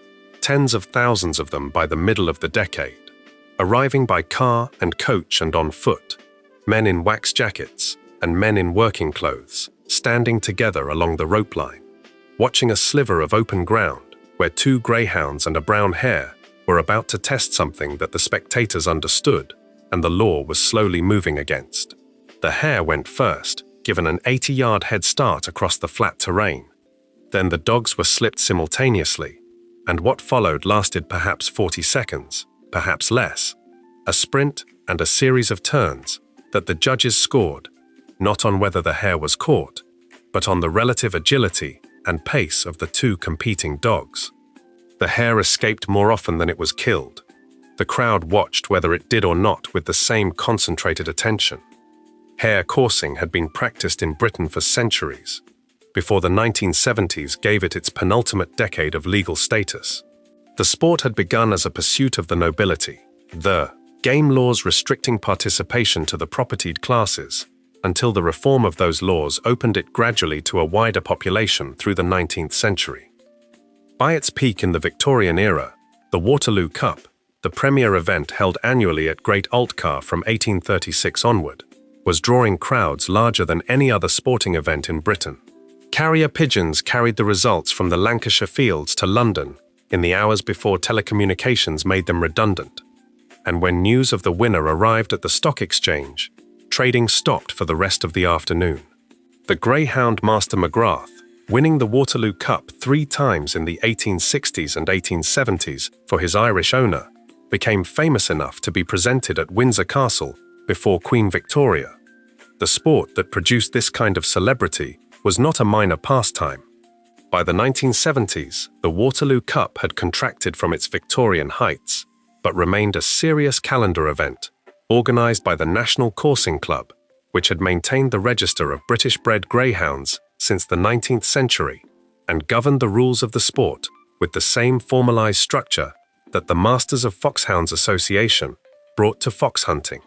S1: Tens of thousands of them by the middle of the decade, arriving by car and coach and on foot, men in wax jackets and men in working clothes, standing together along the rope line, watching a sliver of open ground where two greyhounds and a brown hare were about to test something that the spectators understood and the law was slowly moving against. The hare went first, given an 80-yard head start across the flat terrain. Then the dogs were slipped simultaneously, and what followed lasted perhaps 40 seconds, perhaps less, a sprint and a series of turns that the judges scored, not on whether the hare was caught, but on the relative agility and pace of the two competing dogs. The hare escaped more often than it was killed. The crowd watched whether it did or not with the same concentrated attention. Hare coursing had been practiced in Britain for centuries, before the 1970s gave it its penultimate decade of legal status. The sport had begun as a pursuit of the nobility, the game laws restricting participation to the propertied classes, until the reform of those laws opened it gradually to a wider population through the 19th century. By its peak in the Victorian era, the Waterloo Cup, the premier event held annually at Great Altcar from 1836 onward, was drawing crowds larger than any other sporting event in Britain. Carrier pigeons carried the results from the Lancashire fields to London in the hours before telecommunications made them redundant. And when news of the winner arrived at the stock exchange, trading stopped for the rest of the afternoon. The greyhound Master McGrath, winning the Waterloo Cup 3 times in the 1860s and 1870s for his Irish owner, became famous enough to be presented at Windsor Castle before Queen Victoria. The sport that produced this kind of celebrity was not a minor pastime. By the 1970s, the Waterloo Cup had contracted from its Victorian heights, but remained a serious calendar event, organised by the National Coursing Club, which had maintained the register of British-bred greyhounds since the 19th century and governed the rules of the sport with the same formalised structure that the Masters of Foxhounds Association brought to fox hunting.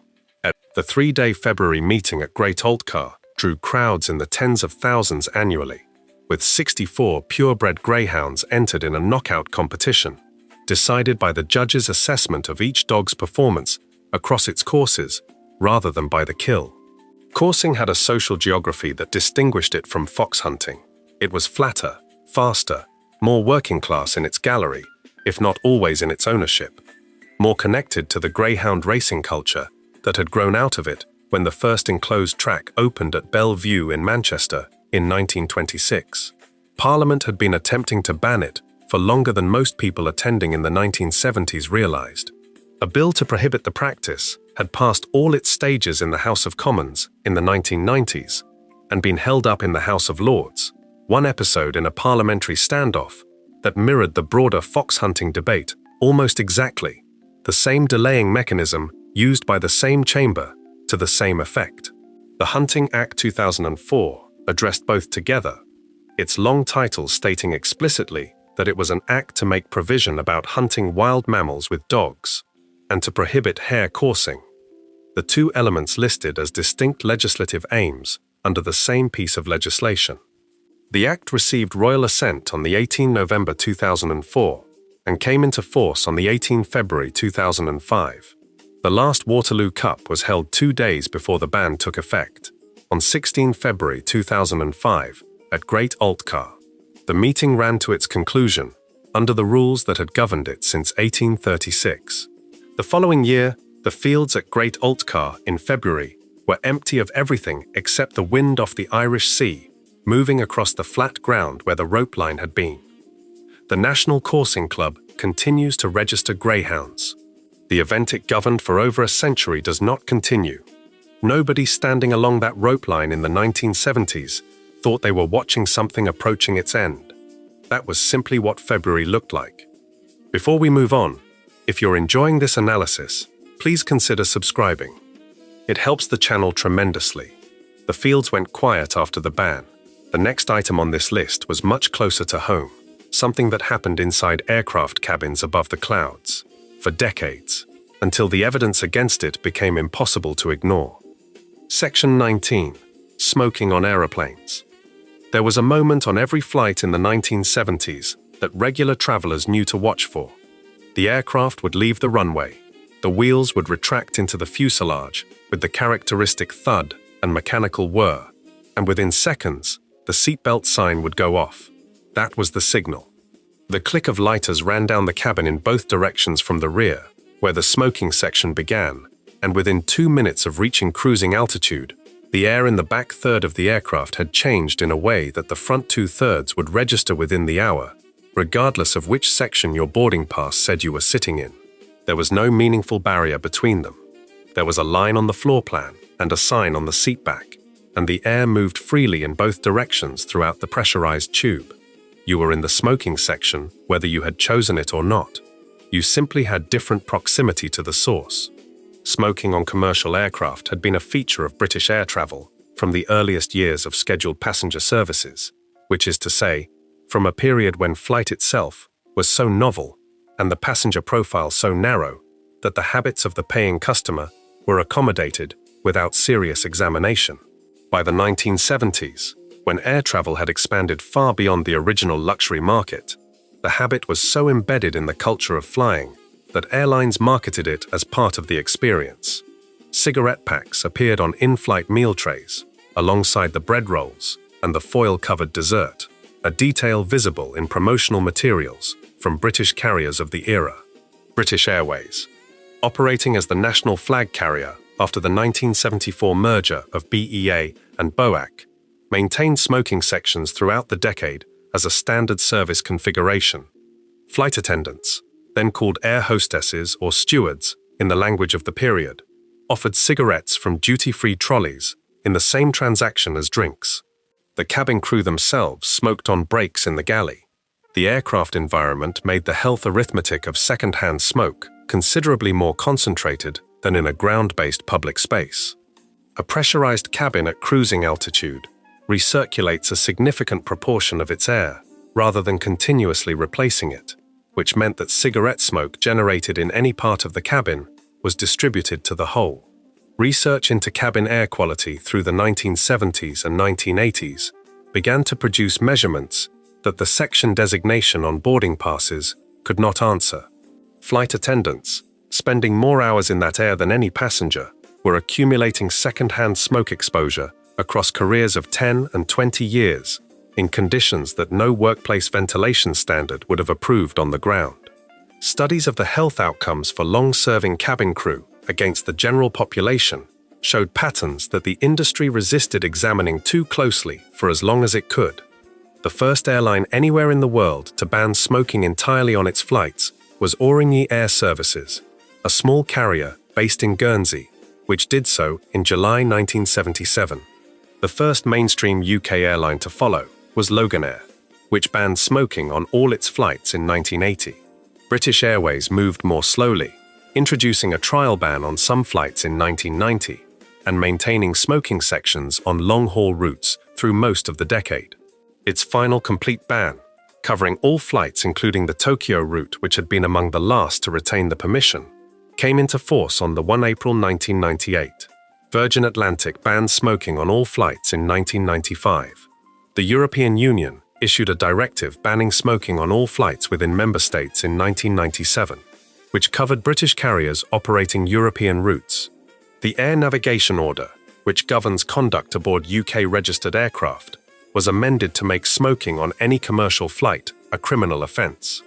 S1: The 3-day February meeting at Great Altcar drew crowds in the tens of thousands annually, with 64 purebred greyhounds entered in a knockout competition, decided by the judges' assessment of each dog's performance across its courses, rather than by the kill. Coursing had a social geography that distinguished it from fox hunting. It was flatter, faster, more working class in its gallery, if not always in its ownership, more connected to the greyhound racing culture that had grown out of it when the first enclosed track opened at Belle Vue in Manchester in 1926. Parliament had been attempting to ban it for longer than most people attending in the 1970s realised. A bill to prohibit the practice had passed all its stages in the House of Commons in the 1990s and been held up in the House of Lords, one episode in a parliamentary standoff that mirrored the broader fox hunting debate almost exactly, the same delaying mechanism used by the same chamber to the same effect. The Hunting Act 2004 addressed both together, its long title stating explicitly that it was an act to make provision about hunting wild mammals with dogs and to prohibit hare coursing, the two elements listed as distinct legislative aims under the same piece of legislation. The Act received royal assent on the 18 November 2004 and came into force on the 18 February 2005. The last Waterloo Cup was held 2 days before the ban took effect, on 16 February 2005 at Great Altcar. The meeting ran to its conclusion under the rules that had governed it since 1836. The following year, the fields at Great Altcar in February were empty of everything except the wind off the Irish Sea, moving across the flat ground where the rope line had been. The National Coursing Club continues to register greyhounds. The event it governed for over a century does not continue. Nobody standing along that rope line in the 1970s thought they were watching something approaching its end. That was simply what February looked like. Before we move on, if you're enjoying this analysis, please consider subscribing. It helps the channel tremendously. The fields went quiet after the ban. The next item on this list was much closer to home, something that happened inside aircraft cabins above the clouds, for decades, until the evidence against it became impossible to ignore. Section 19. Smoking on aeroplanes. There was a moment on every flight in the 1970s that regular travelers knew to watch for. The aircraft would leave the runway. The wheels would retract into the fuselage with the characteristic thud and mechanical whir, and within seconds, the seatbelt sign would go off. That was the signal. The click of lighters ran down the cabin in both directions from the rear, where the smoking section began, and within 2 minutes of reaching cruising altitude, the air in the back third of the aircraft had changed in a way that the front 2/3 would register within the hour, regardless of which section your boarding pass said you were sitting in. There was no meaningful barrier between them. There was a line on the floor plan and a sign on the seat back, and the air moved freely in both directions throughout the pressurized tube. You were in the smoking section, whether you had chosen it or not. You simply had different proximity to the source. Smoking on commercial aircraft had been a feature of British air travel from the earliest years of scheduled passenger services, which is to say, from a period when flight itself was so novel and the passenger profile so narrow that the habits of the paying customer were accommodated without serious examination. By the 1970s, when air travel had expanded far beyond the original luxury market, the habit was so embedded in the culture of flying that airlines marketed it as part of the experience. Cigarette packs appeared on in-flight meal trays, alongside the bread rolls and the foil-covered dessert, a detail visible in promotional materials from British carriers of the era. British Airways, operating as the national flag carrier after the 1974 merger of BEA and BOAC, maintained smoking sections throughout the decade as a standard service configuration. Flight attendants, then called air hostesses or stewards in the language of the period, offered cigarettes from duty-free trolleys in the same transaction as drinks. The cabin crew themselves smoked on breaks in the galley. The aircraft environment made the health arithmetic of second-hand smoke considerably more concentrated than in a ground-based public space. A pressurized cabin at cruising altitude recirculates a significant proportion of its air, rather than continuously replacing it, which meant that cigarette smoke generated in any part of the cabin was distributed to the whole. Research into cabin air quality through the 1970s and 1980s began to produce measurements that the section designation on boarding passes could not answer. Flight attendants, spending more hours in that air than any passenger, were accumulating second-hand smoke exposure across careers of 10 and 20 years in conditions that no workplace ventilation standard would have approved on the ground. Studies of the health outcomes for long-serving cabin crew against the general population showed patterns that the industry resisted examining too closely for as long as it could. The first airline anywhere in the world to ban smoking entirely on its flights was Aurigny Air Services, a small carrier based in Guernsey, which did so in July 1977. The first mainstream UK airline to follow was Loganair, which banned smoking on all its flights in 1980. British Airways moved more slowly, introducing a trial ban on some flights in 1990 and maintaining smoking sections on long-haul routes through most of the decade. Its final complete ban, covering all flights including the Tokyo route, which had been among the last to retain the permission, came into force on the 1 April 1998. Virgin Atlantic banned smoking on all flights in 1995. The European Union issued a directive banning smoking on all flights within member states in 1997, which covered British carriers operating European routes. The Air Navigation Order, which governs conduct aboard UK-registered aircraft, was amended to make smoking on any commercial flight a criminal offence.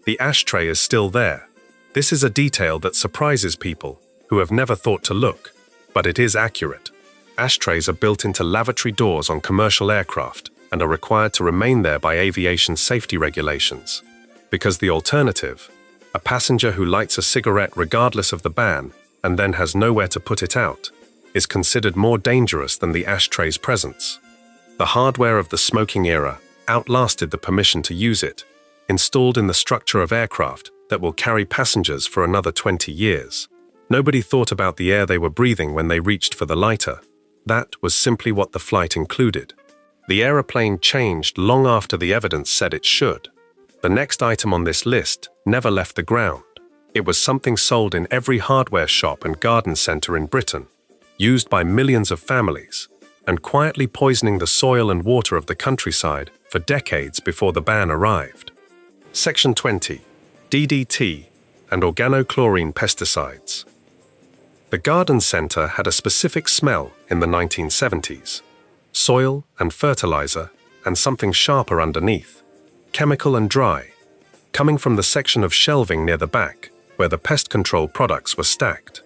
S1: The ashtray is still there. This is a detail that surprises people who have never thought to look, but it is accurate. Ashtrays are built into lavatory doors on commercial aircraft and are required to remain there by aviation safety regulations. Because the alternative, a passenger who lights a cigarette regardless of the ban and then has nowhere to put it out, is considered more dangerous than the ashtray's presence. The hardware of the smoking era outlasted the permission to use it, installed in the structure of aircraft that will carry passengers for another 20 years. Nobody thought about the air they were breathing when they reached for the lighter. That was simply what the flight included. The aeroplane changed long after the evidence said it should. The next item on this list never left the ground. It was something sold in every hardware shop and garden centre in Britain, used by millions of families, and quietly poisoning the soil and water of the countryside for decades before the ban arrived. Section 20. DDT and organochlorine pesticides. The garden center had a specific smell in the 1970s. Soil and fertilizer and something sharper underneath, chemical and dry, coming from the section of shelving near the back where the pest control products were stacked.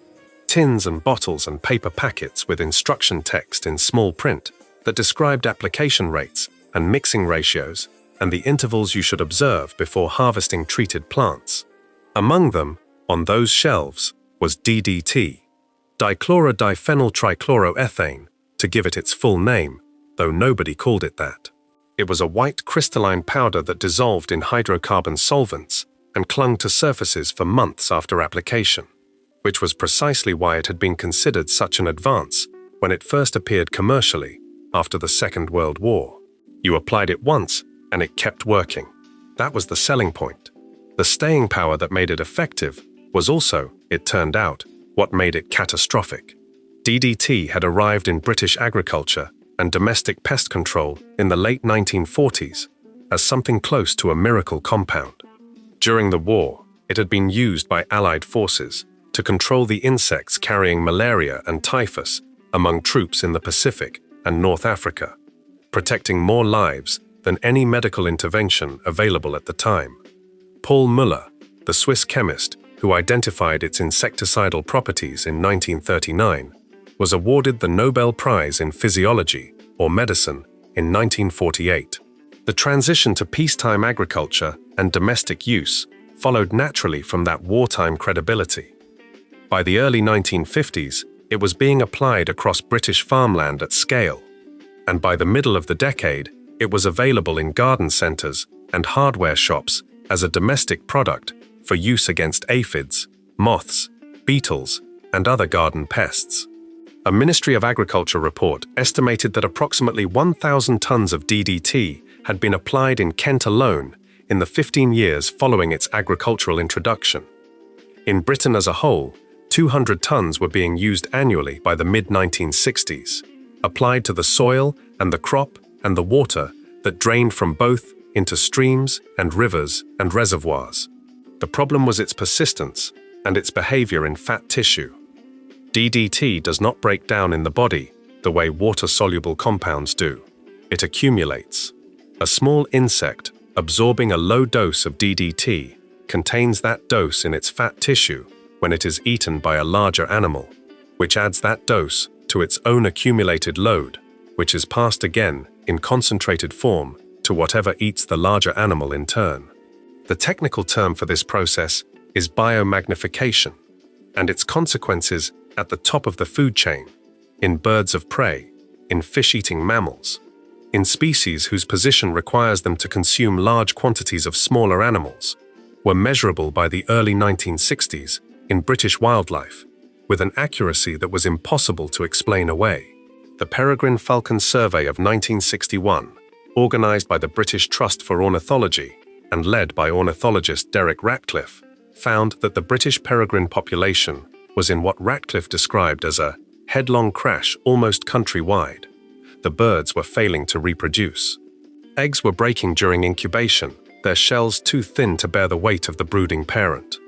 S1: Tins and bottles and paper packets with instruction text in small print that described application rates and mixing ratios and the intervals you should observe before harvesting treated plants. Among them, on those shelves, was DDT, dichlorodiphenyltrichloroethane, to give it its full name, though nobody called it that. It was a white crystalline powder that dissolved in hydrocarbon solvents and clung to surfaces for months after application, which was precisely why it had been considered such an advance when it first appeared commercially after the Second World War. You applied it once and it kept working. That was the selling point. The staying power that made it effective was also, it turned out, what made it catastrophic. DDT had arrived in British agriculture and domestic pest control in the late 1940s as something close to a miracle compound. During the war, it had been used by Allied forces to control the insects carrying malaria and typhus among troops in the Pacific and North Africa, protecting more lives than any medical intervention available at the time. Paul Müller, the Swiss chemist who identified its insecticidal properties in 1939, was awarded the Nobel Prize in Physiology or Medicine in 1948. The transition to peacetime agriculture and domestic use followed naturally from that wartime credibility. By the early 1950s, it was being applied across British farmland at scale, and by the middle of the decade, it was available in garden centers and hardware shops as a domestic product for use against aphids, moths, beetles, and other garden pests. A Ministry of Agriculture report estimated that approximately 1,000 tons of DDT had been applied in Kent alone in the 15 years following its agricultural introduction. In Britain as a whole, 200 tons were being used annually by the mid-1960s, applied to the soil and the crop and the water that drained from both into streams and rivers and reservoirs. The problem was its persistence and its behavior in fat tissue. DDT does not break down in the body the way water-soluble compounds do. It accumulates. A small insect absorbing a low dose of DDT contains that dose in its fat tissue when it is eaten by a larger animal, which adds that dose to its own accumulated load, which is passed again in concentrated form to whatever eats the larger animal in turn. The technical term for this process is biomagnification, and its consequences at the top of the food chain, in birds of prey, in fish-eating mammals, in species whose position requires them to consume large quantities of smaller animals, were measurable by the early 1960s in British wildlife, with an accuracy that was impossible to explain away. The Peregrine Falcon Survey of 1961, organized by the British Trust for Ornithology and led by ornithologist Derek Ratcliffe, found that the British peregrine population was in what Ratcliffe described as a headlong crash almost countrywide. The birds were failing to reproduce. Eggs were breaking during incubation, their shells too thin to bear the weight of the brooding parent.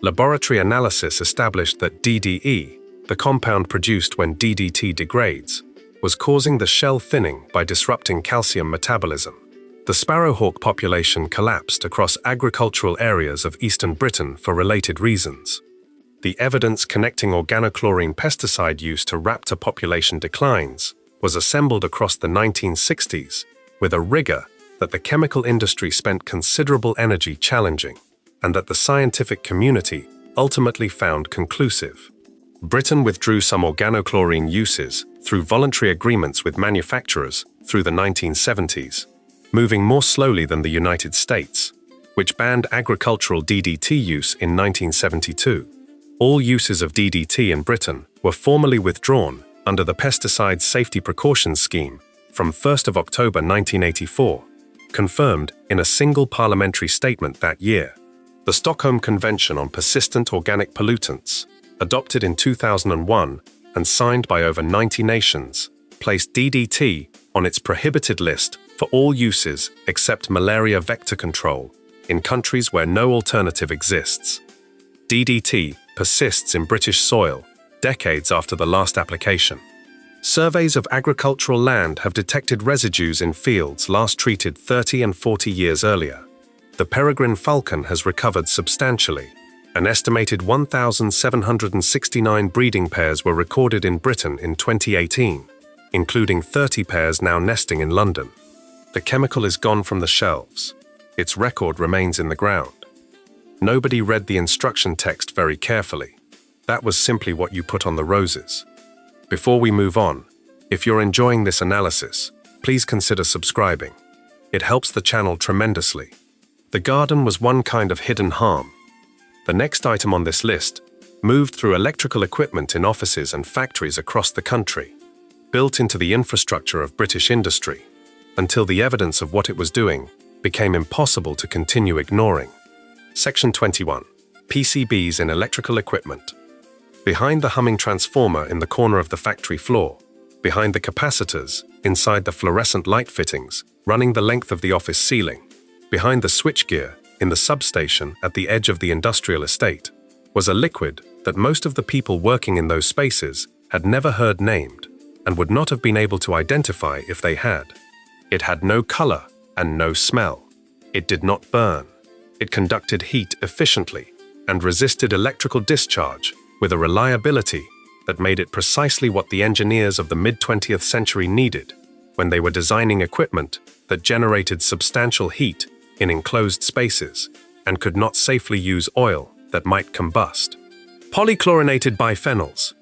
S1: Laboratory analysis established that DDE, the compound produced when DDT degrades, was causing the shell thinning by disrupting calcium metabolism. The sparrowhawk population collapsed across agricultural areas of eastern Britain for related reasons. The evidence connecting organochlorine pesticide use to raptor population declines was assembled across the 1960s with a rigor that the chemical industry spent considerable energy challenging, and that the scientific community ultimately found conclusive. Britain withdrew some organochlorine uses through voluntary agreements with manufacturers through the 1970s, moving more slowly than the United States, which banned agricultural DDT use in 1972. All uses of DDT in Britain were formally withdrawn under the Pesticide Safety Precautions Scheme from 1st of October 1984, confirmed in a single parliamentary statement that year. The Stockholm Convention on Persistent Organic Pollutants, adopted in 2001 and signed by over 90 nations, placed DDT on its prohibited list for all uses except malaria vector control in countries where no alternative exists. DDT persists in British soil decades after the last application. Surveys of agricultural land have detected residues in fields last treated 30 and 40 years earlier. The peregrine falcon has recovered substantially. An estimated 1,769 breeding pairs were recorded in Britain in 2018, including 30 pairs now nesting in London. The chemical is gone from the shelves. Its record remains in the ground. Nobody read the instruction text very carefully. That was simply what you put on the roses. Before we move on, if you're enjoying this analysis, please consider subscribing. It helps the channel tremendously. The garden was one kind of hidden harm. The next item on this list moved through electrical equipment in offices and factories across the country, built into the infrastructure of British industry, until the evidence of what it was doing became impossible to continue ignoring. Section 21. PCBs in electrical equipment. Behind the humming transformer in the corner of the factory floor, behind the capacitors inside the fluorescent light fittings running the length of the office ceiling, behind the switchgear in the substation at the edge of the industrial estate, was a liquid that most of the people working in those spaces had never heard named and would not have been able to identify if they had. It had no color and no smell. It did not burn. It conducted heat efficiently and resisted electrical discharge with a reliability that made it precisely what the engineers of the mid-20th century needed when they were designing equipment that generated substantial heat in enclosed spaces and could not safely use oil that might combust. Polychlorinated biphenyls,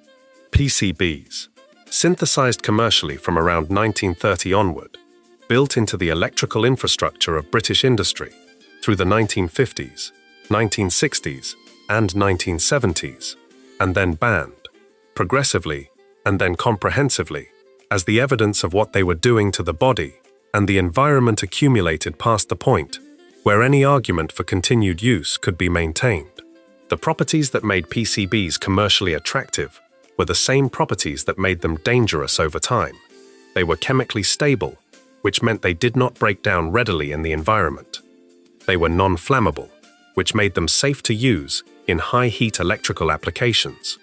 S1: PCBs, synthesized commercially from around 1930 onward, built into the electrical infrastructure of British industry through the 1950s, 1960s, and 1970s, and then banned, progressively and then comprehensively, as the evidence of what they were doing to the body and the environment accumulated past the point where any argument for continued use could be maintained. The properties that made PCBs commercially attractive were the same properties that made them dangerous over time. They were chemically stable, which meant they did not break down readily in the environment. They were non-flammable, which made them safe to use in high-heat electrical applications.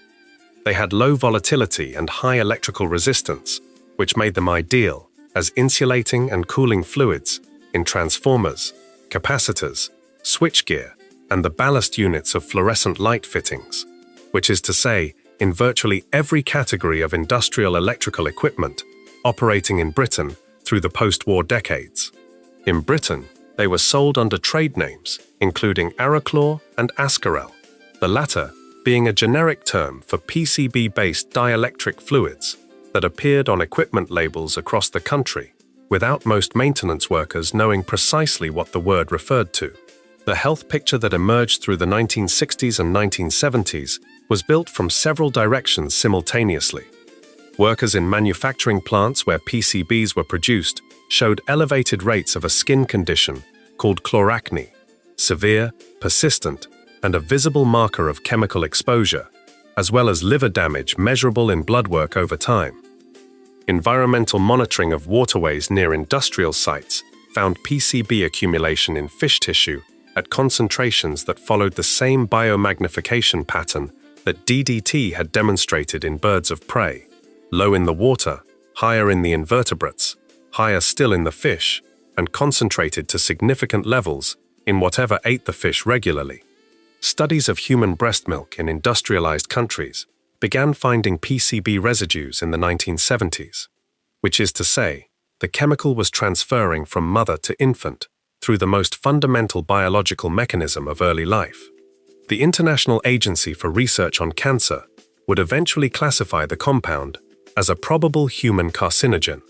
S1: They had low volatility and high electrical resistance, which made them ideal as insulating and cooling fluids in transformers, capacitors, switchgear, and the ballast units of fluorescent light fittings, which is to say, in virtually every category of industrial electrical equipment operating in Britain through the post-war decades. In Britain, they were sold under trade names, including Araclor and Ascarel, the latter being a generic term for PCB-based dielectric fluids that appeared on equipment labels across the country, without most maintenance workers knowing precisely what the word referred to. The health picture that emerged through the 1960s and 1970s was built from several directions simultaneously. Workers in manufacturing plants where PCBs were produced showed elevated rates of a skin condition called chloracne, severe, persistent, and a visible marker of chemical exposure, as well as liver damage measurable in blood work over time. Environmental monitoring of waterways near industrial sites found PCB accumulation in fish tissue at concentrations that followed the same biomagnification pattern that DDT had demonstrated in birds of prey: low in the water, higher in the invertebrates, higher still in the fish, and concentrated to significant levels in whatever ate the fish regularly. Studies of human breast milk in industrialized countries began finding PCB residues in the 1970s, which is to say, the chemical was transferring from mother to infant through the most fundamental biological mechanism of early life. The International Agency for Research on Cancer would eventually classify the compound as a probable human carcinogen.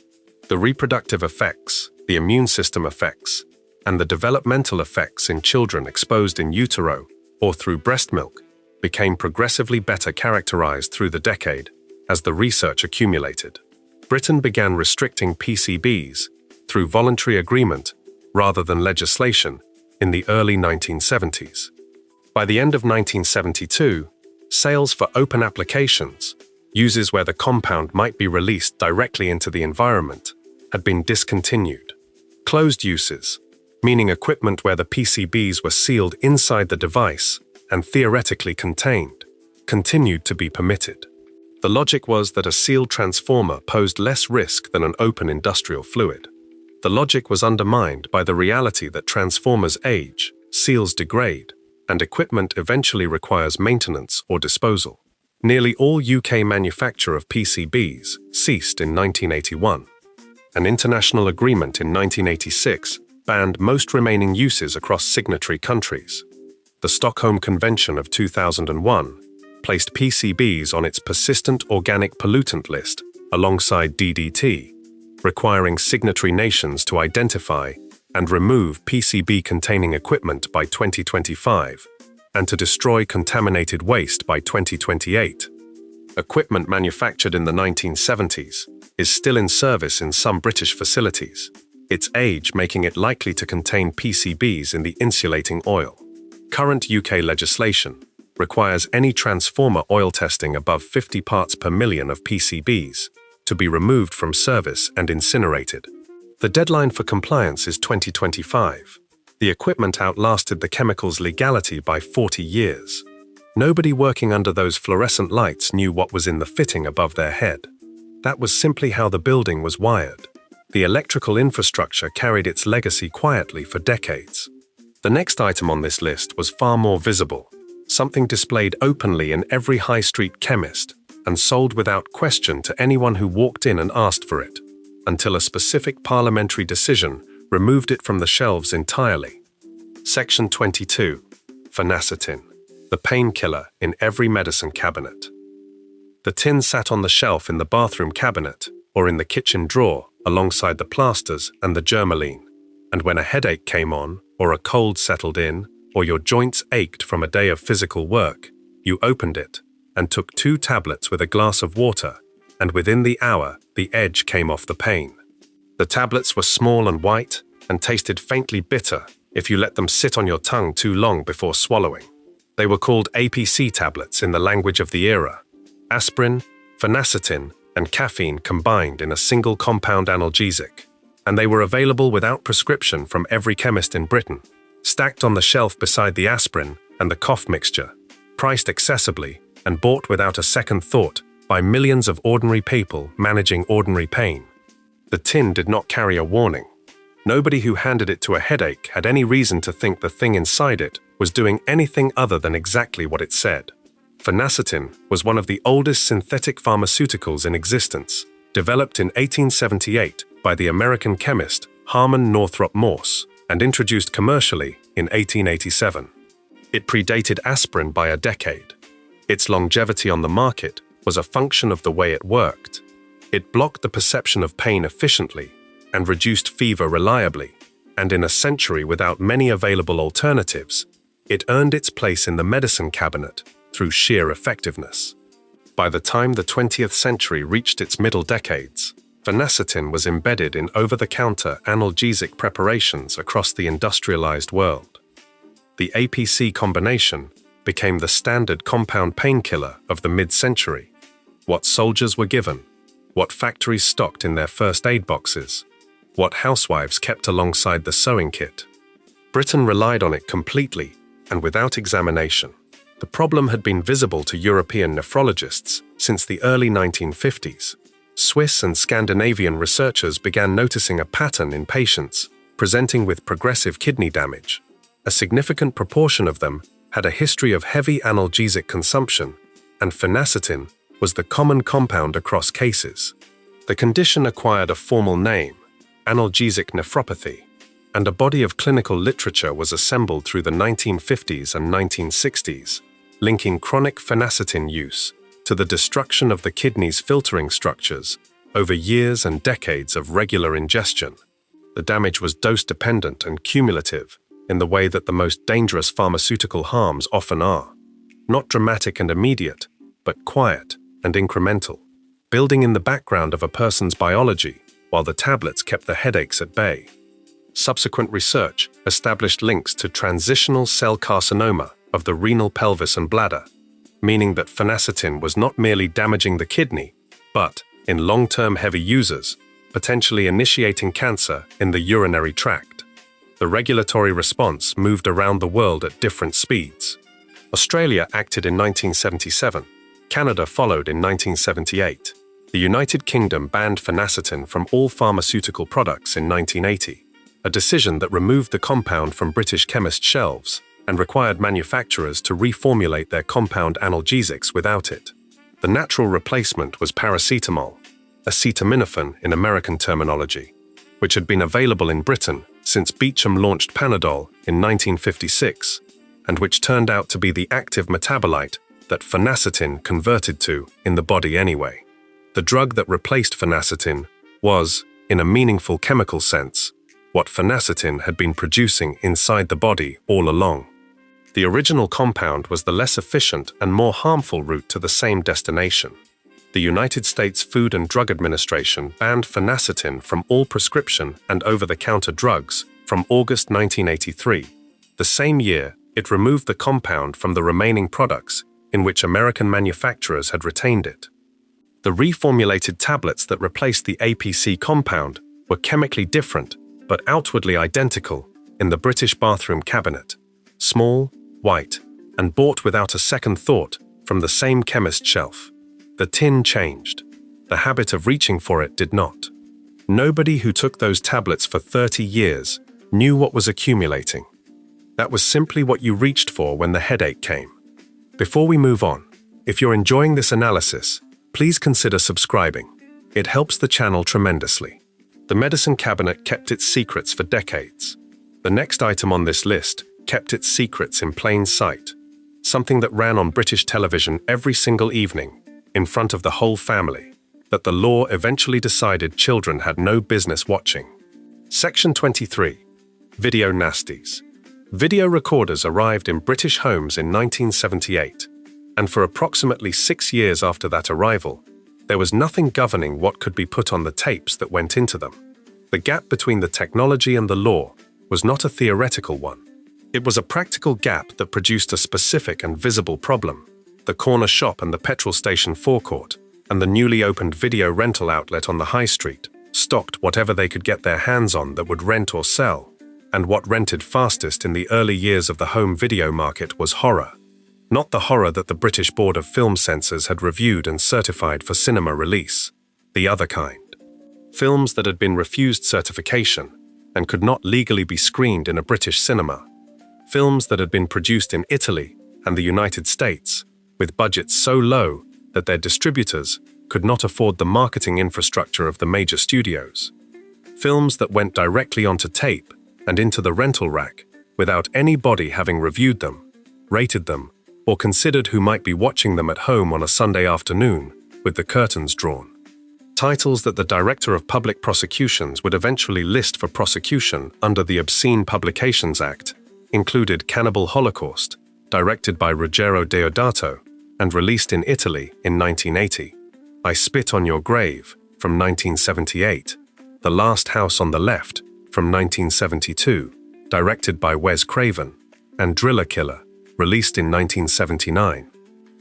S1: The reproductive effects, the immune system effects, and the developmental effects in children exposed in utero or through breast milk became progressively better characterized through the decade as the research accumulated. Britain began restricting PCBs through voluntary agreement rather than legislation in the early 1970s. By the end of 1972, sales for open applications, Uses where the compound might be released directly into the environment, had been discontinued. Closed uses, meaning equipment where the PCBs were sealed inside the device and theoretically contained, continued to be permitted. The logic was that a sealed transformer posed less risk than an open industrial fluid. The logic was undermined by the reality that transformers age, seals degrade, and equipment eventually requires maintenance or disposal. Nearly all UK manufacture of PCBs ceased in 1981. An international agreement in 1986 banned most remaining uses across signatory countries. The Stockholm Convention of 2001 placed PCBs on its persistent organic pollutant list alongside DDT, requiring signatory nations to identify and remove PCB-containing equipment by 2025 and to destroy contaminated waste by 2028. Equipment manufactured in the 1970s is still in service in some British facilities, its age making it likely to contain PCBs in the insulating oil. Current UK legislation requires any transformer oil testing above 50 parts per million of PCBs to be removed from service and incinerated. The deadline for compliance is 2025. The equipment outlasted the chemical's legality by 40 years. Nobody working under those fluorescent lights knew what was in the fitting above their head. That was simply how the building was wired. The electrical infrastructure carried its legacy quietly for decades. The next item on this list was far more visible, something displayed openly in every high street chemist and sold without question to anyone who walked in and asked for it, until a specific parliamentary decision removed it from the shelves entirely. Section 22. Phenacetin, the painkiller in every medicine cabinet. The tin sat on the shelf in the bathroom cabinet or in the kitchen drawer alongside the plasters and the Germaline, and when a headache came on, or a cold settled in, or your joints ached from a day of physical work, you opened it and took 2 tablets with a glass of water, and within the hour, the edge came off the pain. The tablets were small and white and tasted faintly bitter if you let them sit on your tongue too long before swallowing. They were called APC tablets in the language of the era. Aspirin, phenacetin, and caffeine combined in a single compound analgesic, and they were available without prescription from every chemist in Britain, stacked on the shelf beside the aspirin and the cough mixture, priced accessibly and bought without a second thought by millions of ordinary people managing ordinary pain. The tin did not carry a warning. Nobody who handed it to a headache had any reason to think the thing inside it was doing anything other than exactly what it said. Phenacetin was one of the oldest synthetic pharmaceuticals in existence, developed in 1878 by the American chemist Harmon Northrop Morse and introduced commercially in 1887. It predated aspirin by a decade. Its longevity on the market was a function of the way it worked. It blocked the perception of pain efficiently and reduced fever reliably, and in a century without many available alternatives, it earned its place in the medicine cabinet through sheer effectiveness. By the time the 20th century reached its middle decades, phenacetin was embedded in over-the-counter analgesic preparations across the industrialized world. The APC combination became the standard compound painkiller of the mid-century. What soldiers were given, what factories stocked in their first aid boxes, what housewives kept alongside the sewing kit. Britain relied on it completely and without examination. The problem had been visible to European nephrologists since the early 1950s. Swiss and Scandinavian researchers began noticing a pattern in patients presenting with progressive kidney damage. A significant proportion of them had a history of heavy analgesic consumption, and phenacetin was the common compound across cases. The condition acquired a formal name, analgesic nephropathy, and a body of clinical literature was assembled through the 1950s and 1960s, linking chronic phenacetin use to the destruction of the kidney's filtering structures over years and decades of regular ingestion. The damage was dose-dependent and cumulative in the way that the most dangerous pharmaceutical harms often are. Not dramatic and immediate, but quiet and incremental, building in the background of a person's biology while the tablets kept the headaches at bay. Subsequent research established links to transitional cell carcinoma of the renal pelvis and bladder, meaning that phenacetin was not merely damaging the kidney, but, in long-term heavy users, potentially initiating cancer in the urinary tract. The regulatory response moved around the world at different speeds. Australia acted in 1977, Canada followed in 1978. The United Kingdom banned phenacetin from all pharmaceutical products in 1980, a decision that removed the compound from British chemists' shelves and required manufacturers to reformulate their compound analgesics without it. The natural replacement was paracetamol, acetaminophen in American terminology, which had been available in Britain since Beecham launched Panadol in 1956, and which turned out to be the active metabolite that phenacetin converted to in the body anyway. The drug that replaced phenacetin was, in a meaningful chemical sense, what phenacetin had been producing inside the body all along. The original compound was the less efficient and more harmful route to the same destination. The United States Food and Drug Administration banned phenacetin from all prescription and over-the-counter drugs from August 1983. The same year, it removed the compound from the remaining products in which American manufacturers had retained it. The reformulated tablets that replaced the APC compound were chemically different but outwardly identical in the British bathroom cabinet. Small, white, and bought without a second thought from the same chemist shelf. The tin changed. The habit of reaching for it did not. Nobody who took those tablets for 30 years knew what was accumulating. That was simply what you reached for when the headache came. Before we move on, if you're enjoying this analysis, please consider subscribing. It helps the channel tremendously. The medicine cabinet kept its secrets for decades. The next item on this list kept its secrets in plain sight, something that ran on British television every single evening, in front of the whole family, that the law eventually decided children had no business watching. Section 23. Video nasties. Video recorders arrived in British homes in 1978, and for approximately 6 years after that arrival, there was nothing governing what could be put on the tapes that went into them. The gap between the technology and the law was not a theoretical one. It was a practical gap that produced a specific and visible problem. The corner shop and the petrol station forecourt, and the newly opened video rental outlet on the high street, stocked whatever they could get their hands on that would rent or sell, and what rented fastest in the early years of the home video market was horror. Not the horror that the British Board of Film Censors had reviewed and certified for cinema release, the other kind. Films that had been refused certification and could not legally be screened in a British cinema. Films that had been produced in Italy and the United States, with budgets so low that their distributors could not afford the marketing infrastructure of the major studios. Films that went directly onto tape and into the rental rack without anybody having reviewed them, rated them, or considered who might be watching them at home on a Sunday afternoon with the curtains drawn. Titles that the Director of Public Prosecutions would eventually list for prosecution under the Obscene Publications Act included Cannibal Holocaust, directed by Ruggero Deodato and released in Italy in 1980, I Spit on Your Grave from 1978, The Last House on the Left from 1972, directed by Wes Craven, and Driller Killer, released in 1979.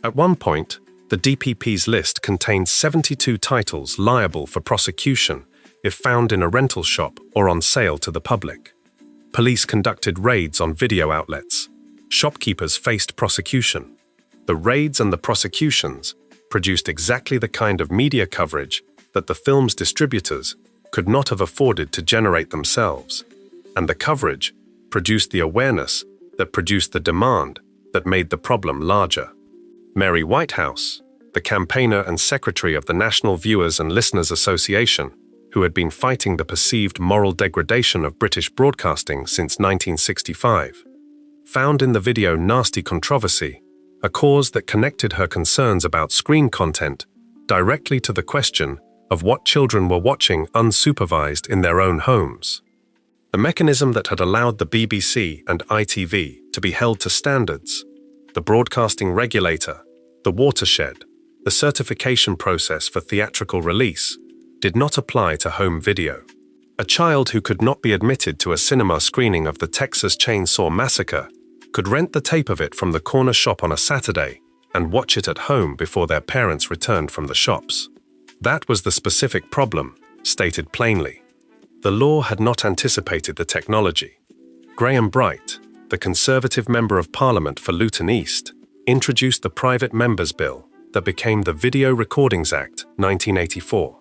S1: At one point, the DPP's list contained 72 titles liable for prosecution if found in a rental shop or on sale to the public. Police conducted raids on video outlets. Shopkeepers faced prosecution. The raids and the prosecutions produced exactly the kind of media coverage that the film's distributors could not have afforded to generate themselves. And the coverage produced the awareness that produced the demand that made the problem larger. Mary Whitehouse, the campaigner and secretary of the National Viewers and Listeners Association, who had been fighting the perceived moral degradation of British broadcasting since 1965, found in the video nasty controversy, a cause that connected her concerns about screen content directly to the question of what children were watching unsupervised in their own homes. The mechanism that had allowed the BBC and ITV to be held to standards, the broadcasting regulator, the watershed, the certification process for theatrical release, did not apply to home video. A child who could not be admitted to a cinema screening of the Texas Chainsaw Massacre could rent the tape of it from the corner shop on a Saturday and watch it at home before their parents returned from the shops. That was the specific problem, stated plainly. The law had not anticipated the technology. Graham Bright, the Conservative Member of Parliament for Luton East, introduced the Private Members Bill that became the Video Recordings Act 1984.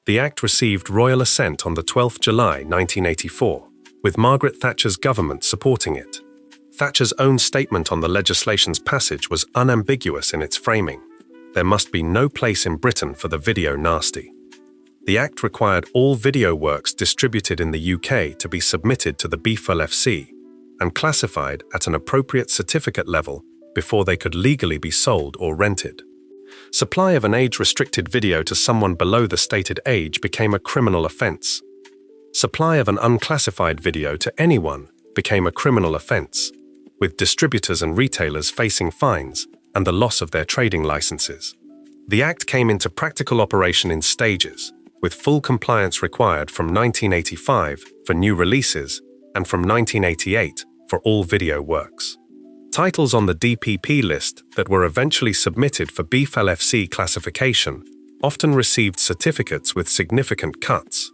S1: The Act received royal assent on the 12th July 1984, with Margaret Thatcher's government supporting it. Thatcher's own statement on the legislation's passage was unambiguous in its framing. There must be no place in Britain for the video nasty. The Act required all video works distributed in the UK to be submitted to the BFLFC and classified at an appropriate certificate level before they could legally be sold or rented. Supply of an age-restricted video to someone below the stated age became a criminal offence. Supply of an unclassified video to anyone became a criminal offence, with distributors and retailers facing fines and the loss of their trading licenses. The Act came into practical operation in stages, with full compliance required from 1985 for new releases and from 1988 for all video works. Titles on the DPP list that were eventually submitted for BFLFC classification often received certificates with significant cuts.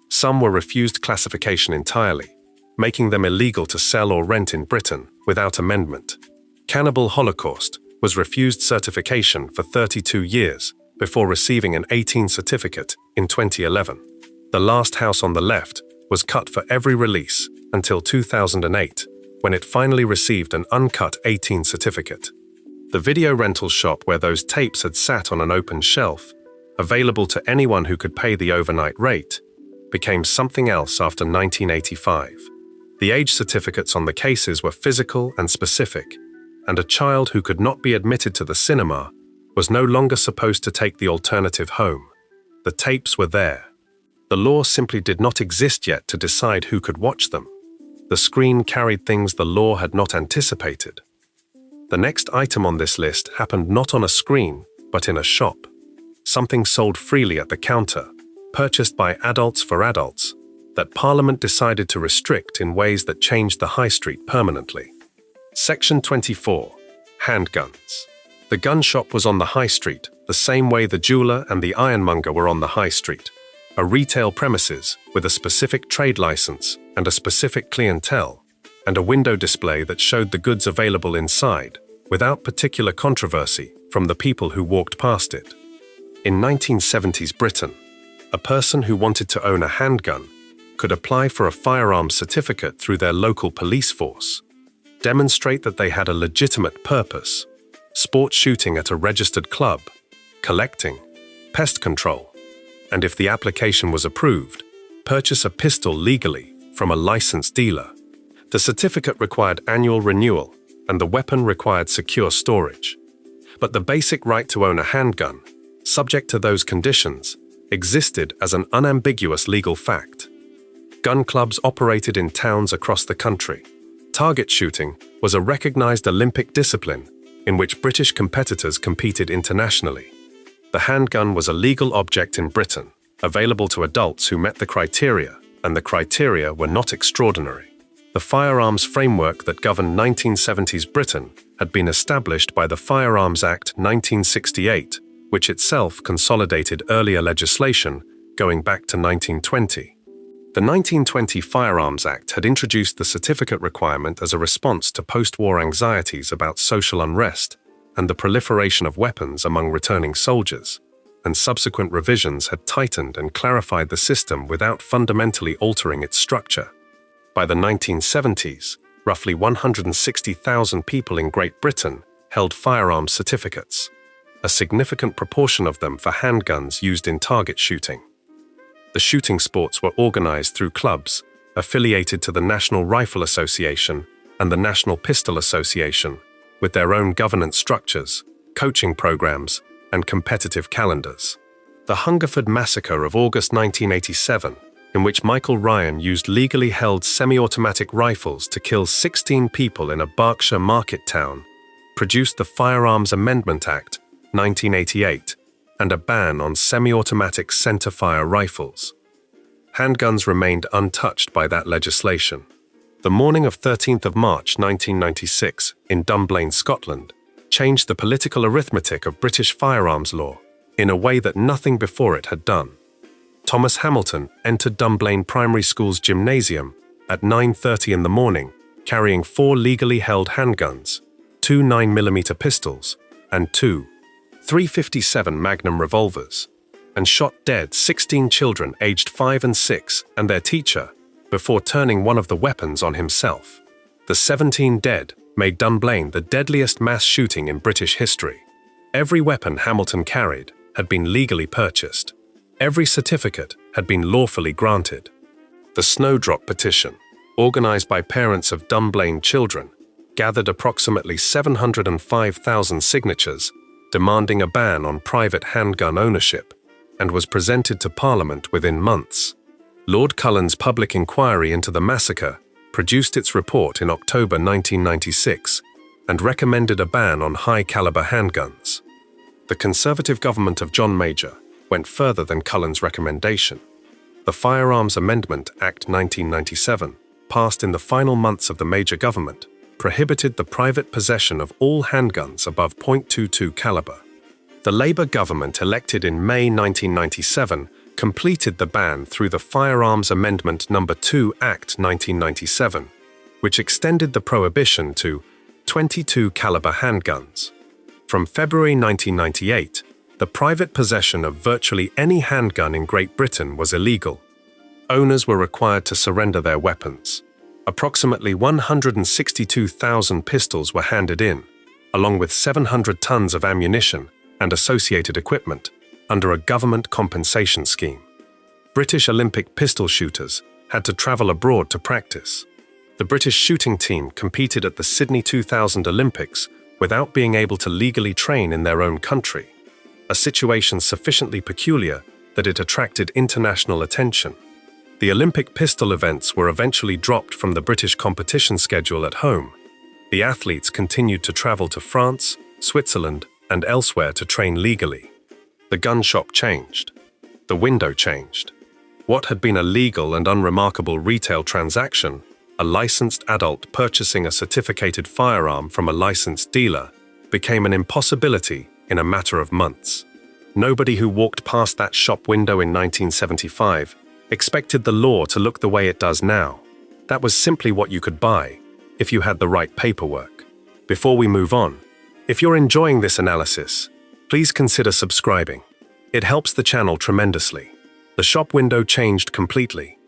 S1: Some were refused classification entirely, making them illegal to sell or rent in Britain without amendment. Cannibal Holocaust was refused certification for 32 years before receiving an 18 certificate in 2011. The Last House on the Left was cut for every release until 2008, when it finally received an uncut 18 certificate. The video rental shop where those tapes had sat on an open shelf, available to anyone who could pay the overnight rate, became something else after 1985. The age certificates on the cases were physical and specific, and a child who could not be admitted to the cinema was no longer supposed to take the alternative home. The tapes were there. The law simply did not exist yet to decide who could watch them. The screen carried things the law had not anticipated. The next item on this list happened not on a screen, but in a shop. Something sold freely at the counter, purchased by adults for adults, that Parliament decided to restrict in ways that changed the high street permanently. Section 24. Handguns. The gun shop was on the high street, the same way the jeweler and the ironmonger were on the high street. A retail premises with a specific trade license and a specific clientele, and a window display that showed the goods available inside, without particular controversy from the people who walked past it. In 1970s Britain, a person who wanted to own a handgun could apply for a firearms certificate through their local police force, demonstrate that they had a legitimate purpose, sport shooting at a registered club, collecting, pest control, and if the application was approved, purchase a pistol legally from a licensed dealer. The certificate required annual renewal, and the weapon required secure storage. But the basic right to own a handgun, subject to those conditions, existed as an unambiguous legal fact. Gun clubs operated in towns across the country. Target shooting was a recognized Olympic discipline in which British competitors competed internationally. The handgun was a legal object in Britain, available to adults who met the criteria, and the criteria were not extraordinary. The firearms framework that governed 1970s Britain had been established by the Firearms Act 1968, which itself consolidated earlier legislation going back to 1920. The 1920 Firearms Act had introduced the certificate requirement as a response to post-war anxieties about social unrest and the proliferation of weapons among returning soldiers, and subsequent revisions had tightened and clarified the system without fundamentally altering its structure. By the 1970s, roughly 160,000 people in Great Britain held firearms certificates, a significant proportion of them for handguns used in target shooting. The shooting sports were organized through clubs affiliated to the National Rifle Association and the National Pistol Association, with their own governance structures, coaching programs, and competitive calendars. The Hungerford Massacre of August 1987, in which Michael Ryan used legally held semi-automatic rifles to kill 16 people in a Berkshire market town, produced the Firearms Amendment Act 1988 and a ban on semi-automatic centerfire rifles. Handguns remained untouched by that legislation. The morning of 13th of March 1996, in Dunblane, Scotland, changed the political arithmetic of British firearms law in a way that nothing before it had done. Thomas Hamilton entered Dunblane Primary School's gymnasium at 9:30 in the morning, carrying 4 legally held handguns, 2 9mm pistols, and 2 .357 Magnum revolvers, and shot dead 16 children aged 5 and 6 and their teacher before turning one of the weapons on himself. The 17 dead made Dunblane the deadliest mass shooting in British history. Every weapon Hamilton carried had been legally purchased. Every certificate had been lawfully granted. The Snowdrop Petition, organized by parents of Dunblane children, gathered approximately 705,000 signatures demanding a ban on private handgun ownership, and was presented to Parliament within months. Lord Cullen's public inquiry into the massacre produced its report in October 1996 and recommended a ban on high-caliber handguns. The Conservative government of John Major went further than Cullen's recommendation. The Firearms Amendment Act 1997, passed in the final months of the Major government, prohibited the private possession of all handguns above .22 caliber. The Labour government elected in May 1997 completed the ban through the Firearms Amendment No. 2 Act 1997, which extended the prohibition to .22 caliber handguns. From February 1998, the private possession of virtually any handgun in Great Britain was illegal. Owners were required to surrender their weapons. Approximately 162,000 pistols were handed in, along with 700 tons of ammunition and associated equipment, under a government compensation scheme. British Olympic pistol shooters had to travel abroad to practice. The British shooting team competed at the Sydney 2000 Olympics without being able to legally train in their own country, a situation sufficiently peculiar that it attracted international attention. The Olympic pistol events were eventually dropped from the British competition schedule at home. The athletes continued to travel to France, Switzerland, and elsewhere to train legally. The gun shop changed. The window changed. What had been a legal and unremarkable retail transaction, a licensed adult purchasing a certificated firearm from a licensed dealer, became an impossibility in a matter of months. Nobody who walked past that shop window in 1975 expected the law to look the way it does now. That was simply what you could buy, if you had the right paperwork. Before we move on, if you're enjoying this analysis, please consider subscribing. It helps the channel tremendously. The shop window changed completely.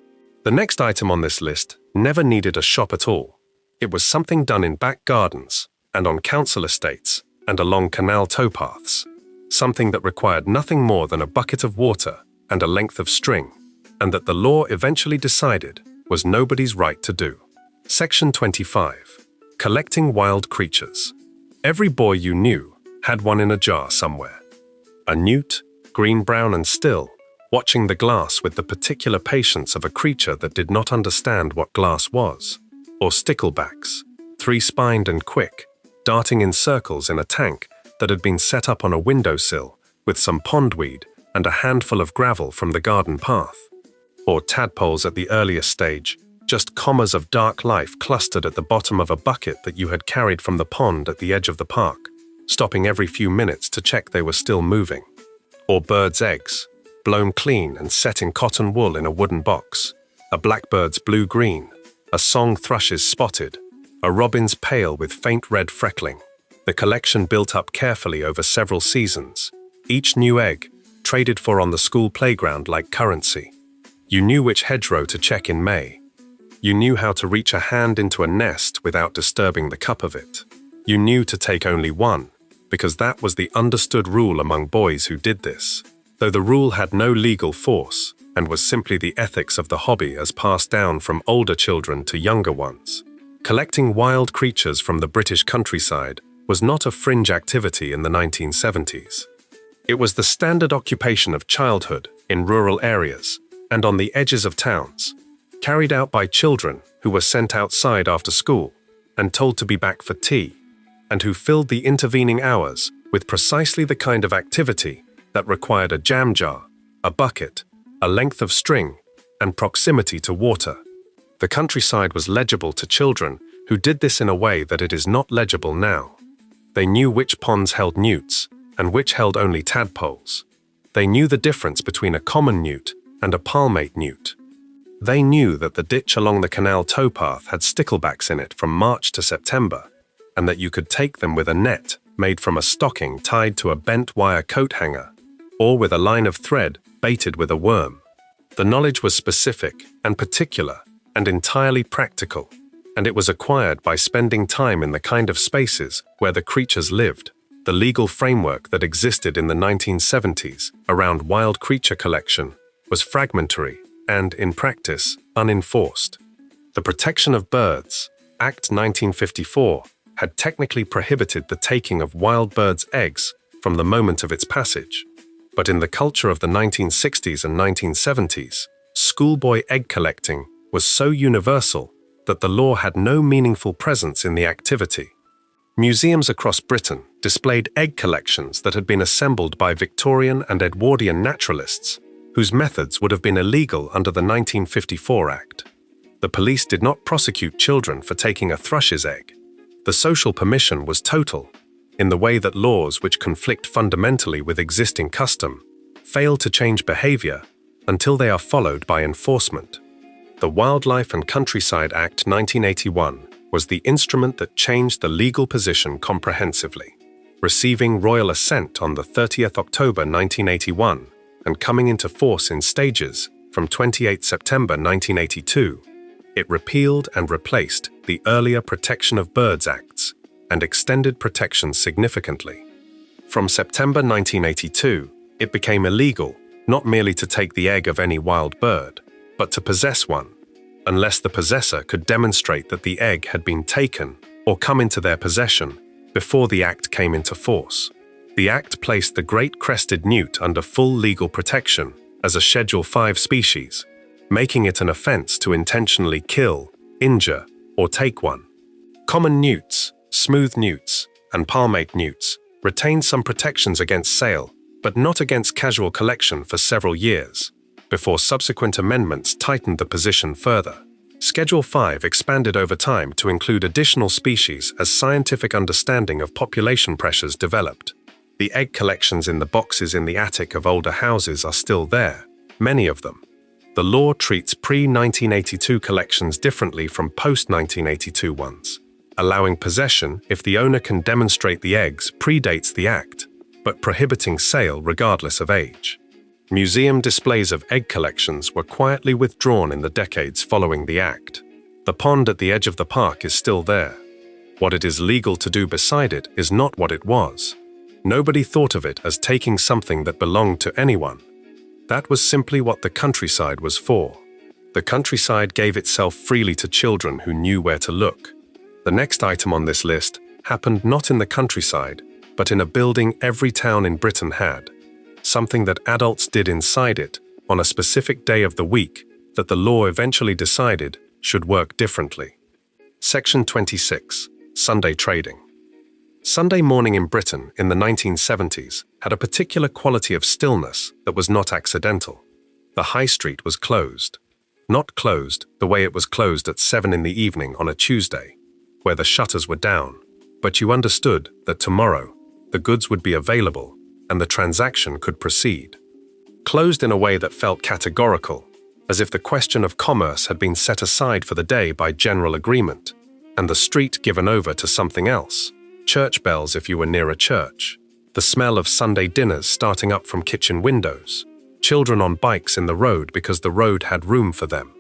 S1: The next item on this list never needed a shop at all. It was something done in back gardens and on council estates and along canal towpaths. Something that required nothing more than a bucket of water and a length of string, and that the law eventually decided was nobody's right to do. Section 25. Collecting wild creatures. Every boy you knew had one in a jar somewhere. A newt, green-brown and still, watching the glass with the particular patience of a creature that did not understand what glass was. Or sticklebacks, three-spined and quick, darting in circles in a tank that had been set up on a windowsill with some pondweed and a handful of gravel from the garden path. Or tadpoles at the earliest stage, just commas of dark life clustered at the bottom of a bucket that you had carried from the pond at the edge of the park, stopping every few minutes to check they were still moving. Or birds' eggs, blown clean and set in cotton wool in a wooden box, a blackbird's blue-green, a song thrush's spotted, a robin's pale with faint red freckling. The collection built up carefully over several seasons, each new egg traded for on the school playground like currency. You knew which hedgerow to check in May. You knew how to reach a hand into a nest without disturbing the cup of it. You knew to take only one, because that was the understood rule among boys who did this, though the rule had no legal force and was simply the ethics of the hobby as passed down from older children to younger ones. Collecting wild creatures from the British countryside was not a fringe activity in the 1970s. It was the standard occupation of childhood in rural areas and on the edges of towns, carried out by children who were sent outside after school and told to be back for tea, and who filled the intervening hours with precisely the kind of activity that required a jam jar, a bucket, a length of string, and proximity to water. The countryside was legible to children who did this in a way that it is not legible now. They knew which ponds held newts and which held only tadpoles. They knew the difference between a common newt and a palmate newt. They knew that the ditch along the canal towpath had sticklebacks in it from March to September, and that you could take them with a net made from a stocking tied to a bent wire coat hanger, or with a line of thread baited with a worm. The knowledge was specific and particular and entirely practical, and it was acquired by spending time in the kind of spaces where the creatures lived. The legal framework that existed in the 1970s around wild creature collection was fragmentary and, in practice, unenforced. The Protection of Birds, Act 1954, had technically prohibited the taking of wild birds' eggs from the moment of its passage. But in the culture of the 1960s and 1970s, schoolboy egg collecting was so universal that the law had no meaningful presence in the activity. Museums across Britain displayed egg collections that had been assembled by Victorian and Edwardian naturalists, whose methods would have been illegal under the 1954 Act. The police did not prosecute children for taking a thrush's egg. The social permission was total, in the way that laws which conflict fundamentally with existing custom fail to change behavior until they are followed by enforcement. The Wildlife and Countryside Act 1981 was the instrument that changed the legal position comprehensively. Receiving royal assent on the 30th October 1981 and coming into force in stages from 28 September 1982, it repealed and replaced the earlier Protection of Birds Acts and extended protection significantly. From September 1982, it became illegal not merely to take the egg of any wild bird, but to possess one, unless the possessor could demonstrate that the egg had been taken or come into their possession before the Act came into force. The Act placed the great crested newt under full legal protection as a Schedule 5 species, making it an offense to intentionally kill, injure, or take one. Common newts, smooth newts, and palmate newts retained some protections against sale, but not against casual collection for several years, before subsequent amendments tightened the position further. Schedule 5 expanded over time to include additional species as scientific understanding of population pressures developed. The egg collections in the boxes in the attic of older houses are still there, many of them. The law treats pre-1982 collections differently from post-1982 ones, allowing possession if the owner can demonstrate the eggs predates the Act, but prohibiting sale regardless of age. Museum displays of egg collections were quietly withdrawn in the decades following the Act. The pond at the edge of the park is still there. What it is legal to do beside it is not what it was. Nobody thought of it as taking something that belonged to anyone. That was simply what the countryside was for. The countryside gave itself freely to children who knew where to look. The next item on this list happened not in the countryside, but in a building every town in Britain had. Something that adults did inside it on a specific day of the week that the law eventually decided should work differently. Section 26. Sunday trading. Sunday morning in Britain in the 1970s had a particular quality of stillness that was not accidental. The high street was closed. Not closed the way it was closed at 7 in the evening on a Tuesday, where the shutters were down, but you understood that tomorrow the goods would be available and the transaction could proceed. Closed in a way that felt categorical, as if the question of commerce had been set aside for the day by general agreement, and the street given over to something else. Church bells if you were near a church, the smell of Sunday dinners starting up from kitchen windows, children on bikes in the road because the road had room for them.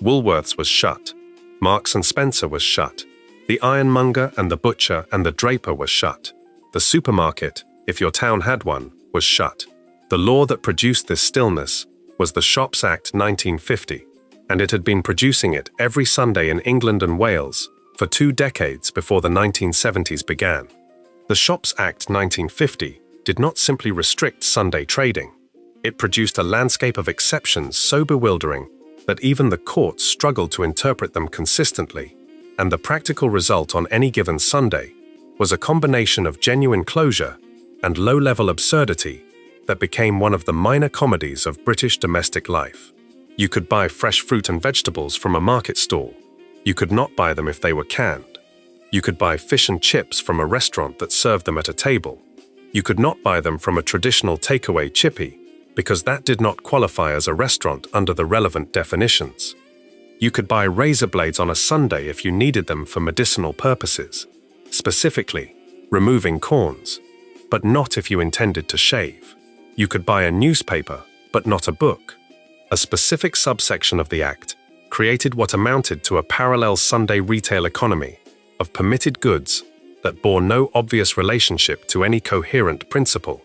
S1: Woolworths was shut, Marks and Spencer was shut, the ironmonger and the butcher and the draper was shut, the supermarket, if your town had one, was shut. The law that produced this stillness was the Shops Act 1950, and it had been producing it every Sunday in England and Wales for 2 decades before the 1970s began. The Shops Act 1950 did not simply restrict Sunday trading. It produced a landscape of exceptions so bewildering that even the courts struggled to interpret them consistently, and the practical result on any given Sunday was a combination of genuine closure and low-level absurdity that became one of the minor comedies of British domestic life. You could buy fresh fruit and vegetables from a market stall. You could not buy them if they were canned. You could buy fish and chips from a restaurant that served them at a table. You could not buy them from a traditional takeaway chippy, because that did not qualify as a restaurant under the relevant definitions. You could buy razor blades on a Sunday if you needed them for medicinal purposes, specifically removing corns, but not if you intended to shave. You could buy a newspaper, but not a book. A specific subsection of the Act created what amounted to a parallel Sunday retail economy of permitted goods that bore no obvious relationship to any coherent principle,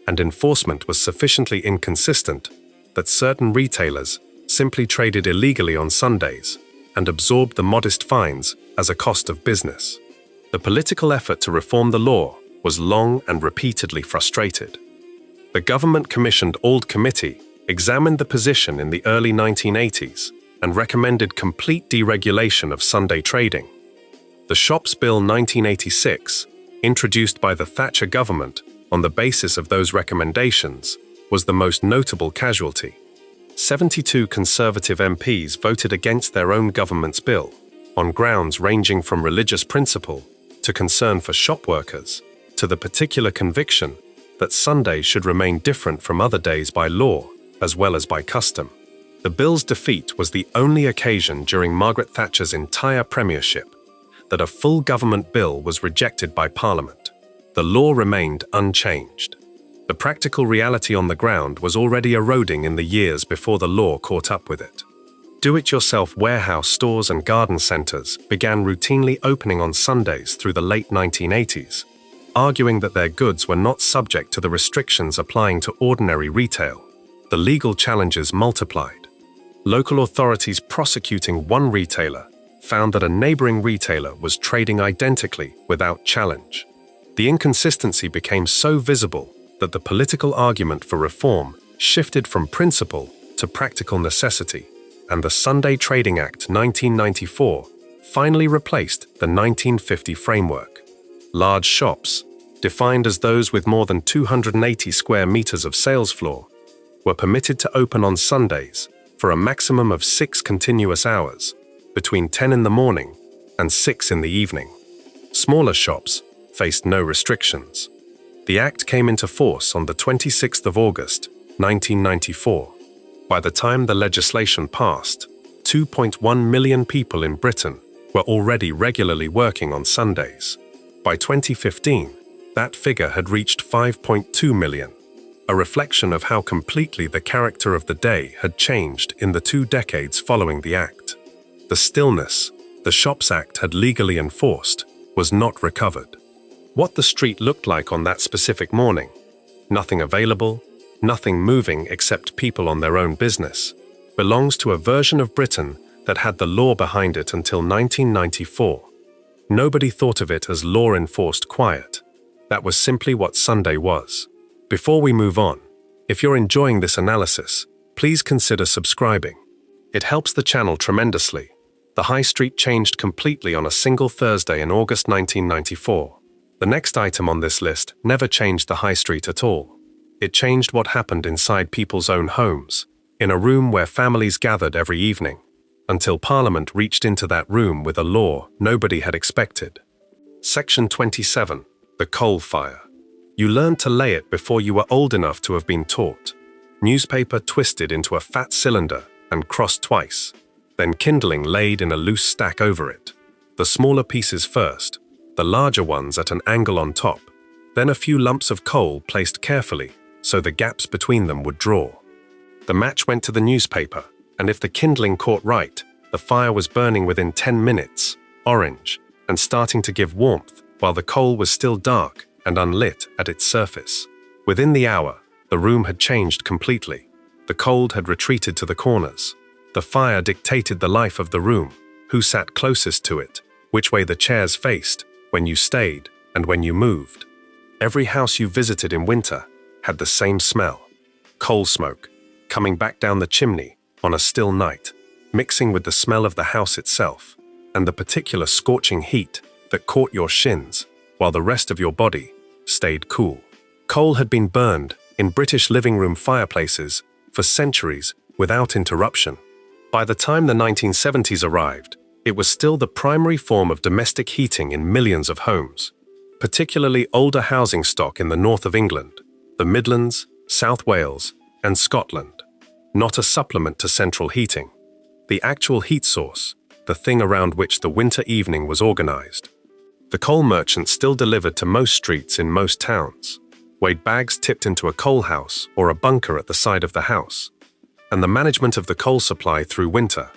S1: and enforcement was sufficiently inconsistent that certain retailers simply traded illegally on Sundays and absorbed the modest fines as a cost of business. The political effort to reform the law was long and repeatedly frustrated. The government-commissioned Auld Committee examined the position in the early 1980s and recommended complete deregulation of Sunday trading. The Shops Bill 1986, introduced by the Thatcher government on the basis of those recommendations, was the most notable casualty. 72 Conservative MPs voted against their own government's bill, on grounds ranging from religious principle to concern for shop workers, to the particular conviction that Sunday should remain different from other days by law as well as by custom. The bill's defeat was the only occasion during Margaret Thatcher's entire premiership that a full government bill was rejected by Parliament. The law remained unchanged. The practical reality on the ground was already eroding in the years before the law caught up with it. Do-it-yourself warehouse stores and garden centers began routinely opening on Sundays through the late 1980s, arguing that their goods were not subject to the restrictions applying to ordinary retail. The legal challenges multiplied. Local authorities prosecuting one retailer found that a neighboring retailer was trading identically without challenge. The inconsistency became so visible that the political argument for reform shifted from principle to practical necessity, and the Sunday Trading Act 1994 finally replaced the 1950 framework. Large shops, defined as those with more than 280 square meters of sales floor, were permitted to open on Sundays for a maximum of 6 continuous hours, between 10 in the morning and 6 in the evening. Smaller shops faced no restrictions. The Act came into force on the 26th of August, 1994. By the time the legislation passed, 2.1 million people in Britain were already regularly working on Sundays. By 2015, that figure had reached 5.2 million, a reflection of how completely the character of the day had changed in the 2 decades following the Act. The stillness the Shops Act had legally enforced was not recovered. What the street looked like on that specific morning, nothing available, nothing moving except people on their own business, belongs to a version of Britain that had the law behind it until 1994. Nobody thought of it as law-enforced quiet. That was simply what Sunday was. Before we move on, if you're enjoying this analysis, please consider subscribing. It helps the channel tremendously. The High Street changed completely on a single Thursday in August 1994. The next item on this list never changed the High Street at all. It changed what happened inside people's own homes, in a room where families gathered every evening, until Parliament reached into that room with a law nobody had expected. Section 27, the coal fire. You learned to lay it before you were old enough to have been taught. Newspaper twisted into a fat cylinder and crossed twice, then kindling laid in a loose stack over it. The smaller pieces first, the larger ones at an angle on top, then a few lumps of coal placed carefully so the gaps between them would draw. The match went to the newspaper, and if the kindling caught right, the fire was burning within 10 minutes, orange, and starting to give warmth while the coal was still dark and unlit at its surface. Within the hour, the room had changed completely. The cold had retreated to the corners. The fire dictated the life of the room, who sat closest to it, which way the chairs faced, when you stayed, and when you moved. Every house you visited in winter had the same smell, coal smoke, coming back down the chimney on a still night, mixing with the smell of the house itself, and the particular scorching heat that caught your shins while the rest of your body stayed cool. Coal had been burned in British living room fireplaces for centuries without interruption. By the time the 1970s arrived, it was still the primary form of domestic heating in millions of homes, particularly older housing stock in the north of England, the Midlands, South Wales, and Scotland. Not a supplement to central heating. The actual heat source, the thing around which the winter evening was organized. The coal merchant still delivered to most streets in most towns, weighed bags tipped into a coal house or a bunker at the side of the house, and the management of the coal supply through winter,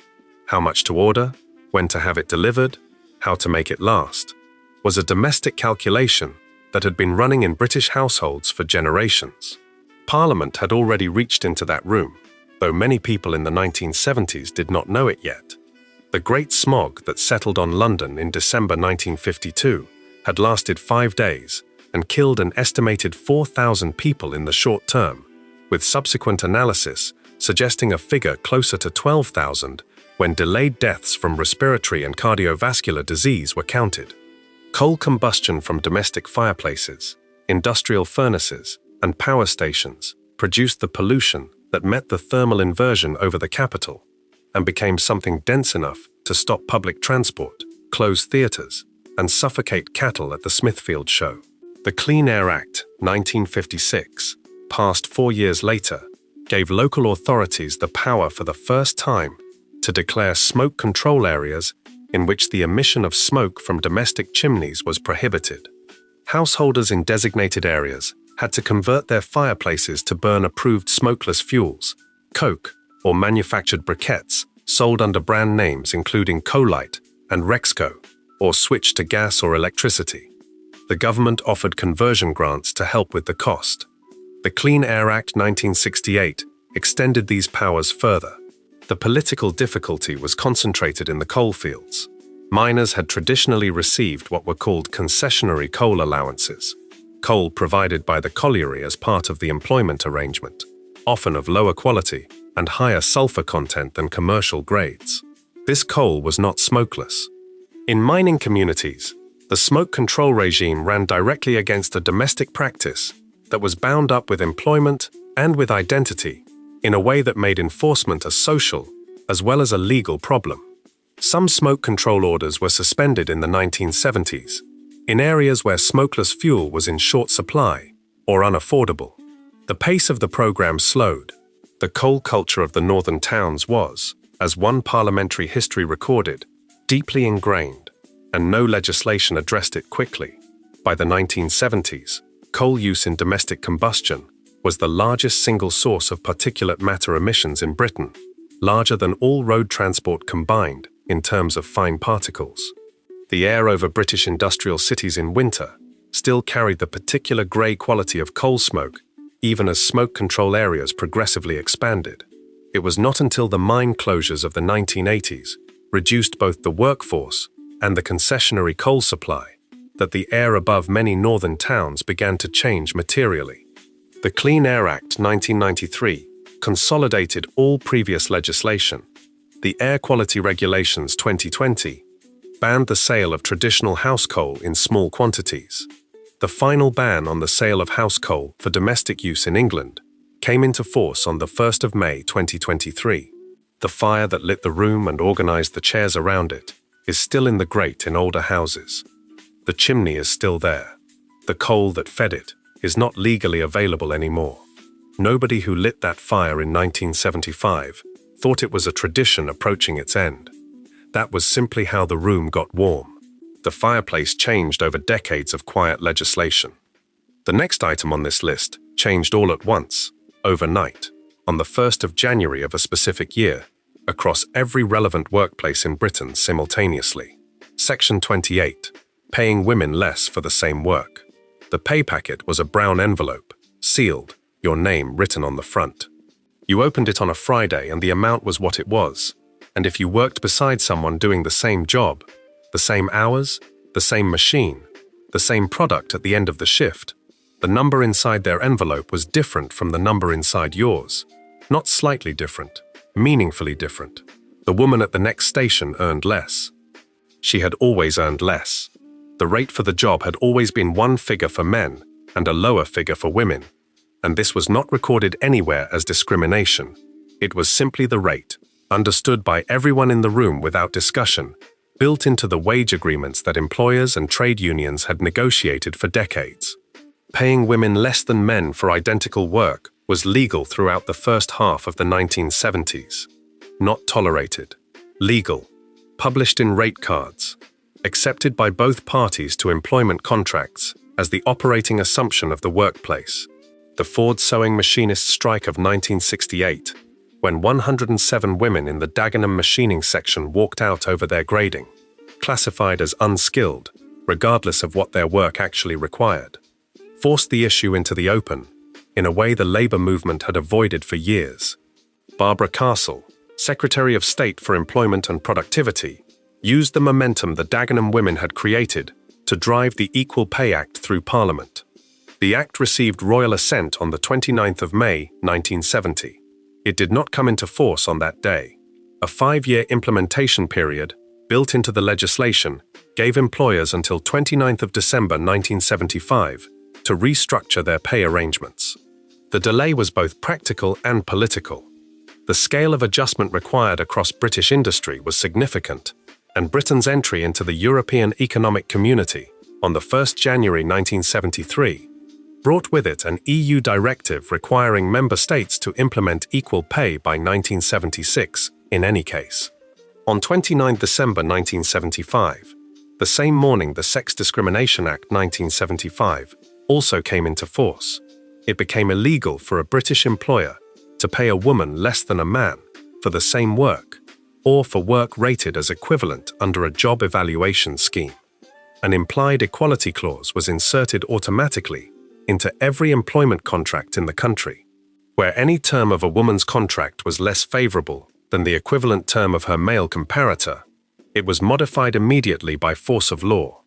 S1: how much to order, when to have it delivered, how to make it last, was a domestic calculation that had been running in British households for generations. Parliament had already reached into that room, though many people in the 1970s did not know it yet. The Great Smog that settled on London in December 1952 had lasted 5 days and killed an estimated 4,000 people in the short term, with subsequent analysis suggesting a figure closer to 12,000 when delayed deaths from respiratory and cardiovascular disease were counted. Coal combustion from domestic fireplaces, industrial furnaces, and power stations produced the pollution that met the thermal inversion over the capital and became something dense enough to stop public transport, close theatres, and suffocate cattle at the Smithfield Show. The Clean Air Act, 1956, passed 4 years later, gave local authorities the power for the first time to declare smoke control areas in which the emission of smoke from domestic chimneys was prohibited. Householders in designated areas had to convert their fireplaces to burn approved smokeless fuels, coke, or manufactured briquettes sold under brand names including Colite and Rexco, or switch to gas or electricity. The government offered conversion grants to help with the cost. The Clean Air Act 1968 extended these powers further. The political difficulty was concentrated in the coalfields. Miners had traditionally received what were called concessionary coal allowances, coal provided by the colliery as part of the employment arrangement, often of lower quality and higher sulfur content than commercial grades. This coal was not smokeless. In mining communities, the smoke control regime ran directly against a domestic practice that was bound up with employment and with identity in a way that made enforcement a social as well as a legal problem. Some smoke control orders were suspended in the 1970s in areas where smokeless fuel was in short supply or unaffordable. The pace of the program slowed. The coal culture of the northern towns was, as one parliamentary history recorded, deeply ingrained, and no legislation addressed it quickly. By the 1970s, coal use in domestic combustion was the largest single source of particulate matter emissions in Britain, larger than all road transport combined in terms of fine particles. The air over British industrial cities in winter still carried the particular grey quality of coal smoke, even as smoke control areas progressively expanded. It was not until the mine closures of the 1980s reduced both the workforce and the concessionary coal supply that the air above many northern towns began to change materially. The Clean Air Act 1993 consolidated all previous legislation. The Air Quality Regulations 2020 banned the sale of traditional house coal in small quantities. The final ban on the sale of house coal for domestic use in England came into force on the 1st of May 2023. The fire that lit the room and organized the chairs around it is still in the grate in older houses. The chimney is still there. The coal that fed it is not legally available anymore. Nobody who lit that fire in 1975 thought it was a tradition approaching its end. That was simply how the room got warm. The fireplace changed over decades of quiet legislation. The next item on this list changed all at once, overnight, on the 1st of January of a specific year, across every relevant workplace in Britain simultaneously. Section 28, paying women less for the same work. The pay packet was a brown envelope, sealed, your name written on the front. You opened it on a Friday and the amount was what it was, and if you worked beside someone doing the same job, the same hours, the same machine, the same product at the end of the shift, the number inside their envelope was different from the number inside yours. Not slightly different, meaningfully different. The woman at the next station earned less. She had always earned less. The rate for the job had always been one figure for men and a lower figure for women, and this was not recorded anywhere as discrimination. It was simply the rate, understood by everyone in the room without discussion, built into the wage agreements that employers and trade unions had negotiated for decades. Paying women less than men for identical work was legal throughout the first half of the 1970s. Not tolerated. Legal. Published in rate cards. Accepted by both parties to employment contracts as the operating assumption of the workplace. The Ford sewing machinists' strike of 1968, when 107 women in the Dagenham machining section walked out over their grading, classified as unskilled, regardless of what their work actually required, forced the issue into the open, in a way the labor movement had avoided for years. Barbara Castle, Secretary of State for Employment and Productivity, used the momentum the Dagenham women had created to drive the Equal Pay Act through Parliament. The Act received royal assent on the 29th of May, 1970. It did not come into force on that day. A 5-year implementation period, built into the legislation, gave employers until 29th of December 1975 to restructure their pay arrangements. The delay was both practical and political. The scale of adjustment required across British industry was significant, and Britain's entry into the European Economic Community on the 1st January 1973 brought with it an EU directive requiring member states to implement equal pay by 1976 in any case. On 29 December 1975, the same morning the Sex Discrimination Act 1975 also came into force. It became illegal for a British employer to pay a woman less than a man for the same work, or for work rated as equivalent under a job evaluation scheme. An implied equality clause was inserted automatically into every employment contract in the country, where any term of a woman's contract was less favorable than the equivalent term of her male comparator. It was modified immediately by force of law.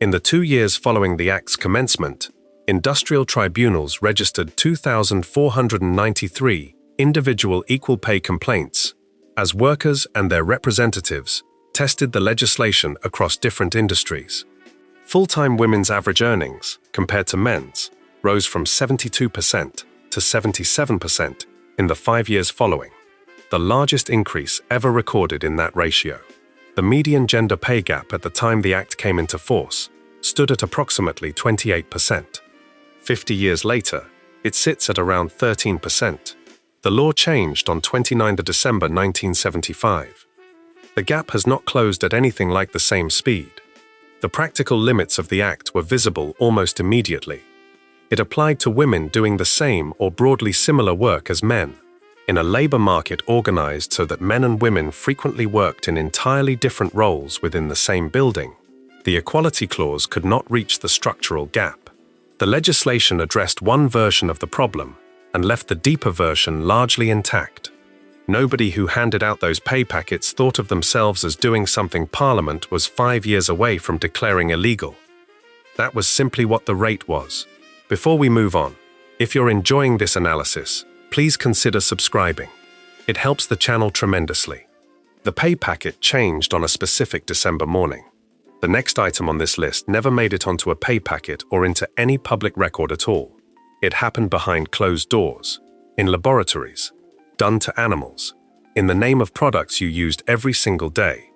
S1: In the 2 years following the Act's commencement, industrial tribunals registered 2,493 individual equal pay complaints, as workers and their representatives tested the legislation across different industries. Full-time women's average earnings, compared to men's, rose from 72% to 77% in the 5 years following, the largest increase ever recorded in that ratio. The median gender pay gap at the time the Act came into force stood at approximately 28%. 50 years later, it sits at around 13%. The law changed on 29 December 1975. The gap has not closed at anything like the same speed. The practical limits of the Act were visible almost immediately. It applied to women doing the same or broadly similar work as men, in a labor market organized so that men and women frequently worked in entirely different roles within the same building. The equality clause could not reach the structural gap. The legislation addressed one version of the problem and left the deeper version largely intact. Nobody who handed out those pay packets thought of themselves as doing something Parliament was 5 years away from declaring illegal. That was simply what the rate was. Before we move on, if you're enjoying this analysis, please consider subscribing. It helps the channel tremendously. The pay packet changed on a specific December morning. The next item on this list never made it onto a pay packet or into any public record at all. It happened behind closed doors, in laboratories, done to animals, in the name of products you used every single day.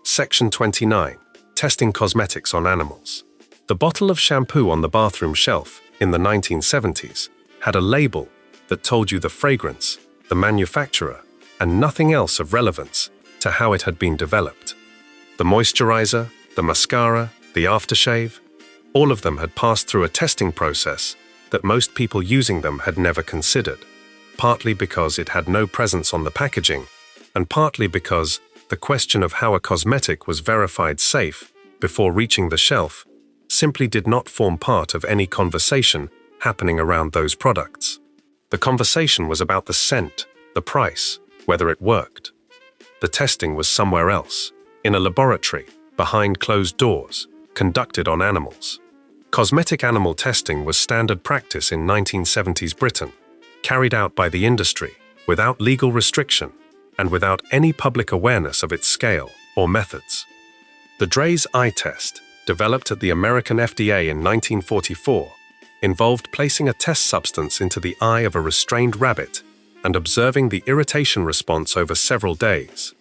S1: Section 29. Testing cosmetics on animals. The bottle of shampoo on the bathroom shelf in the 1970s had a label that told you the fragrance, the manufacturer, and nothing else of relevance to how it had been developed. The moisturizer, the mascara, the aftershave, all of them had passed through a testing process that most people using them had never considered, partly because it had no presence on the packaging, and partly because the question of how a cosmetic was verified safe before reaching the shelf simply did not form part of any conversation happening around those products. The conversation was about the scent, the price, whether it worked. The testing was somewhere else, in a laboratory, behind closed doors, conducted on animals. Cosmetic animal testing was standard practice in 1970s Britain, carried out by the industry, without legal restriction, and without any public awareness of its scale or methods. The Draize eye test, developed at the American FDA in 1944, involved placing a test substance into the eye of a restrained rabbit and observing the irritation response over several days.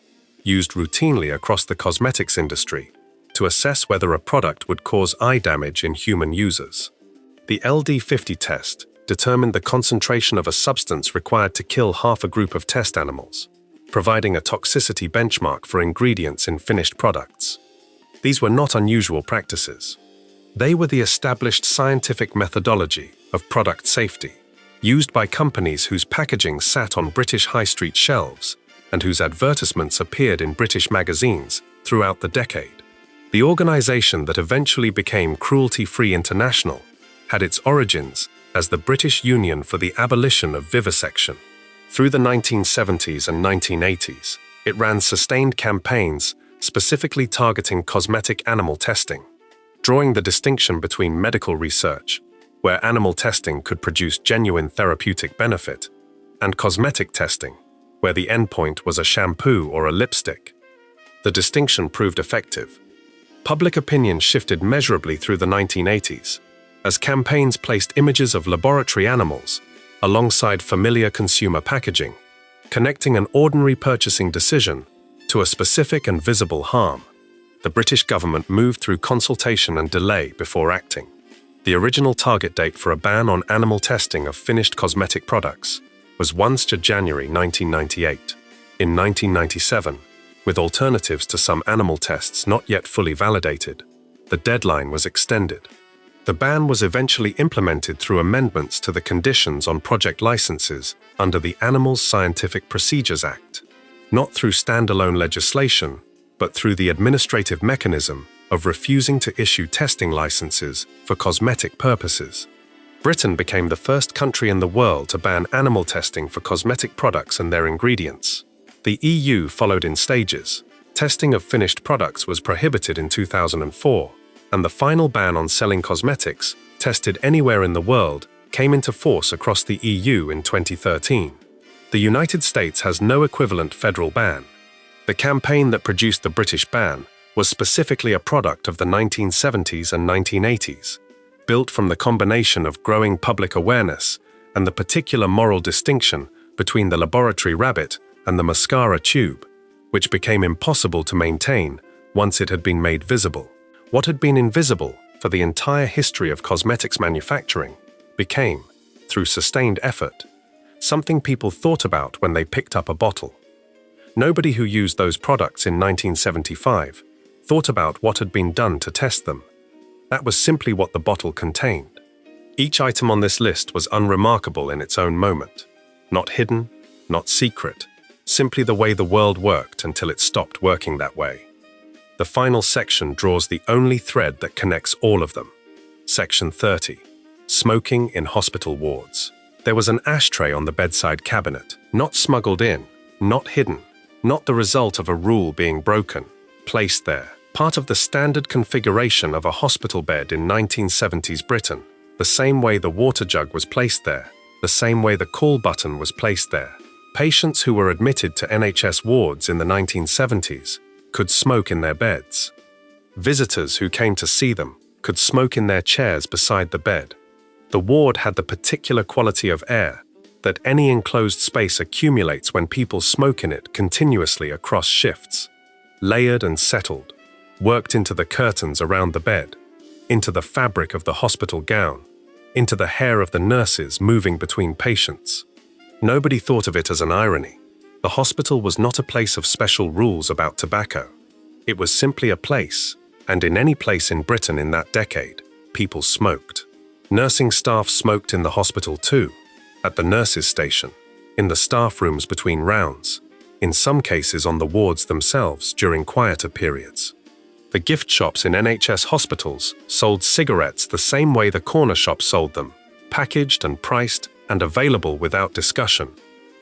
S1: used routinely across the cosmetics industry to assess whether a product would cause eye damage in human users. The LD50 test determined the concentration of a substance required to kill half a group of test animals, providing a toxicity benchmark for ingredients in finished products. These were not unusual practices. They were the established scientific methodology of product safety, used by companies whose packaging sat on British high street shelves and whose advertisements appeared in British magazines throughout the decade. The organization that eventually became Cruelty Free International had its origins as the British Union for the Abolition of Vivisection. Through the 1970s and 1980s, it ran sustained campaigns specifically targeting cosmetic animal testing, drawing the distinction between medical research, where animal testing could produce genuine therapeutic benefit, and cosmetic testing, where the endpoint was a shampoo or a lipstick. The distinction proved effective. Public opinion shifted measurably through the 1980s, as campaigns placed images of laboratory animals alongside familiar consumer packaging, connecting an ordinary purchasing decision to a specific and visible harm. The British government moved through consultation and delay before acting. The original target date for a ban on animal testing of finished cosmetic products was 1 January 1998. In 1997, with alternatives to some animal tests not yet fully validated, the deadline was extended. The ban was eventually implemented through amendments to the conditions on project licenses under the Animals Scientific Procedures Act, not through standalone legislation, but through the administrative mechanism of refusing to issue testing licenses for cosmetic purposes. Britain became the first country in the world to ban animal testing for cosmetic products and their ingredients. The EU followed in stages. Testing of finished products was prohibited in 2004, and the final ban on selling cosmetics, tested anywhere in the world, came into force across the EU in 2013. The United States has no equivalent federal ban. The campaign that produced the British ban was specifically a product of the 1970s and 1980s, built from the combination of growing public awareness and the particular moral distinction between the laboratory rabbit and the mascara tube, which became impossible to maintain once it had been made visible. What had been invisible for the entire history of cosmetics manufacturing became, through sustained effort, something people thought about when they picked up a bottle. Nobody who used those products in 1975 thought about what had been done to test them. That was simply what the bottle contained. Each item on this list was unremarkable in its own moment. Not hidden, not secret, simply the way the world worked until it stopped working that way. The final section draws the only thread that connects all of them. Section 30. Smoking in hospital wards. There was an ashtray on the bedside cabinet, not smuggled in, not hidden, not the result of a rule being broken, placed there, part of the standard configuration of a hospital bed in 1970s Britain, the same way the water jug was placed there, the same way the call button was placed there. Patients who were admitted to NHS wards in the 1970s could smoke in their beds. Visitors who came to see them could smoke in their chairs beside the bed. The ward had the particular quality of air that any enclosed space accumulates when people smoke in it continuously across shifts, layered and settled, worked into the curtains around the bed, into the fabric of the hospital gown, into the hair of the nurses moving between patients. Nobody thought of it as an irony. The hospital was not a place of special rules about tobacco. It was simply a place, and in any place in Britain in that decade, people smoked. Nursing staff smoked in the hospital too, at the nurses' station, in the staff rooms between rounds, in some cases on the wards themselves during quieter periods. The gift shops in NHS hospitals sold cigarettes the same way the corner shop sold them, packaged and priced and available without discussion.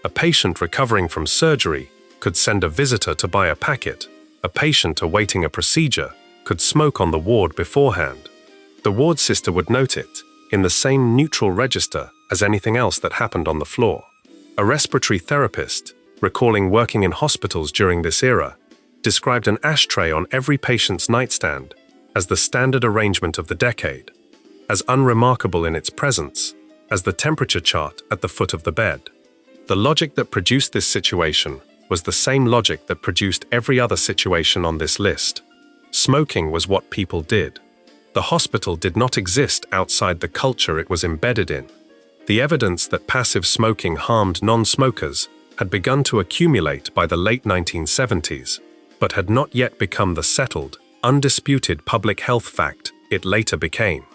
S1: A patient recovering from surgery could send a visitor to buy a packet. A patient awaiting a procedure could smoke on the ward beforehand. The ward sister would note it, in the same neutral register as anything else that happened on the floor. A respiratory therapist, recalling working in hospitals during this era, described an ashtray on every patient's nightstand as the standard arrangement of the decade, as unremarkable in its presence as the temperature chart at the foot of the bed. The logic that produced this situation was the same logic that produced every other situation on this list. Smoking was what people did. The hospital did not exist outside the culture it was embedded in. The evidence that passive smoking harmed non-smokers had begun to accumulate by the late 1970s, but had not yet become the settled, undisputed public health fact it later became.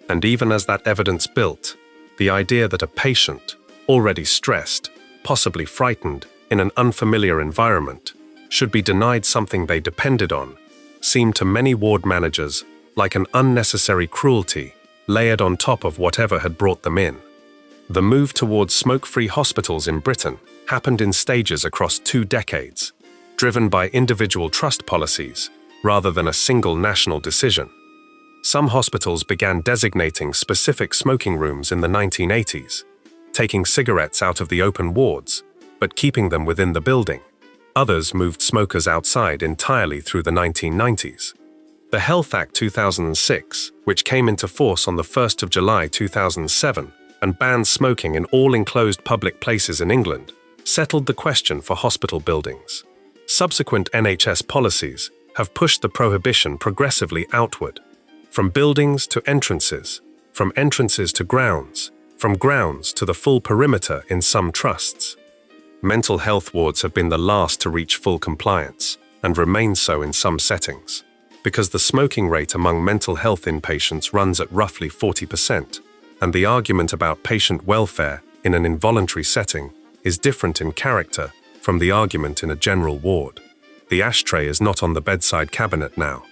S1: And even as that evidence built, the idea that a patient, already stressed, possibly frightened, in an unfamiliar environment, should be denied something they depended on, seemed to many ward managers like an unnecessary cruelty layered on top of whatever had brought them in. The move towards smoke-free hospitals in Britain happened in stages across 2 decades, driven by individual trust policies rather than a single national decision. Some hospitals began designating specific smoking rooms in the 1980s, taking cigarettes out of the open wards, but keeping them within the building. Others moved smokers outside entirely through the 1990s. The Health Act 2006, which came into force on the 1st of July 2007 and banned smoking in all enclosed public places in England, settled the question for hospital buildings. Subsequent NHS policies have pushed the prohibition progressively outward, from buildings to entrances, from entrances to grounds, from grounds to the full perimeter in some trusts. Mental health wards have been the last to reach full compliance, and remain so in some settings, because the smoking rate among mental health inpatients runs at roughly 40%, and the argument about patient welfare in an involuntary setting is different in character from the argument in a general ward. The ashtray is not on the bedside cabinet now.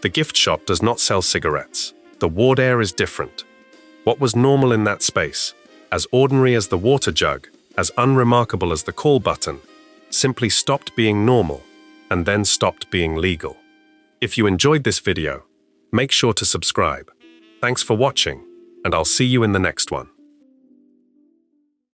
S1: The gift shop does not sell cigarettes. The ward air is different. What was normal in that space, as ordinary as the water jug, as unremarkable as the call button, simply stopped being normal and then stopped being legal. If you enjoyed this video, make sure to subscribe. Thanks for watching, and I'll see you in the next one.